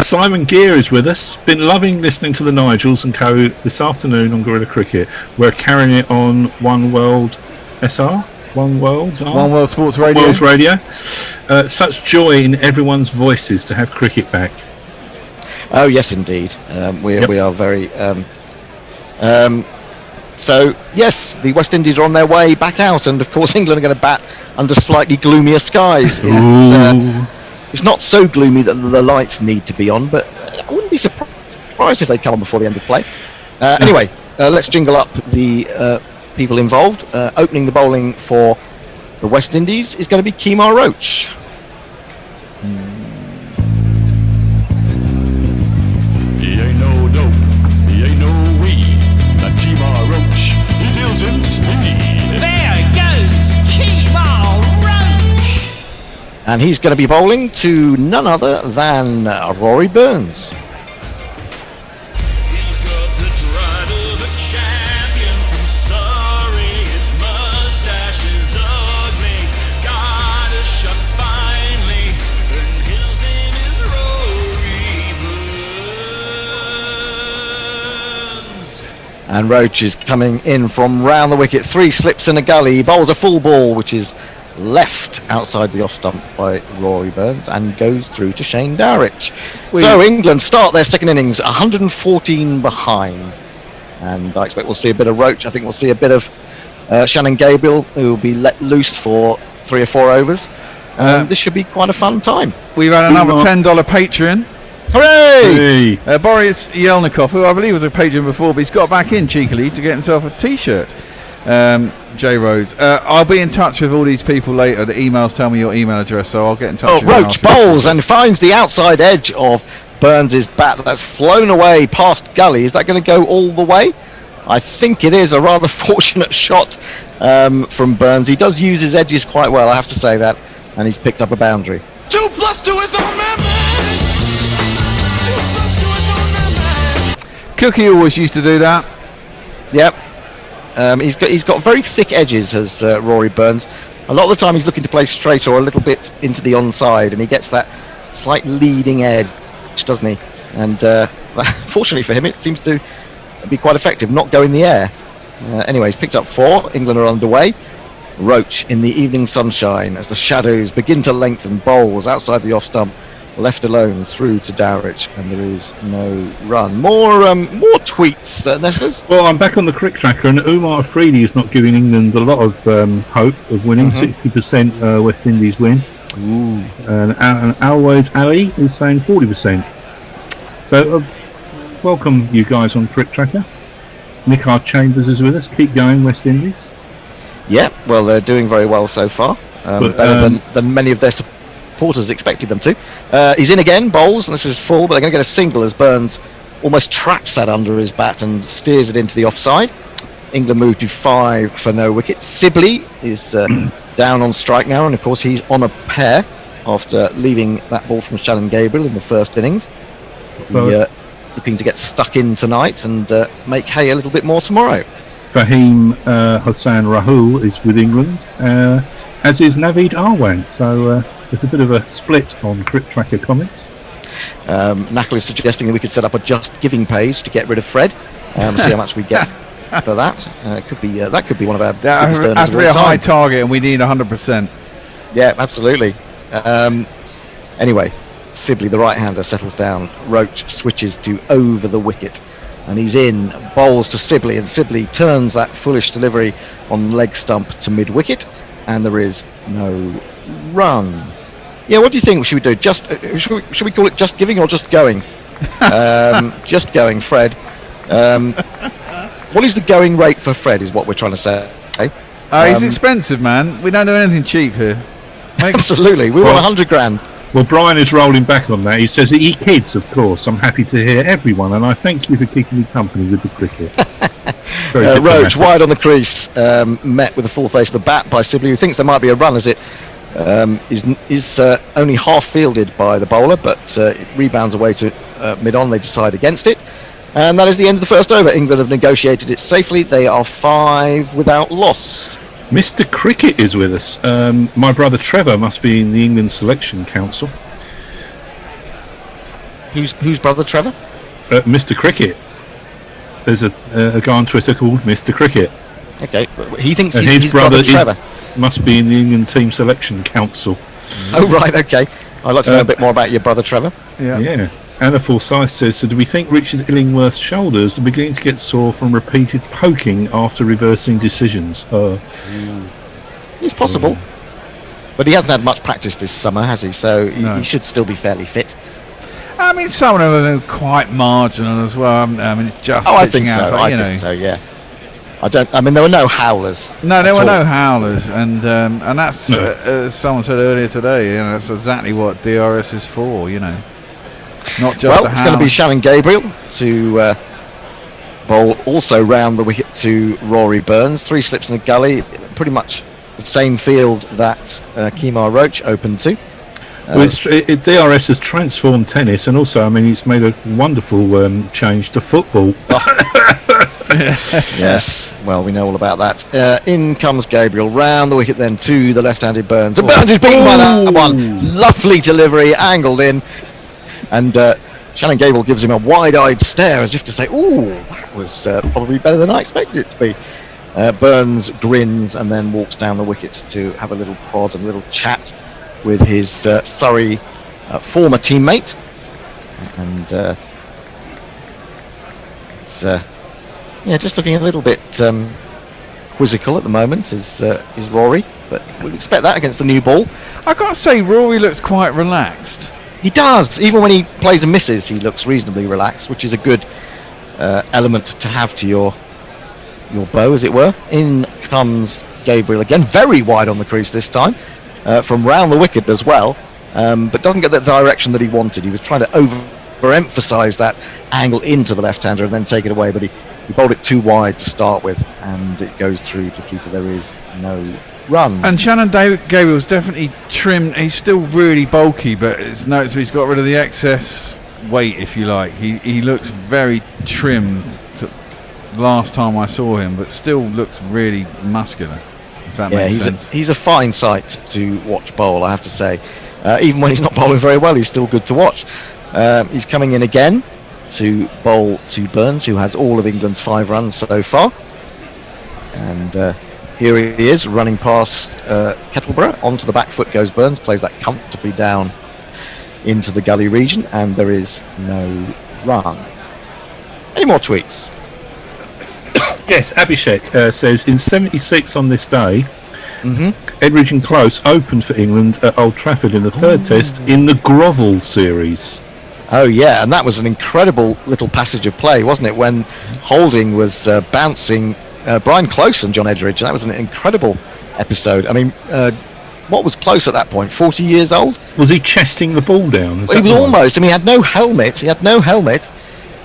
Simon Gear is with us. Been loving listening to the Nigels and Co. this afternoon on Gorilla Cricket. We're carrying it on One World SR. One World Sports Radio. World Radio. Such joy in everyone's voices to have cricket back. Oh yes, indeed. We are very. So yes, the West Indies are on their way back out, and of course England are going to bat under slightly gloomier skies. It's not so gloomy that the lights need to be on, but I wouldn't be surprised if they come on before the end of play. Anyway, let's jingle up the people involved. Opening the bowling for the West Indies is going to be Kemar Roach. He ain't no dope, he ain't no weed. That Kemar Roach, he deals in speed. There goes Kemar Roach. And he's going to be bowling to none other than Rory Burns. He's got the stride of a champion from Surrey. His mustache is ugly, got a shot finely, and his name is Rory Burns. And Roach is coming in from round the wicket. 3 slips and a gully. He bowls a full ball, which is left outside the off stump by Rory Burns, and goes through to Shane Dowrich. So England start their second innings 114 behind, and I expect we'll see a bit of Roach. I think we'll see a bit of Shannon Gabriel, who will be let loose for 3 or 4 overs. This should be quite a fun time. We've had another $10 Patreon. Hooray! Boris Yelnikov, who I believe was a Patreon before, but he's got back in cheekily to get himself a T-shirt. J Rose, I'll be in touch with all these people later. The emails tell me your email address, so I'll get in touch with you. Roach bowls and finds the outside edge of Burns' bat. That's flown away past gully. Is that going to go all the way? I think it is. A rather fortunate shot from Burns. He does use his edges quite well, I have to say that, and he's picked up a boundary. 2 + 2 is on man. Cookie always used to do that. Yep. He's got very thick edges, has Rory Burns. A lot of the time he's looking to play straight or a little bit into the onside, and he gets that slight leading edge, doesn't he? And fortunately for him, it seems to be quite effective, not go in the air. Anyway, he's picked up 4. England are underway. Roach in the evening sunshine as the shadows begin to lengthen. Bowls outside the off stump, left alone through to Dowrich, and there is no run. More tweets, Nestlers. Well, I'm back on the Crick Tracker, and Umar Afridi is not giving England a lot of hope of winning. 60% West Indies win. Ooh. And Always Ali is saying 40%. So welcome you guys on Crick Tracker. Nick R. Chambers is with us. Keep going, West Indies. Yeah, well, they're doing very well so far. Better than many of their supporters expected them to. He's in again, bowls, and this is full, but they're going to get a single as Burns almost traps that under his bat and steers it into the offside. England move to 5 for no wickets. Sibley is down on strike now, and of course he's on a pair after leaving that ball from Shannon Gabriel in the first innings. Looking to get stuck in tonight and make hay a little bit more tomorrow. Fahim Hassan Rahul is with England, as is Naveed Arwan. So there's a bit of a split on Crick Tracker comments. Knackle is suggesting that we could set up a Just Giving page to get rid of Fred. See how much we get for that. It could be that could be one of our biggest earners has to of be all a high time. target, and we need 100%. Yeah, absolutely. Anyway, Sibley, the right-hander, settles down. Roach switches to over the wicket, and he's in. Bowls to Sibley, and Sibley turns that foolish delivery on leg stump to mid-wicket, and there is no run. Yeah, what do you think? Should we do? Just should we call it just giving or just going? Just going, Fred. What is the going rate for Fred? Is what we're trying to say. He's expensive, man. We don't do anything cheap here. Absolutely, we want 100 grand. Well, Brian is rolling back on that. He says, "Ye kids, of course. I'm happy to hear everyone, and I thank you for keeping me company with the cricket." Roach wide on the crease, met with the full face of the bat by Sibley, who thinks there might be a run as it is only half fielded by the bowler, but it rebounds away to mid-on. They decide against it, and that is the end of the first over. England have negotiated it safely. They are 5 without loss. Mr. Cricket is with us. My brother Trevor must be in the England Selection Council. Who's brother Trevor? Mr. Cricket. There's a guy on Twitter called Mr. Cricket. Okay, he thinks and his brother Trevor must be in the England Team Selection Council. Oh right, okay. I'd like to know a bit more about your brother Trevor. Yeah. Anna Forsyth says, so do we think Richard Illingworth's shoulders are beginning to get sore from repeated poking after reversing decisions? It's possible. But he hasn't had much practice this summer, has he? So he should still be fairly fit. I mean, some of them are quite marginal as well. I mean, it's just. I think so. I think so. Yeah. I mean, there were no howlers. No, there were no howlers, and that's as someone said earlier today. That's exactly what DRS is for. Not just. Well, it's going to be Shannon Gabriel to bowl also round the wicket to Rory Burns. 3 slips in the gully, pretty much the same field that Kemar Roach opened to. Well, DRS has transformed tennis, and also, I mean, it's made a wonderful change to football. Yes, well, we know all about that. In comes Gabriel, round the wicket then to the left-handed Burns. And Burns is beaten by that one. Lovely delivery, angled in. And Shannon Gabriel gives him a wide-eyed stare as if to say, ooh, that was probably better than I expected it to be. Burns grins and then walks down the wicket to have a little prod and a little chat with his Surrey former teammate. And it's just looking a little bit quizzical at the moment is Rory, but we'd expect that against the new ball. I gotta say, Rory looks quite relaxed. He does. Even when he plays and misses, he looks reasonably relaxed, which is a good element to have to your bow, as it were. In comes Gabriel again, very wide on the crease this time, from round the wicket as well, but doesn't get the direction that he wanted. He was trying to overemphasise that angle into the left-hander and then take it away, but he bowled it too wide to start with, and it goes through to keeper. There is no run. And Shannon Gabriel's definitely trimmed. He's still really bulky, but it's noticeable he's got rid of the excess weight, if you like. He looks very trim to last time I saw him, but still looks really muscular, if that makes sense. He's a fine sight to watch bowl, I have to say. Even when he's not bowling very well, he's still good to watch. He's coming in again to bowl to Burns, who has all of England's 5 runs so far. And here he is, running past Kettleborough. Onto the back foot goes Burns, plays that comfortably down into the gully region, and there is no run. Any more tweets? Yes, Abhishek says, in 76 on this day, Edridge and Close opened for England at Old Trafford in the 3rd test in the Grovel series. Oh yeah, and that was an incredible little passage of play, wasn't it, when Holding was bouncing Brian Close and John Edridge. That was an incredible episode. I mean, what was Close at that point, 40 years old? Was he chesting the ball down? Well, he was almost. I mean, he had no helmet,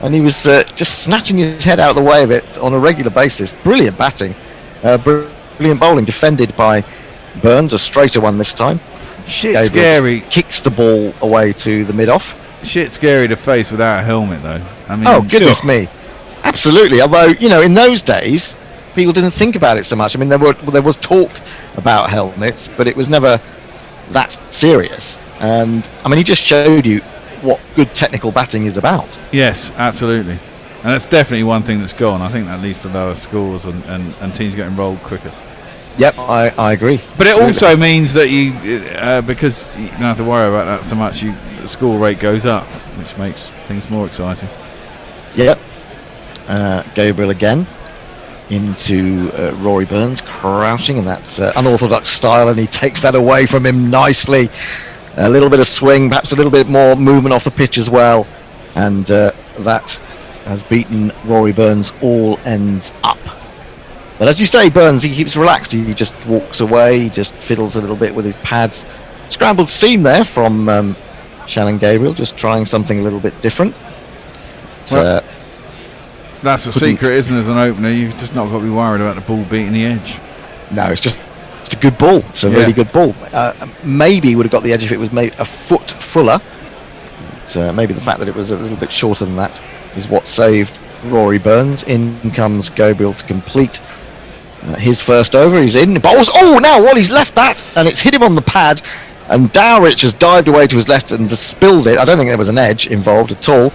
and he was just snatching his head out of the way of it on a regular basis. Brilliant batting, brilliant bowling, defended by Burns, a straighter one this time. Shit scary. Kicks the ball away to the mid-off. Shit scary to face without a helmet, though. I mean, oh, goodness me. Absolutely. Although, in those days, people didn't think about it so much. I mean, there was talk about helmets, but it was never that serious. And, I mean, he just showed you what good technical batting is about. Yes, absolutely. And that's definitely one thing that's gone. I think that leads to lower scores and teams getting rolled quicker. Yep, I agree. But it also means that you, because you don't have to worry about that so much, the score rate goes up, which makes things more exciting. Yep. Gabriel again into Rory Burns, crouching in that unorthodox style, and he takes that away from him nicely. A little bit of swing, perhaps a little bit more movement off the pitch as well, and that has beaten Rory Burns all ends up. But as you say, Burns, he keeps relaxed. He just walks away, he just fiddles a little bit with his pads. Scrambled seam there from Shannon Gabriel, just trying something a little bit different. Well, that's a secret, isn't it, as an opener? You've just not got to be worried about the ball beating the edge. No, it's a good ball. It's a really good ball. Maybe would have got the edge if it was made a foot fuller. So maybe the fact that it was a little bit shorter than that is what saved Rory Burns. In comes Gabriel to complete his first over. He's in. Bowls. Oh, now Wally's left that, and it's hit him on the pad. And Dowrich has dived away to his left and just spilled it. I don't think there was an edge involved at all.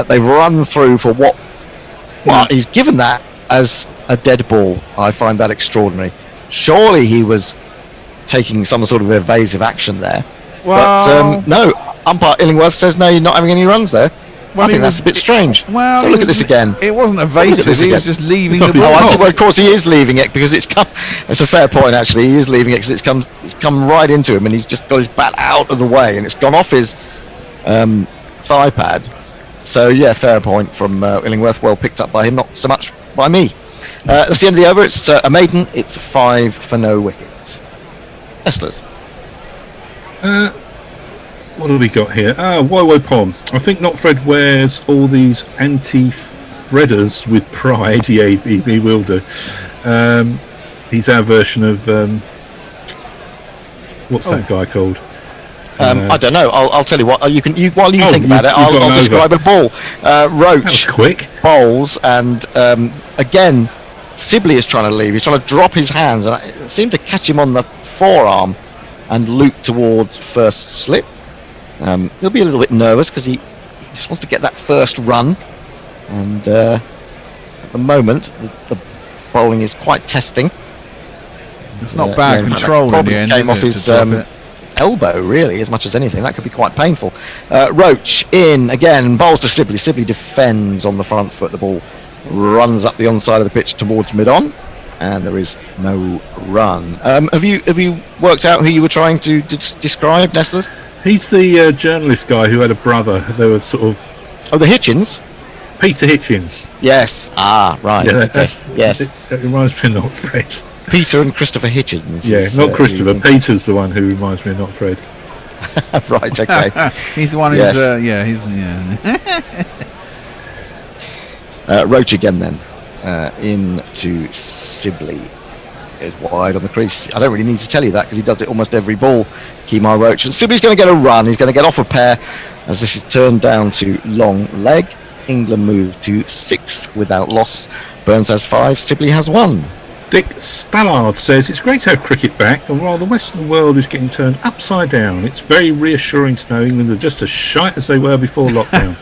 They've run through for what? Well, he's given that as a dead ball. I find that extraordinary. Surely he was taking some sort of evasive action there. Well, but no, umpire Illingworth says no, you're not having any runs there. I think that's a bit strange. Well, so look at this again. It wasn't evasive. He was just leaving the ball. Oh, I see. Well, of course he is leaving it because it's come. It's a fair point actually. He is leaving it because it's come right into him, and he's just got his bat out of the way, and it's gone off his thigh pad. So yeah, fair point from Illingworth. Well picked up by him, not so much by me. That's the end of the over. It's a maiden. It's 5 for no wickets. Estlers. What have we got here? Woe Pom. I think Notfred wears all these anti-Fredders with pride. Yeah, he will do. He's our version of what's that guy called? I don't know. I'll tell you what. You can. While you think about it, I'll describe a ball. Roach quick bowls, and again, Sibley is trying to leave. He's trying to drop his hands, and it seemed to catch him on the forearm and loop towards first slip. He'll be a little bit nervous because he just wants to get that first run, and at the moment, the bowling is quite testing. It's not bad control in the end. Came off his elbow, really, as much as anything. That could be quite painful. Roach in again, bowls to Sibley. Sibley defends on the front foot. The ball runs up the onside of the pitch towards mid-on, and there is no run. Have you worked out who you were trying to describe, Nestlers? He's the journalist guy who had a brother. They were sort of... Oh, the Hitchens? Peter Hitchens. Yes. Ah, right. Yeah, okay. Yes. That reminds me of Not Fred. Peter and Christopher Hitchens. Yeah, not Christopher. Peter's the one who reminds me of Not Fred. Right, okay. He's the one who's... Roach again then. Into Sibley. Is wide on the crease. I don't really need to tell you that because he does it almost every ball. Kemar Roach, and Sibley's going to get a run. He's going to get off a pair as this is turned down to long leg. England move to 6 without loss. Burns has 5. Sibley has 1. Dick Stallard says it's great to have cricket back, and while the Western world is getting turned upside down, it's very reassuring to know England are just as shite as they were before lockdown.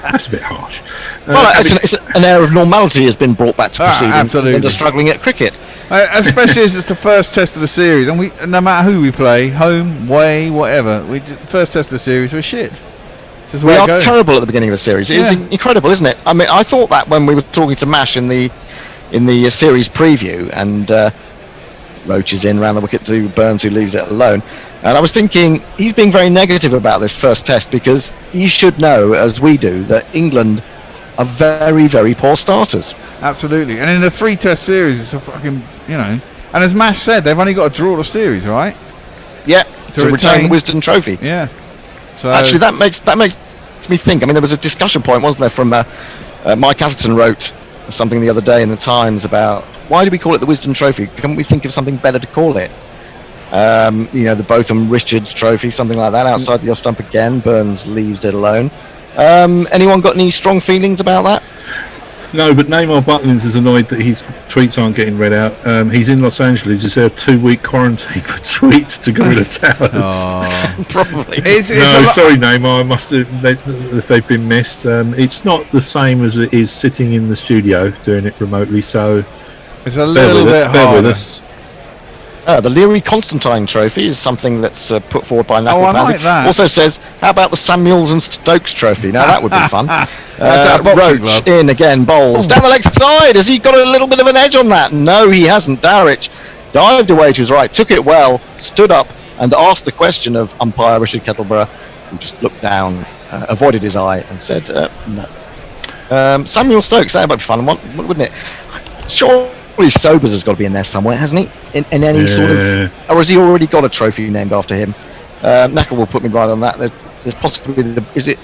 That's a bit harsh. Well, it's an air of normality has been brought back to proceedings. Absolutely. England are struggling at cricket. Especially as it's the first test of the series, and no matter who we play, home, away, whatever, first test of the series, we're shit. We are terrible at the beginning of the series. It is incredible, isn't it? I mean, I thought that when we were talking to Mash in the series preview, and Roach is in round the wicket to Burns, who leaves it alone. And I was thinking he's being very negative about this first test because he should know, as we do, that England are very, very poor starters. Absolutely, and in a 3-test series, it's a fucking, and as Mash said, they've only got to draw the series, right? Yeah, to retain the Wisden Trophy. Yeah. So actually, that makes me think. I mean, there was a discussion point, wasn't there, from Mike Atherton wrote something the other day in the Times about why do we call it the Wisden Trophy? Can't we think of something better to call it? The Botham Richards Trophy, something like that, outside the off stump again. Burns leaves it alone. Anyone got any strong feelings about that? No, but Neymar Butlins is annoyed that his tweets aren't getting read out. He's in Los Angeles. Is there a 2-week quarantine for tweets to Gorilla Towers? Oh, probably. Sorry, Neymar. I must if they've been missed. It's not the same as it is sitting in the studio doing it remotely. So it's a little bit harder. Bear with us. The Leary Constantine Trophy is something that's put forward by Knuckle I like that. Also says, how about the Samuels and Stokes Trophy? Now that would be fun. Roach in again, bowls down the leg side. Has he got a little bit of an edge on that? No, he hasn't. Dowrich dived away to his right, took it well, stood up and asked the question of umpire Richard Kettleborough, who just looked down, avoided his eye, and said no. Samuel Stokes, that would be fun, wouldn't it? Surely Sobers has got to be in there somewhere, hasn't he? In any sort of, or has he already got a trophy named after him? Knackle will put me right on that. There's possibly the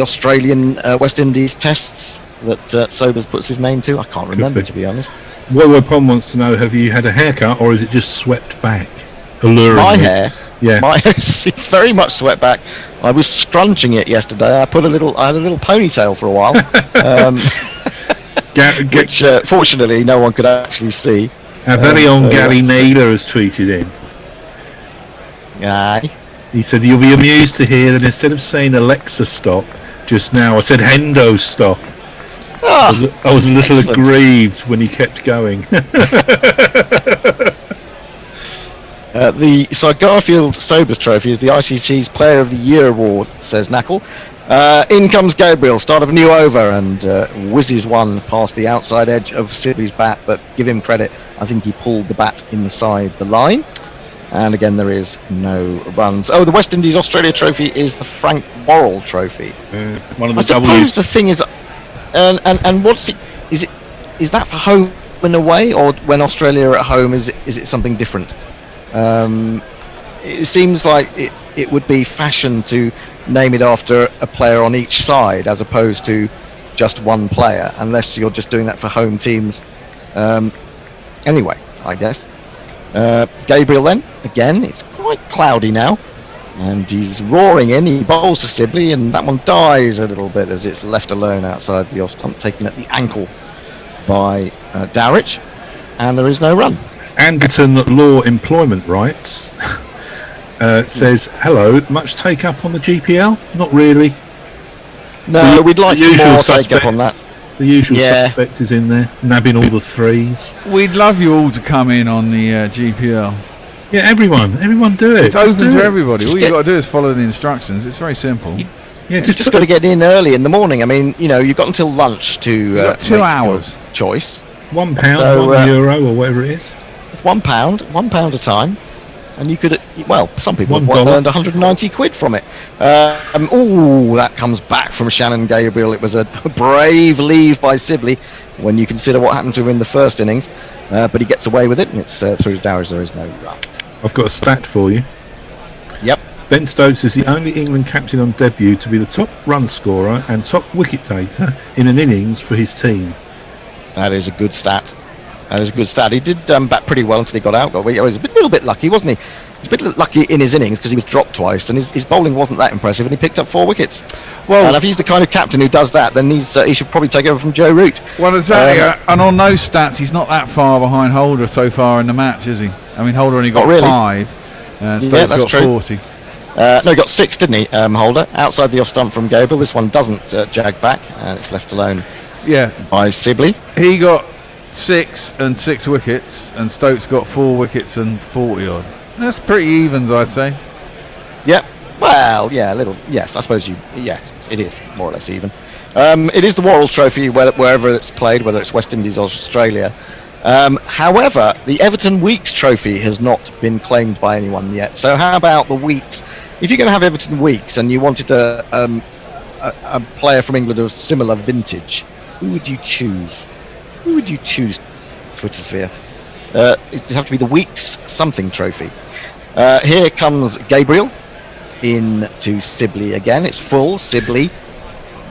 Australian West Indies tests that Sobers puts his name to. I can't remember, to be honest. Pom wants to know: have you had a haircut, or is it just swept back? My hair, yeah, it's very much swept back. I was scrunching it yesterday. I had a little ponytail for a while, which fortunately no one could actually see. Our very own Gary Naylor has tweeted in. Aye. He said, "You'll be amused to hear that instead of saying Alexa stop just now, I said Hendo stop." I was a little aggrieved when he kept going. The Sir Garfield Sobers Trophy is the ICC's Player of the Year award, says Knackle. In comes Gabriel, start of a new over, and whizzes one past the outside edge of Sibley's bat, but give him credit, I think he pulled the bat inside the line. And again, there is no runs. Oh, the West Indies Australia Trophy is the Frank Worrell Trophy. One of the I suppose the thing is, and what's it? Is that for home and away, or when Australia are at home? Is it something different? It seems like it would be fashion to name it after a player on each side, as opposed to just one player, unless you're just doing that for home teams. Anyway, I guess. Gabriel then, again, it's quite cloudy now, and he's roaring in, he bowls to Sibley, and that one dies a little bit as it's left alone outside the off stump, taken at the ankle by Dowrich, and there is no run. Anderton Law Employment Rights says, hello, much take up on the GPL? Not really. No, we'd like some more take up on that. The usual suspect is in there, nabbing all the threes. We'd love you all to come in on the GPL. Yeah, everyone do it. It's open to everybody. All you've got to do is follow the instructions. It's very simple. Yeah, just got to get in early in the morning. I mean, you've got until lunch to you've got 2 hours choice. £1, €1 or whatever it is. It's £1 a time. And you could, some people have earned 190 quid from it. That comes back from Shannon Gabriel. It was a brave leave by Sibley when you consider what happened to him in the first innings. But he gets away with it, and it's through to Dowrich. There is no run. I've got a stat for you. Yep. Ben Stokes is the only England captain on debut to be the top run scorer and top wicket taker in an innings for his team. That is a good stat. He did bat pretty well until he got out. He was a little bit lucky, wasn't he? He was a bit lucky in his innings because he was dropped twice, and his bowling wasn't that impressive, and he picked up 4 wickets. Well, and if he's the kind of captain who does that, then he should probably take over from Joe Root. Well, exactly. And on those stats, he's not that far behind Holder so far in the match, is he? I mean, Holder only got 5, and Stokes got true. 40. No, he got 6, didn't he, Holder? Outside the off stump from Gabriel. This one doesn't jag back, and it's left alone by Sibley. He got 6 and 6 wickets, and Stokes got 4 wickets and 40 odd. That's pretty evens, I'd say. Yep. Well, yeah, a little. Yes, I suppose yes, it is more or less even. It is the Worrell Trophy wherever it's played, whether it's West Indies or Australia. However, the Everton Weeks Trophy has not been claimed by anyone yet. So how about the Weeks? If you're going to have Everton Weeks and you wanted a player from England of similar vintage, who would you choose? Twittersphere. It'd have to be the Weeks something trophy. Here comes Gabriel in to Sibley again. It's full. Sibley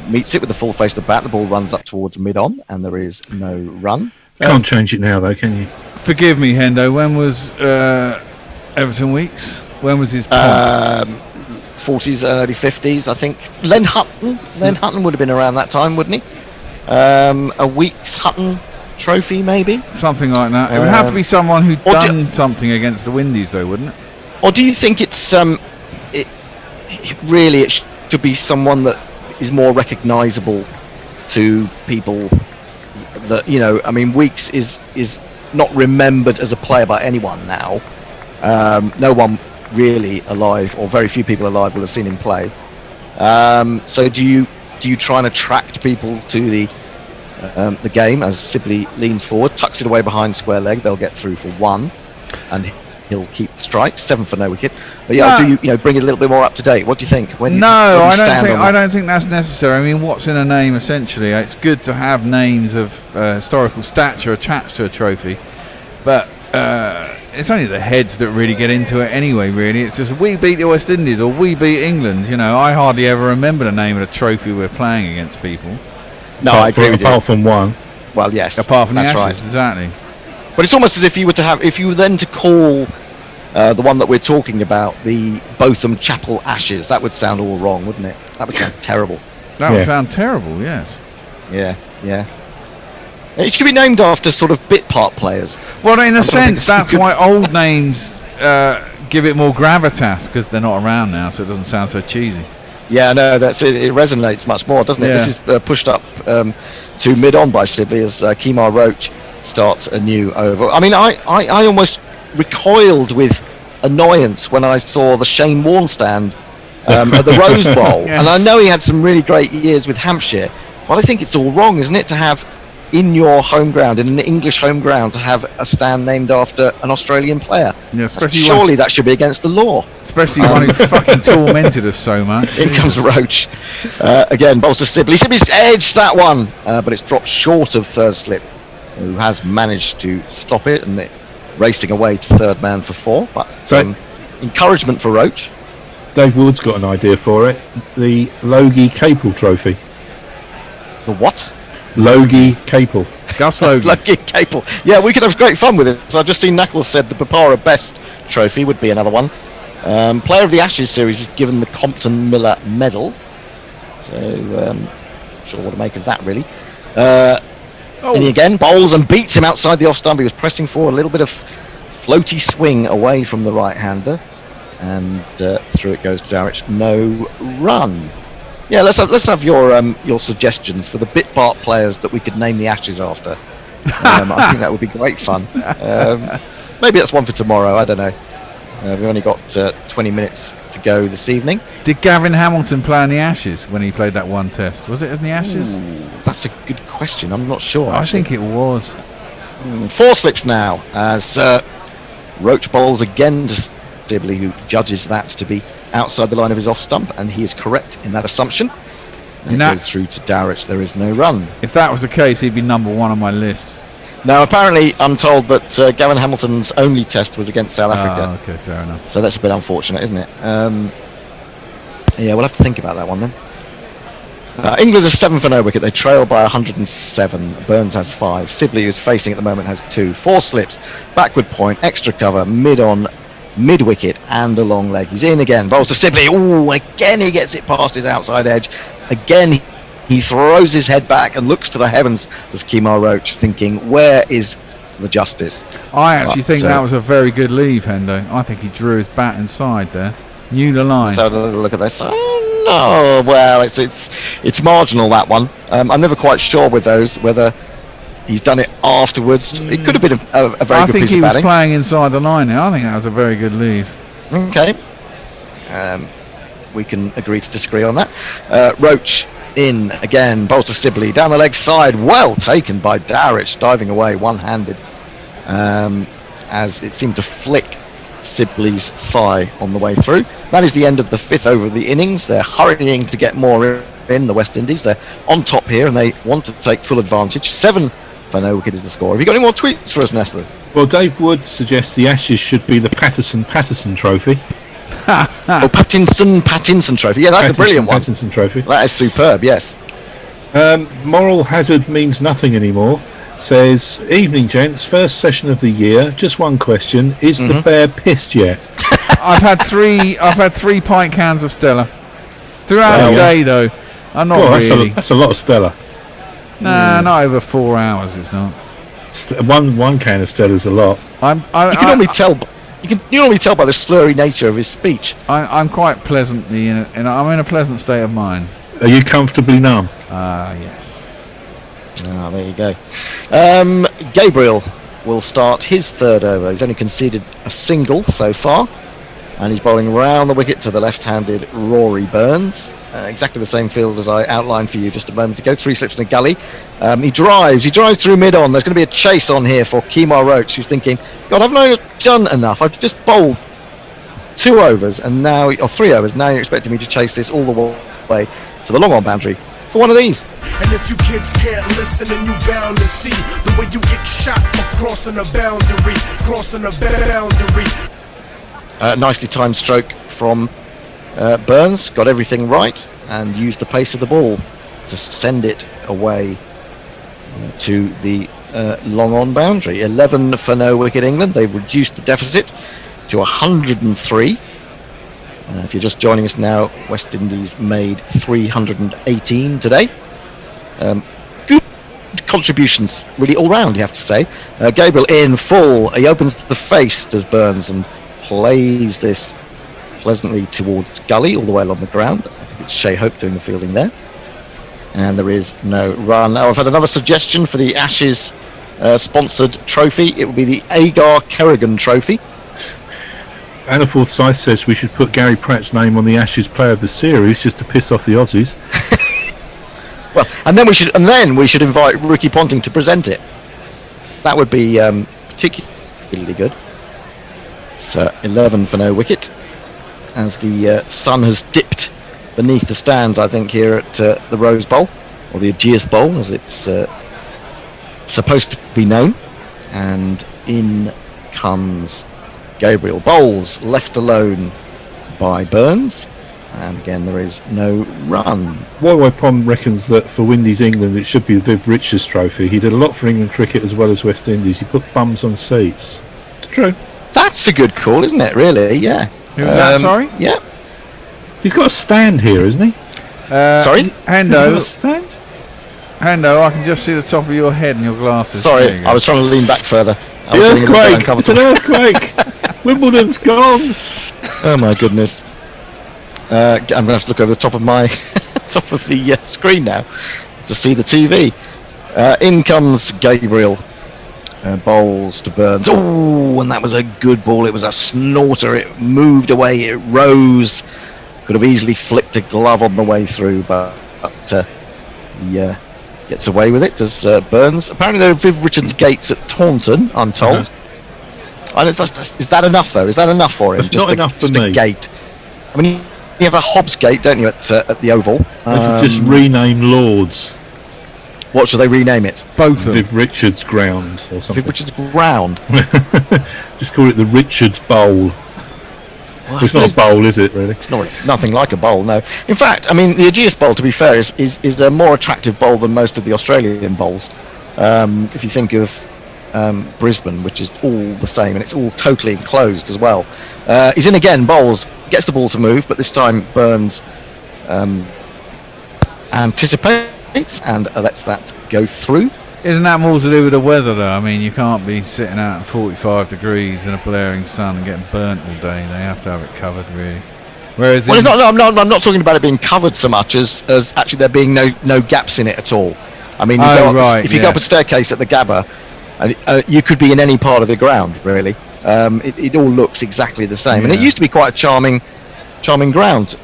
meets it with the full face of the bat. The ball runs up towards mid-on, and there is no run. Can't change it now, though, can you? Forgive me, Hendo. When was Everton Weeks? When was his point? 40s, early 50s, I think. Len Hutton would have been around that time, wouldn't he? A Weeks Hutton trophy, maybe? Something like that. It would have to be someone who'd done something against the Windies, though, wouldn't it? Or do you think it's it should be someone that is more recognisable to people? That I mean, Weeks is not remembered as a player by anyone now. No one really alive, or very few people alive, will have seen him play. So do you try and attract people to the game as Sibley leans forward, tucks it away behind square leg? They'll get through for 1, and he'll keep the strike. 7 for no wicket. But yeah, do you bring it a little bit more up to date? What do you think? I don't think that's necessary. I mean, what's in a name essentially? It's good to have names of historical stature attached to a trophy, but it's only the heads that really get into it anyway. Really, it's just we beat the West Indies or we beat England. I hardly ever remember the name of the trophy we're playing against people. No, I agree with you. Apart from one. Well, yes. Apart from the Ashes, right. Exactly. But it's almost as if you were to call the one that we're talking about the Botham Chapel Ashes. That would sound all wrong, wouldn't it? That would sound terrible. That would sound terrible. Yes. Yeah. It should be named after sort of bit part players. Well, in a sense, that's why old names give it more gravitas, because they're not around now, so it doesn't sound so cheesy. Yeah, no, that's it. It resonates much more, doesn't it? Yeah. This is pushed up to mid-on by Sibley as Kemar Roach starts a new over. I mean, I almost recoiled with annoyance when I saw the Shane Warne stand at the Rose Bowl. And I know he had some really great years with Hampshire, but I think it's all wrong, isn't it, to have in your home ground, in an English home ground, to have a stand named after an Australian player. Yeah, surely that should be against the law. Especially one who fucking tormented us so much. In comes Roach. Again, bowls to Sibley. Sibley's edged that one, but it's dropped short of third slip, who has managed to stop it, and racing away to third man for 4. But encouragement for Roach. Dave Wood's got an idea for it. The Logie Capel Trophy. The what? Logie Capel. Gus Logie. Logie Capel. Yeah, we could have great fun with it. So I've just seen Knuckles said the Papara Best Trophy would be another one. Player of the Ashes series is given the Compton Miller Medal. So, not sure what to make of that, really. And he again bowls and beats him outside the off stump. He was pressing forward, a little bit of floaty swing away from the right-hander. And through it goes to Dowrich. No run. Yeah, let's have your suggestions for the bit part players that we could name the Ashes after. I think that would be great fun. Maybe that's one for tomorrow. I don't know. We've only got 20 minutes to go this evening. Did Gavin Hamilton play in the Ashes when he played that one test? Was it in the Ashes? That's a good question. I'm not sure. I think it was. 4 slips now as Roach bowls again to Sibley, who judges that to be outside the line of his off stump, and he is correct in that assumption. And it goes through to Dowrich. There is no run. If that was the case, he'd be number 1 on my list. Now, apparently, I'm told that Gavin Hamilton's only test was against South Africa. Oh, okay, fair enough. So that's a bit unfortunate, isn't it? Yeah, we'll have to think about that one then. England is 7 for no wicket. They trail by 107. Burns has 5. Sibley, who's facing at the moment, has 2. 4 slips, backward point, extra cover, mid-on, mid-wicket, and a long leg. He's in again. Bowls to Sibley. Ooh, again he gets it past his outside edge. Again he throws his head back and looks to the heavens, does Kemar Roach, thinking, where is the justice? I actually think that was a very good leave, Hendo. I think he drew his bat inside there. Knew the line. So look at this. Oh no, well it's marginal, that one. I'm never quite sure with those whether he's done it afterwards. It could have been a very good piece of batting. I think he was playing inside the line there. I think that was a very good leave. Okay. We can agree to disagree on that. Roach in again, bowls to Sibley, down the leg side, well taken by Dowrich, diving away one-handed, as it seemed to flick Sibley's thigh on the way through. That is the end of the 5th over of the innings. They're hurrying to get more in, the West Indies. They're on top here and they want to take full advantage. 7 for no wicket is the score. Have you got any more tweets for us, Nestlers? Well, Dave Wood suggests the Ashes should be the Patterson Trophy. Pattinson Trophy. Yeah, that's a brilliant one. Pattinson Trophy. That is superb, yes. Moral hazard means nothing anymore. Says, evening gents, first session of the year. Just one question: is the bear pissed yet? I've had 3 pint cans of Stella throughout the day, though. I'm not really. That's a lot of Stella. Nah, not over 4 hours. It's not. One can of Stella is a lot. You can normally tell. You can normally tell by the slurry nature of his speech. I'm quite pleasantly I'm in a pleasant state of mind. Are you comfortably numb? Yes. There you go. Gabriel will start his 3rd over. He's only conceded a single so far. and he's bowling round the wicket to the left-handed Rory Burns. Exactly the same field as I outlined for you just a moment ago. 3 slips in the gully. He drives through mid-on. There's going to be a chase on here for Kemar Roach, who's thinking, God, I've not done enough. I've just bowled 2 overs and now, or 3 overs. Now you're expecting me to chase this all the way to the long-on boundary for one of these. And if you kids can't listen, then you bound to see the way you get shot for crossing a boundary, Nicely timed stroke from Burns. Got everything right and used the pace of the ball to send it away to the long-on boundary. 11 for no wicket England. They've reduced the deficit to 103. If you're just joining us now, West Indies made 318 today. Good contributions, really all round, you have to say. Gabriel in full. He opens the face, does Burns, and plays this pleasantly towards gully, all the way along the ground. I think it's Shea Hope doing the fielding there. And there is no run. Now, I've had another suggestion for the Ashes sponsored trophy. It will be the Agar Kerrigan Trophy. Anna Forsyth says we should put Gary Pratt's name on the Ashes Player of the Series just to piss off the Aussies. Well, and then we should invite Ricky Ponting to present it. That would be particularly good. It's 11 for no wicket, as the sun has dipped beneath the stands, I think, here at the Rose Bowl, or the Ageas Bowl, as it's supposed to be known. And in comes Gabriel. Bowls left alone by Burns, and again there is no run. Pom reckons that for Windies England it should be the Viv Richards Trophy. He did a lot for England cricket as well as West Indies. He put bums on seats. It's true. That's a good call, isn't it? Really, yeah. Who was that, sorry? Yeah. He's got a stand here, isn't he? Sorry? Hendo. Stand? Hendo, I can just see the top of your head and your glasses. Sorry, I was trying to lean back further. The earthquake! It's an earthquake! Wimbledon's gone! Oh my goodness. I'm going to have to look over the top of my top of the screen now to see the TV. In comes Gabriel. Bowls to Burns. Oh, and that was a good ball. It was a snorter. It moved away. It rose. Could have easily flicked a glove on the way through, but he gets away with it. Does Burns? Apparently there are Viv Richards gates at Taunton, I'm told. Is that enough though? Is that enough for him? It's not enough for just me. A gate. I mean, you have a Hobbs gate, don't you, at the Oval? They should just rename Lords. What should they rename it? Both of them. Viv Richards Ground or something. Viv Richards Ground. Just call it the Richards Bowl. Well, it's not a bowl, is it, really? It's nothing like a bowl, no. In fact, I mean, the Ageas Bowl, to be fair, is a more attractive bowl than most of the Australian bowls. If you think of Brisbane, which is all the same, and it's all totally enclosed as well. He's in again, bowls, gets the ball to move, but this time Burns anticipates and lets that go through. Isn't that more to do with the weather though? I mean, you can't be sitting out at 45 degrees in a blaring sun and getting burnt all day. They have to have it covered, really. Whereas well, I'm not talking about it being covered so much as actually there being no gaps in it at all. I mean, if you go up a staircase at the Gabba, you could be in any part of the ground, really. It all looks exactly the same, and it used to be quite a charming ground.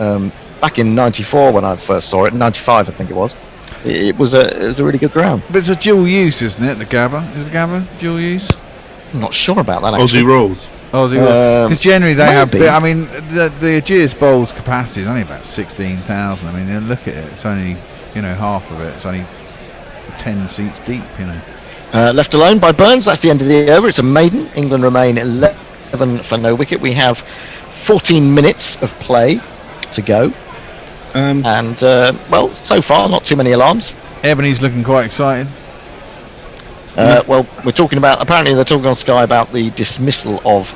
Back in '94 when I first saw it, '95 I think it was. It was a really good ground. But it's a dual use, isn't it? The Gabba is the Gabba dual use? I'm not sure about that. Actually. Aussie rules. Because generally they have. I mean, the Ageas Bowl's capacity is only about 16,000. I mean, look at it. It's only half of it. It's only 10 seats deep. Left alone by Burns. That's the end of the over. It's a maiden. England remain 11 for no wicket. We have 14 minutes of play to go. Well, so far, not too many alarms. Ebony's looking quite excited. Well, we're talking about, apparently they're talking on Sky about the dismissal of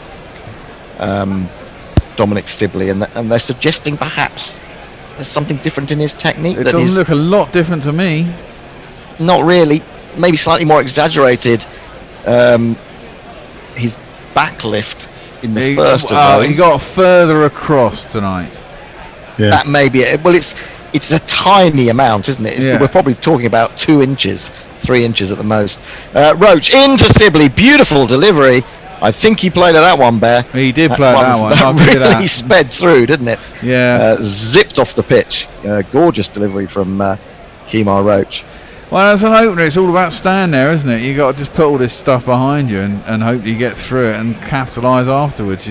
Dominic Sibley, and they're suggesting perhaps there's something different in his technique. It doesn't look a lot different to me. Not really. Maybe slightly more exaggerated. His backlift in the first of those. He got further across tonight. Yeah. That may be it. Well, it's a tiny amount, isn't it? We're probably talking about 2 inches, 3 inches at the most. Roach into Sibley, beautiful delivery. I think he played at that one, Bear. He did play at that one. That really sped through, didn't it? Yeah. Zipped off the pitch. Gorgeous delivery from Kemar Roach. Well, as an opener, it's all about stand there, isn't it? You got to just put all this stuff behind you and hope you get through it and capitalise afterwards.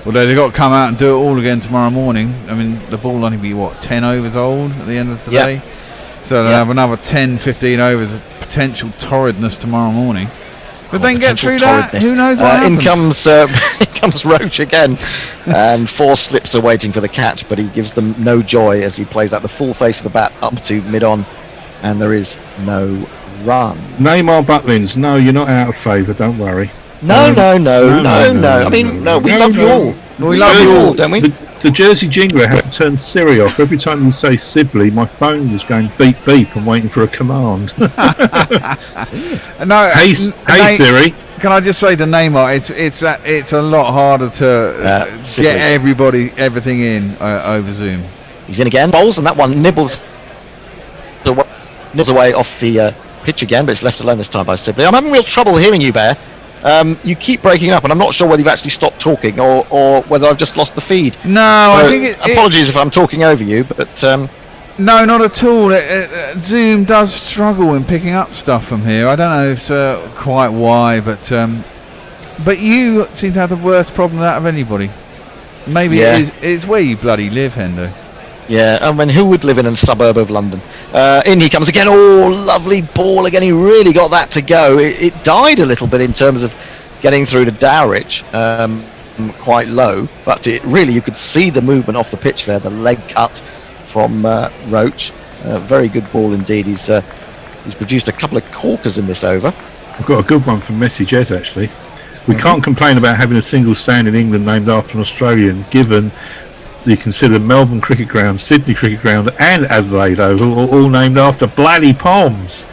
Although they've got to come out and do it all again tomorrow morning. I mean, the ball will only be, 10 overs old at the end of today? Yep. So they'll have another 10, 15 overs of potential torridness tomorrow morning. But then get through that, who knows what happens? In comes Roach again, and 4 slips are waiting for the catch, but he gives them no joy as he plays out the full face of the bat up to mid-on, and there is no run. Neymar Butlins, no, you're not out of favour, don't worry. No. I mean, we love you all. We love you all, don't we? The Jersey Jingler had to turn Siri off. Every time you say Sibley, my phone was going beep beep and waiting for a command. No, hey Siri. Can I just say the Neymar? It's a lot harder to get everything in over Zoom. He's in again, bowls, and that one nibbles away off the pitch again, but it's left alone this time by Sibley. I'm having real trouble hearing you, Bear. You keep breaking up, and I'm not sure whether you've actually stopped talking or whether I've just lost the feed. No, so I think apologies if I'm talking over you, but no, not at all. Zoom does struggle in picking up stuff from here. I don't know if quite why, but you seem to have the worst problem out of anybody. Maybe it's where you bloody live, Hendo. Yeah, I mean, who would live in a suburb of London? In he comes again. Oh, lovely ball again. He really got that to go. It died a little bit in terms of getting through to Dowrich, quite low. But it really, you could see the movement off the pitch there, the leg cut from Roach. Very good ball indeed. He's produced a couple of corkers in this over. I've got a good one from Messi Jez, actually. We can't complain about having a single stand in England named after an Australian, given you consider Melbourne Cricket Ground, Sydney Cricket Ground and Adelaide Oval all named after bloody Palms.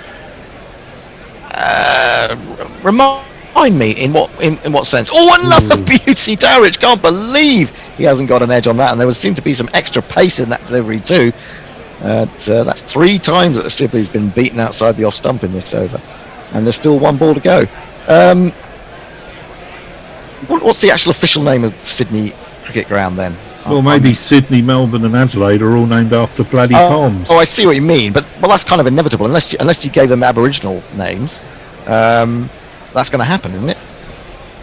Remind me in what sense? Oh, another beauty! Dowrich, can't believe he hasn't got an edge on that, and there seemed to be some extra pace in that delivery too. That's 3 times that Sibley's been beaten outside the off stump in this over, and there's still 1 ball to go. What's the actual official name of Sydney Cricket Ground then? Well, maybe Sydney, Melbourne and Adelaide are all named after bloody Palms. Oh, I see what you mean, but that's kind of inevitable unless you gave them Aboriginal names. That's going to happen, isn't it?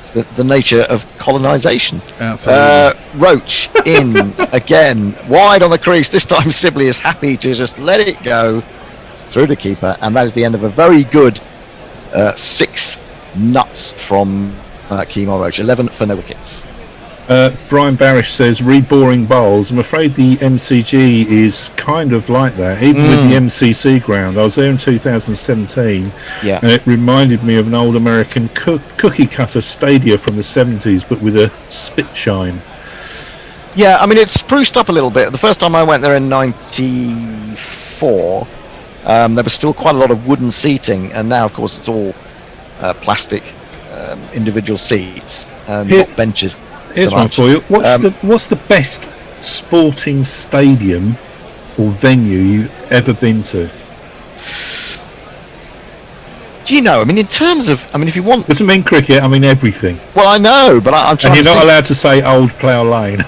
It's the nature of colonisation. Roach in again, wide on the crease. This time Sibley is happy to just let it go through the keeper, and that is the end of a very good 6 nuts from Kemar Roach. 11 for no wickets. Brian Barish says, re-boring bowls. I'm afraid the MCG is kind of like that, even with the MCC ground. I was there in 2017, and it reminded me of an old American cookie cutter stadia from the 70s, but with a spit shine. Yeah, I mean, it's spruced up a little bit. The first time I went there in 94, there was still quite a lot of wooden seating, and now, of course, it's all plastic individual seats, not benches. Here's one for you. What's the best sporting stadium or venue you've ever been to? Do you know? I mean, in terms of, if you want, doesn't mean cricket. I mean everything. Well, I know, but I'm trying. And you're not allowed to say Old Plough Lane.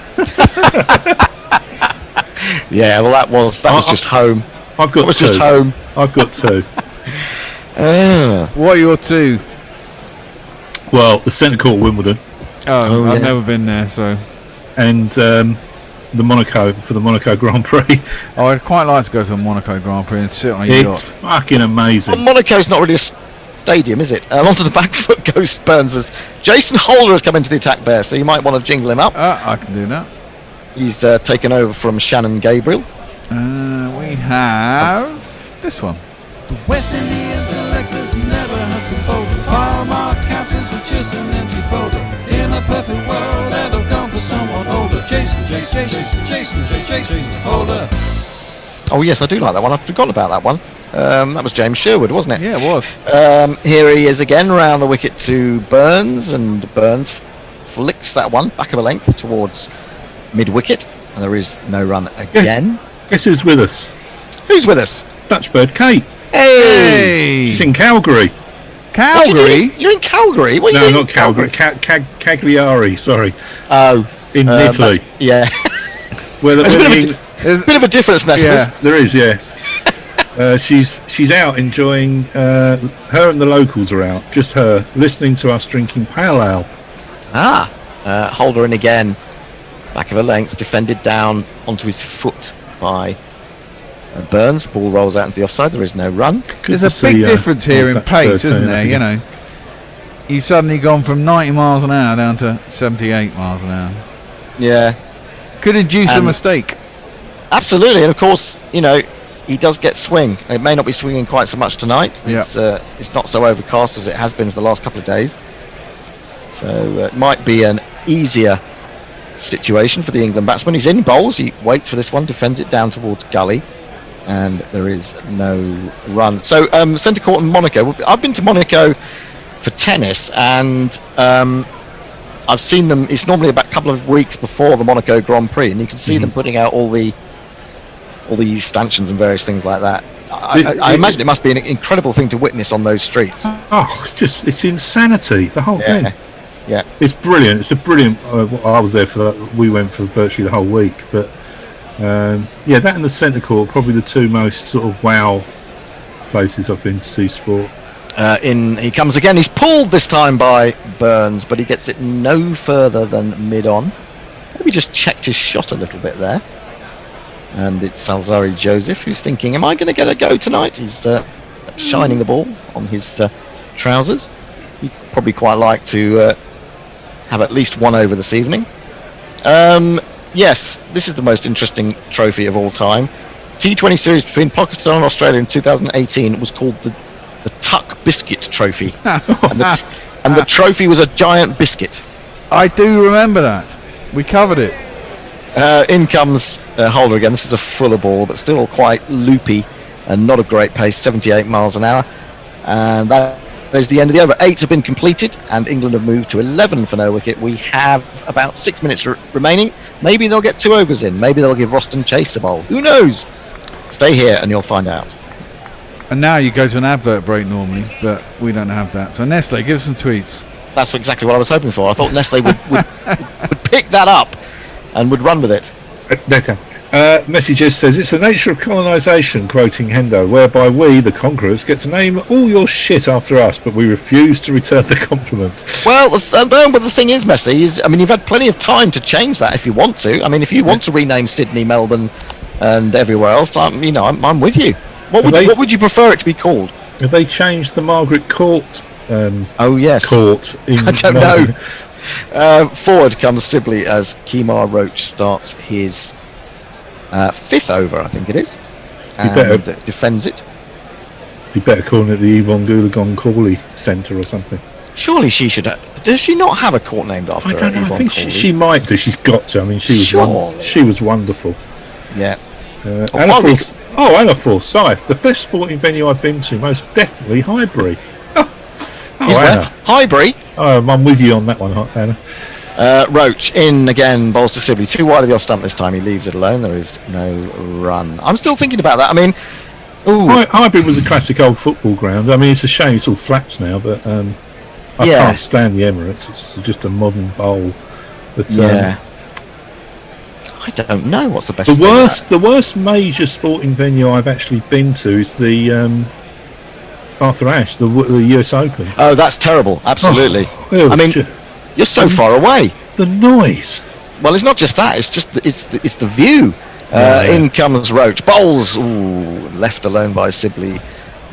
Yeah, well, that was just home. I've got 2. Just home. I've got 2. What are your 2? Well, the Centre Court Wimbledon. Oh, I've never been there, so. And the Monaco, for the Monaco Grand Prix. Oh, I'd quite like to go to a Monaco Grand Prix and sit on a yacht. It's fucking amazing. Well, Monaco's not really a stadium, is it? Onto the back foot goes Burns. Jason Holder has come into the attack, Bear, so you might want to jingle him up. I can do that. He's taken over from Shannon Gabriel. We have this one. The West Indies selectors never have been bold. File mark captions with just an empty folder. In a perfect world, I'd have gone for someone older. Jason Holder. Oh yes, I do like that one. I've forgotten about that one. That was James Sherwood, wasn't it? Yeah, it was. Here he is again, round the wicket to Burns, and Burns flicks that one back of a length towards mid-wicket, and there is no run again. Guess who's with us? Who's with us? Dutch bird Kate. Hey! She's in Calgary. Calgary? You're in Calgary? What are you No, doing not Calgary. Cagliari, sorry. Oh. In Italy. Yeah. There's a bit of a difference, Nestle. Yeah, there is, yes. She's out enjoying, her and the locals are out, just her, listening to us drinking pale ale. Holder in again. Back of a length, defended down onto his foot by Burns. Ball rolls out into the offside. There is no run. There's a big difference here in pace, isn't there? You know, you've suddenly gone from 90 miles an hour down to 78 miles an hour. Yeah. Could induce a mistake. Absolutely, and of course, you know, he does get swing. It may not be swinging quite so much tonight. It's not so overcast as it has been for the last couple of days. So it might be an easier situation for the England batsman. He's in bowls. He waits for this one, defends it down towards gully, and there is no run. So centre court in Monaco. I've been to Monaco for tennis, and I've seen them. It's normally about a couple of weeks before the Monaco Grand Prix, and you can see them putting out all the stanchions and various things like that. I imagine it must be an incredible thing to witness on those streets. Oh, it's insanity, the whole thing. Yeah, it's brilliant. It's a brilliant. I was there for that. We went for virtually the whole week, but that and the centre court probably the two most sort of wow places I've been to see sport. He comes again. He's pulled this time by Burns, but he gets it no further than mid-on. Maybe just checked his shot a little bit there. And it's Alzari Joseph who's thinking, am I going to get a go tonight? He's shining the ball on his trousers. He'd probably quite like to have at least one over this evening. Yes, this is the most interesting trophy of all time. T20 series between Pakistan and Australia in 2018 was called the Tuck Biscuit Trophy. and the trophy was a giant biscuit. I do remember that. We covered it. In comes Holder again. This is a fuller ball, but still quite loopy and not a great pace, 78 miles an hour. And that is the end of the over. 8 have been completed, and England have moved to 11 for no wicket. We have about 6 minutes remaining. Maybe they'll get 2 overs in. Maybe they'll give Roston Chase a bowl. Who knows? Stay here and you'll find out. And now you go to an advert break normally, but we don't have that. So Nestle, give us some tweets. That's exactly what I was hoping for. I thought Nestle would pick that up and would run with it. Messages says it's the nature of colonisation, quoting Hendo, whereby we, the conquerors, get to name all your shit after us, but we refuse to return the compliment. Well, but the thing is, Messi, I mean, you've had plenty of time to change that if you want to. I mean, if you want to rename Sydney, Melbourne, and everywhere else, I'm with you. What would you prefer it to be called? Have they changed the Margaret Court? Oh yes. Court. I don't know. Forward comes Sibley as Kemar Roach starts his 5th over, I think it is, and defends it. Be better calling it the Yvonne Goolagong Cawley Centre or something. Surely she should. Does she not have a court named after her? I don't know. I think she might do. She's got to. I mean, she was wonderful. Yeah. Anna Forsyth, the best sporting venue I've been to, most definitely Highbury. Anna. Highbury? Oh, I'm with you on that one, Anna. Roach in again, bowls to Sibley. 2 wide of the off stump this time. He leaves it alone. There is no run. I'm still thinking about that. I mean, Highbury was a classic old football ground. I mean, it's a shame it's all flats now, but I can't stand the Emirates. It's just a modern bowl. But, I don't know what's the best. The worst major sporting venue I've actually been to is the Arthur Ashe, the US Open. Oh, that's terrible! Absolutely. I mean, you're so far away. The noise. Well, it's not just that. It's just it's the view. In comes Roach, bowls. Left alone by Sibley.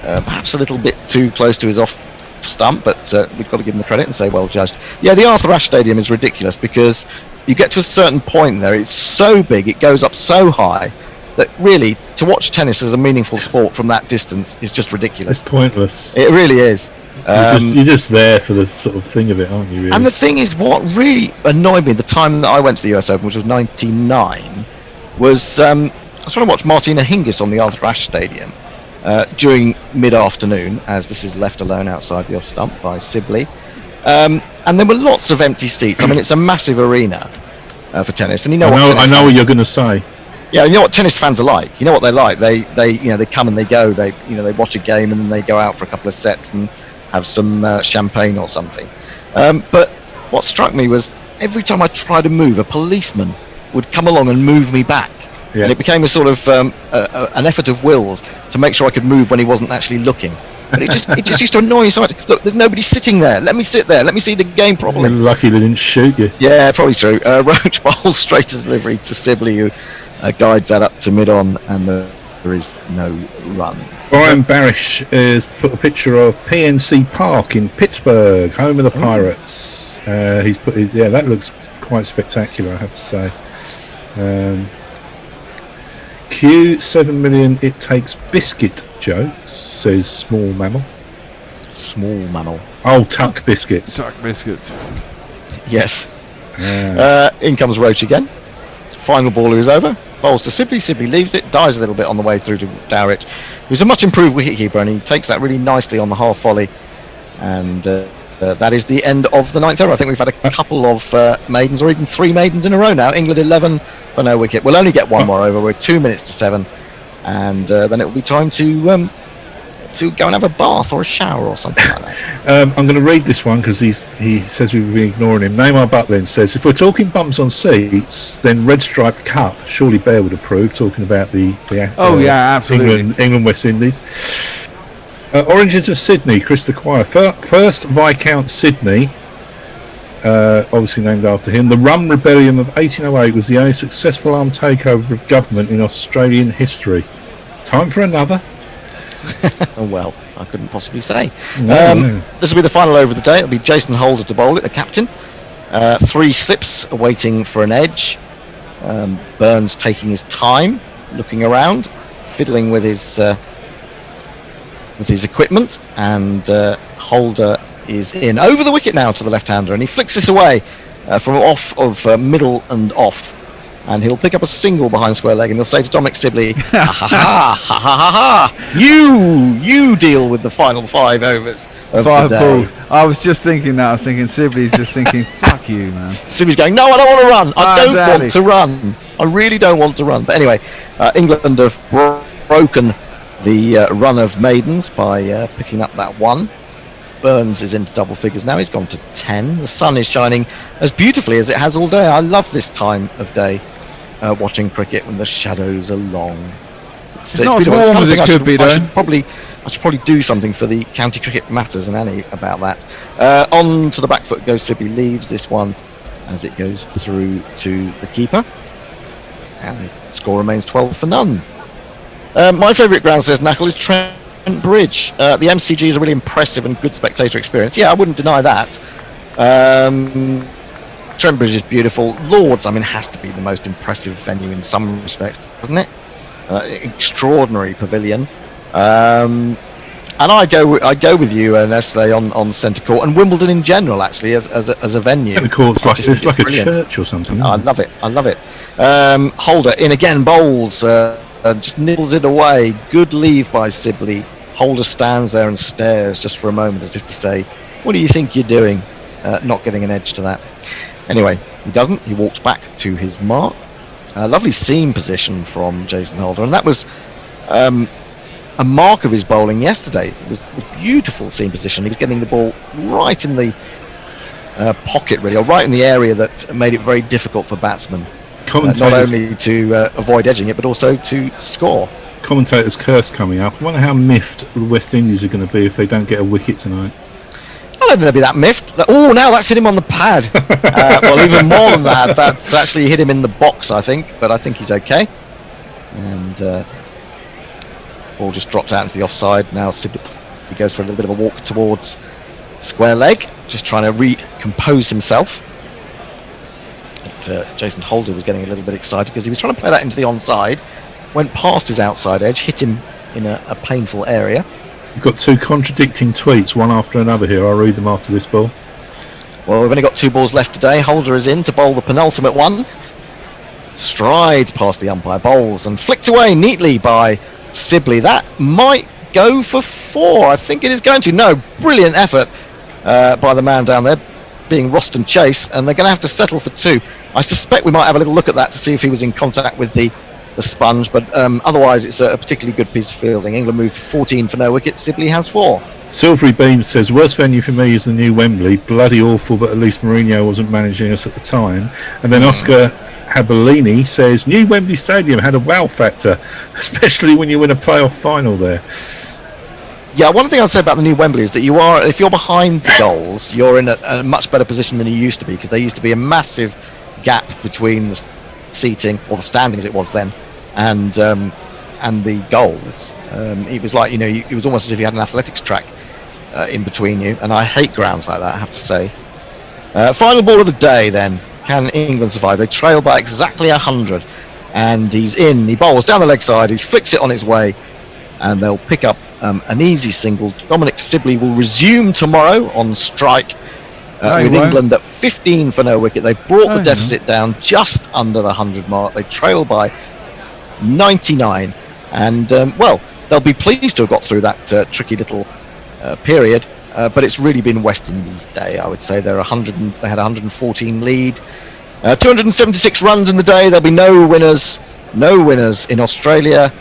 Perhaps a little bit too close to his off stump, but we've got to give him the credit and say well judged. Yeah, the Arthur Ashe Stadium is ridiculous because you get to a certain point there, it's so big, it goes up so high that really to watch tennis as a meaningful sport from that distance is just ridiculous. It's pointless. It really is. You're just there for the sort of thing of it, aren't you, really? And the thing is, what really annoyed me the time that I went to the US Open, which was 99, was I was trying to watch Martina Hingis on the Arthur Ashe Stadium during mid-afternoon, as this is left alone outside the off stump by Sibley. And there were lots of empty seats. I mean, it's a massive arena for tennis, and I know what you're going to say. Yeah, you know what tennis fans are like. You know what they're like. They come and they go. They watch a game and then they go out for a couple of sets and have some champagne or something. But what struck me was every time I tried to move, a policeman would come along and move me back. Yeah. And it became a sort of an effort of wills to make sure I could move when he wasn't actually looking. But it just used to annoy me so much. Look, there's nobody sitting there. Let me sit there. Let me see the game properly. You're lucky they didn't shoot you. Yeah, probably true. Roach bowls straight to delivery to Sibley, who guides that up to mid-on, and there is no run. Brian Barish has put a picture of PNC Park in Pittsburgh, home of the Pirates. He's put that looks quite spectacular, I have to say. Q 7 million it takes biscuit jokes, says Small Mammal. Small Mammal. Oh, Tuck Biscuits. Tuck Biscuits. Yes. In comes Roach again. Final ball is over. Bowls to Sibley. Sibley leaves it, dives a little bit on the way through to Dowrich, who's a much improved wicketkeeper, and he takes that really nicely on the half volley. And that is the end of the 9th over. I think we've had a couple of maidens, or even 3 maidens in a row now. England 11 for no wicket. We'll only get one more over. We're 2 minutes to 7, and then it will be time to go and have a bath or a shower or something like that. I'm going to read this one because he says we've been ignoring him. Neymar Butlin says, if we're talking bumps on seats, then Red Stripe Cup, surely Bear would approve, talking about the absolutely. England West Indies. Oranges of Sydney, Chris the Choir. First Viscount Sydney, obviously named after him. The Rum Rebellion of 1808 was the only successful armed takeover of government in Australian history. Time for another. Oh, well, I couldn't possibly say. No. This will be the final over of the day. It'll be Jason Holder to bowl it, the captain. 3 slips waiting for an edge. Burns taking his time, looking around, fiddling with his equipment, and Holder is in over the wicket now to the left-hander, and he flicks this away from off of middle and off, and he'll pick up a single behind square leg, and he'll say to Dominic Sibley, ha ha ha ha ha ha, you deal with the final 5 overs of 5 the day. balls. I was just thinking that. I was thinking Sibley's just thinking, fuck you, man. Sibley's going, no, I don't want to run. I don't want to run. I really don't want to run. But anyway, England have broken the run of maidens by picking up that 1. Burns is into double figures now. He's gone to 10. The sun is shining as beautifully as it has all day. I love this time of day, watching cricket when the shadows are long. It's not as warm as it could be, though. I should probably do something for the County Cricket Matters and Annie about that. On to the back foot goes Sibley, leaves this one as it goes through to the keeper, and the score remains 12 for none. My favourite ground, says Knackle, is Trent Bridge. The MCG is a really impressive and good spectator experience. Yeah, I wouldn't deny that. Trent Bridge is beautiful. Lords, has to be the most impressive venue in some respects, doesn't it? Extraordinary pavilion. And I go with you, Nestle, on centre court, and Wimbledon in general, actually, as a venue. And the court's it's like a church or something. I love it. Holder in again, bowls. Just nibbles it away. Good leave by Sibley. Holder stands there and stares just for a moment as if to say, what do you think you're doing? Not getting an edge to that. Anyway, he doesn't. He walks back to his mark. Lovely seam position from Jason Holder, and that was a mark of his bowling yesterday. It was beautiful seam position. He was getting the ball right in the pocket, really, or right in the area that made it very difficult for batsmen. Not only to avoid edging it, but also to score. Commentators curse coming up. I wonder how miffed the West Indies are going to be if they don't get a wicket tonight. I don't think they'll be that miffed. Oh, now that's hit him on the pad. Well, even more than that, that's actually hit him in the box, I think. But I think he's okay. And ball just drops out into the offside. Now he goes for a little bit of a walk towards square leg, just trying to recompose himself. Jason Holder was getting a little bit excited because he was trying to play that into the onside, went past his outside edge, hit him in a painful area. You've got 2 contradicting tweets, one after another here. I'll read them after this ball. Well, we've only got 2 balls left today. Holder is in to bowl the penultimate one. Strides past the umpire, bowls, and flicked away neatly by Sibley. That might go for 4. I think it is going to. No, brilliant effort by the man down there, being Roston Chase, and they're going to have to settle for 2. I suspect we might have a little look at that to see if he was in contact with the the sponge. But otherwise, it's a particularly good piece of fielding. England moved to 14 for no wickets. Sibley has 4. Silvery Beam says, worst venue for me is the new Wembley. Bloody awful, but at least Mourinho wasn't managing us at the time. And then Oscar Habellini says, new Wembley Stadium had a wow factor, especially when you win a playoff final there. Yeah, one thing I'll say about the new Wembley is that if you're behind the goals, you're in a much better position than you used to be, because there used to be a massive gap between the seating, or the standing as it was then, and the goals. It was like, it was almost as if you had an athletics track in between you, and I hate grounds like that, I have to say. Final ball of the day then. Can England survive? They trail by exactly 100, and he's in. He bowls down the leg side, he flicks it on its way, and they'll pick up an easy single. Dominic Sibley will resume tomorrow on strike with England at 15 for no wicket. They've brought the deficit down just under the 100 mark. They trail by 99, and they'll be pleased to have got through that tricky little period. But it's really been West Indies' day, I would say. They had 114 lead, 276 runs in the day. There'll be no winners in Australia,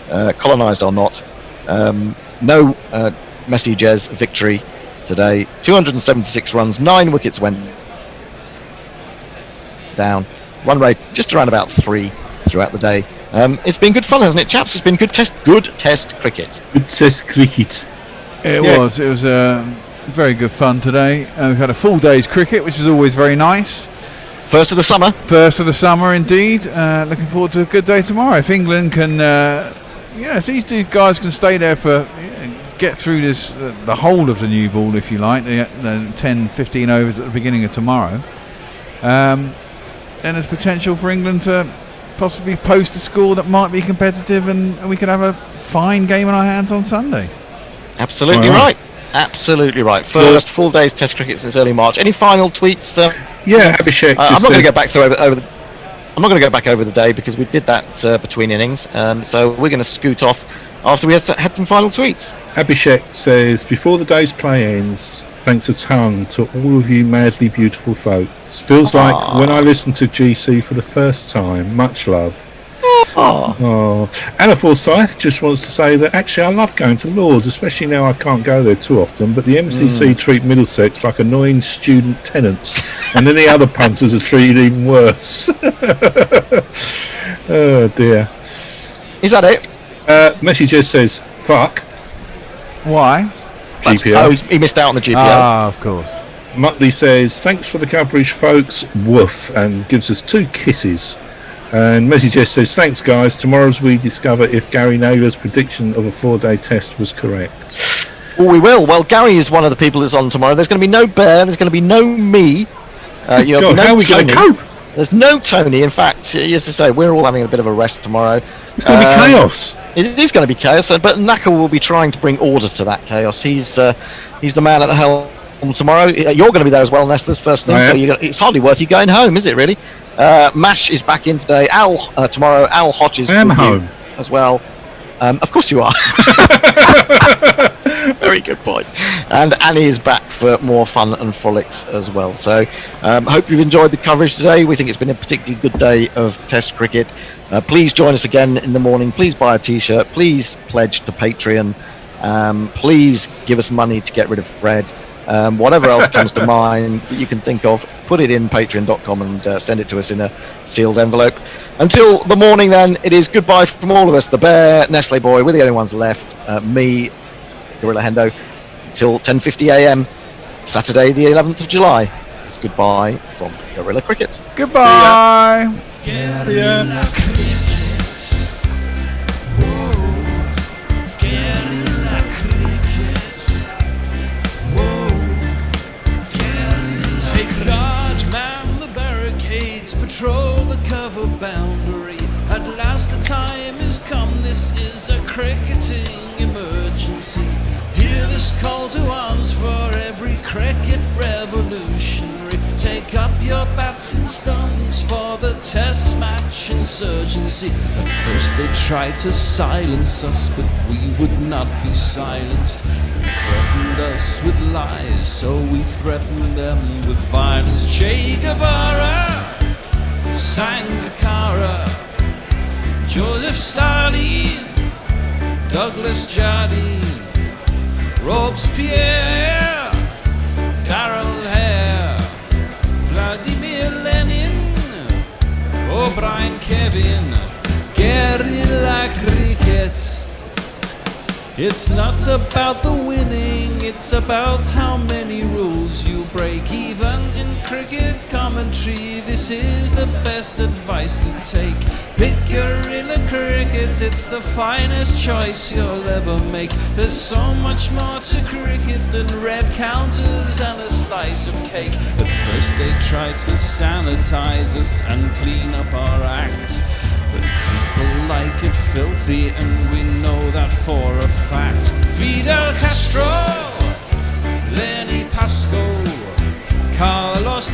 colonised or not. No Messi Jez victory today. 276 runs, 9 wickets went down. Run rate just around about 3 throughout the day. It's been good fun, hasn't it, chaps? It's been good test cricket. Good test cricket. It was very good fun today. We've had a full day's cricket, which is always very nice. First of the summer indeed. Looking forward to a good day tomorrow. If England can if these two guys can stay there for get through this the whole of the new ball, if you like, the 10-15 overs at the beginning of tomorrow, then there's potential for England to possibly post a score that might be competitive, and we could have a fine game on our hands on Sunday. Absolutely right. Absolutely right. First full day's Test cricket since early March. Any final tweets? Abhishek. I'm not going to go back through over the. I'm not going to go back over the day because we did that between innings. So we're going to scoot off after we had some final tweets. Abhishek says, before the day's play ends, thanks a ton to all of you madly beautiful folks. Feels like when I listened to GC for the first time. Much love. Anna Forsyth just wants to say that actually I love going to Lord's, especially now I can't go there too often, but the MCC treat Middlesex like annoying student tenants, and then the other punters are treated even worse. Oh dear. Is that it? Messi just says fuck. Why? GPO. He missed out on the GPO. Of course. Muttley says thanks for the coverage folks, woof, and gives us 2 kisses. And Messi just says, thanks guys, tomorrow's we discover if Gary Naylor's prediction of a 4-day test was correct. Oh, we will. Well, Gary is one of the people that's on tomorrow. There's going to be no Bear, there's going to be no me. God, how are we going to cope? There's no Tony. In fact, as I say, we're all having a bit of a rest tomorrow. It's going to be chaos. It is going to be chaos, but Knacker will be trying to bring order to that chaos. He's the man at the helm tomorrow. You're going to be there as well, Nestlers, first thing, so it's hardly worth you going home, is it really? Mash is back in today. Al tomorrow. Al Hodge is home as well. Of course you are. Very good point. And Annie is back for more fun and frolics as well. So hope you've enjoyed the coverage today. We think it's been a particularly good day of Test cricket. Please join us again in the morning. Please buy a t-shirt. Please pledge to Patreon. Please give us money to get rid of Fred. Whatever else comes to mind that you can think of, put it in patreon.com and send it to us in a sealed envelope. Until the morning then, it is goodbye from all of us. The Bear, Nestle Boy, we're the only ones left. Me, Gorilla Hendo, till 10:50 a.m. Saturday the 11th of July. It's goodbye from Gorilla Cricket. Goodbye. Patrol the cover boundary. At last the time has come. This is a cricketing emergency. Hear this call to arms for every cricket revolutionary. Take up your bats and stumps for the test match insurgency. At first they tried to silence us, but we would not be silenced. They threatened us with lies, so we threatened them with violence. Che Guevara, Sangakkara, Joseph Stalin, Douglas Jardine, Robespierre, Carol Hare, Vladimir Lenin, O'Brien Kevin, guerrilla cricket. It's not about the winning, it's about how many rules you break. Even in cricket commentary, this is the best advice to take. Pick guerrilla cricket, it's the finest choice you'll ever make. There's so much more to cricket than rev counters and a slice of cake. At first they tried to sanitize us and clean up our act, but people like it filthy, and we know that for a fact. Fidel Castro, Lenny Pascoe, Carlos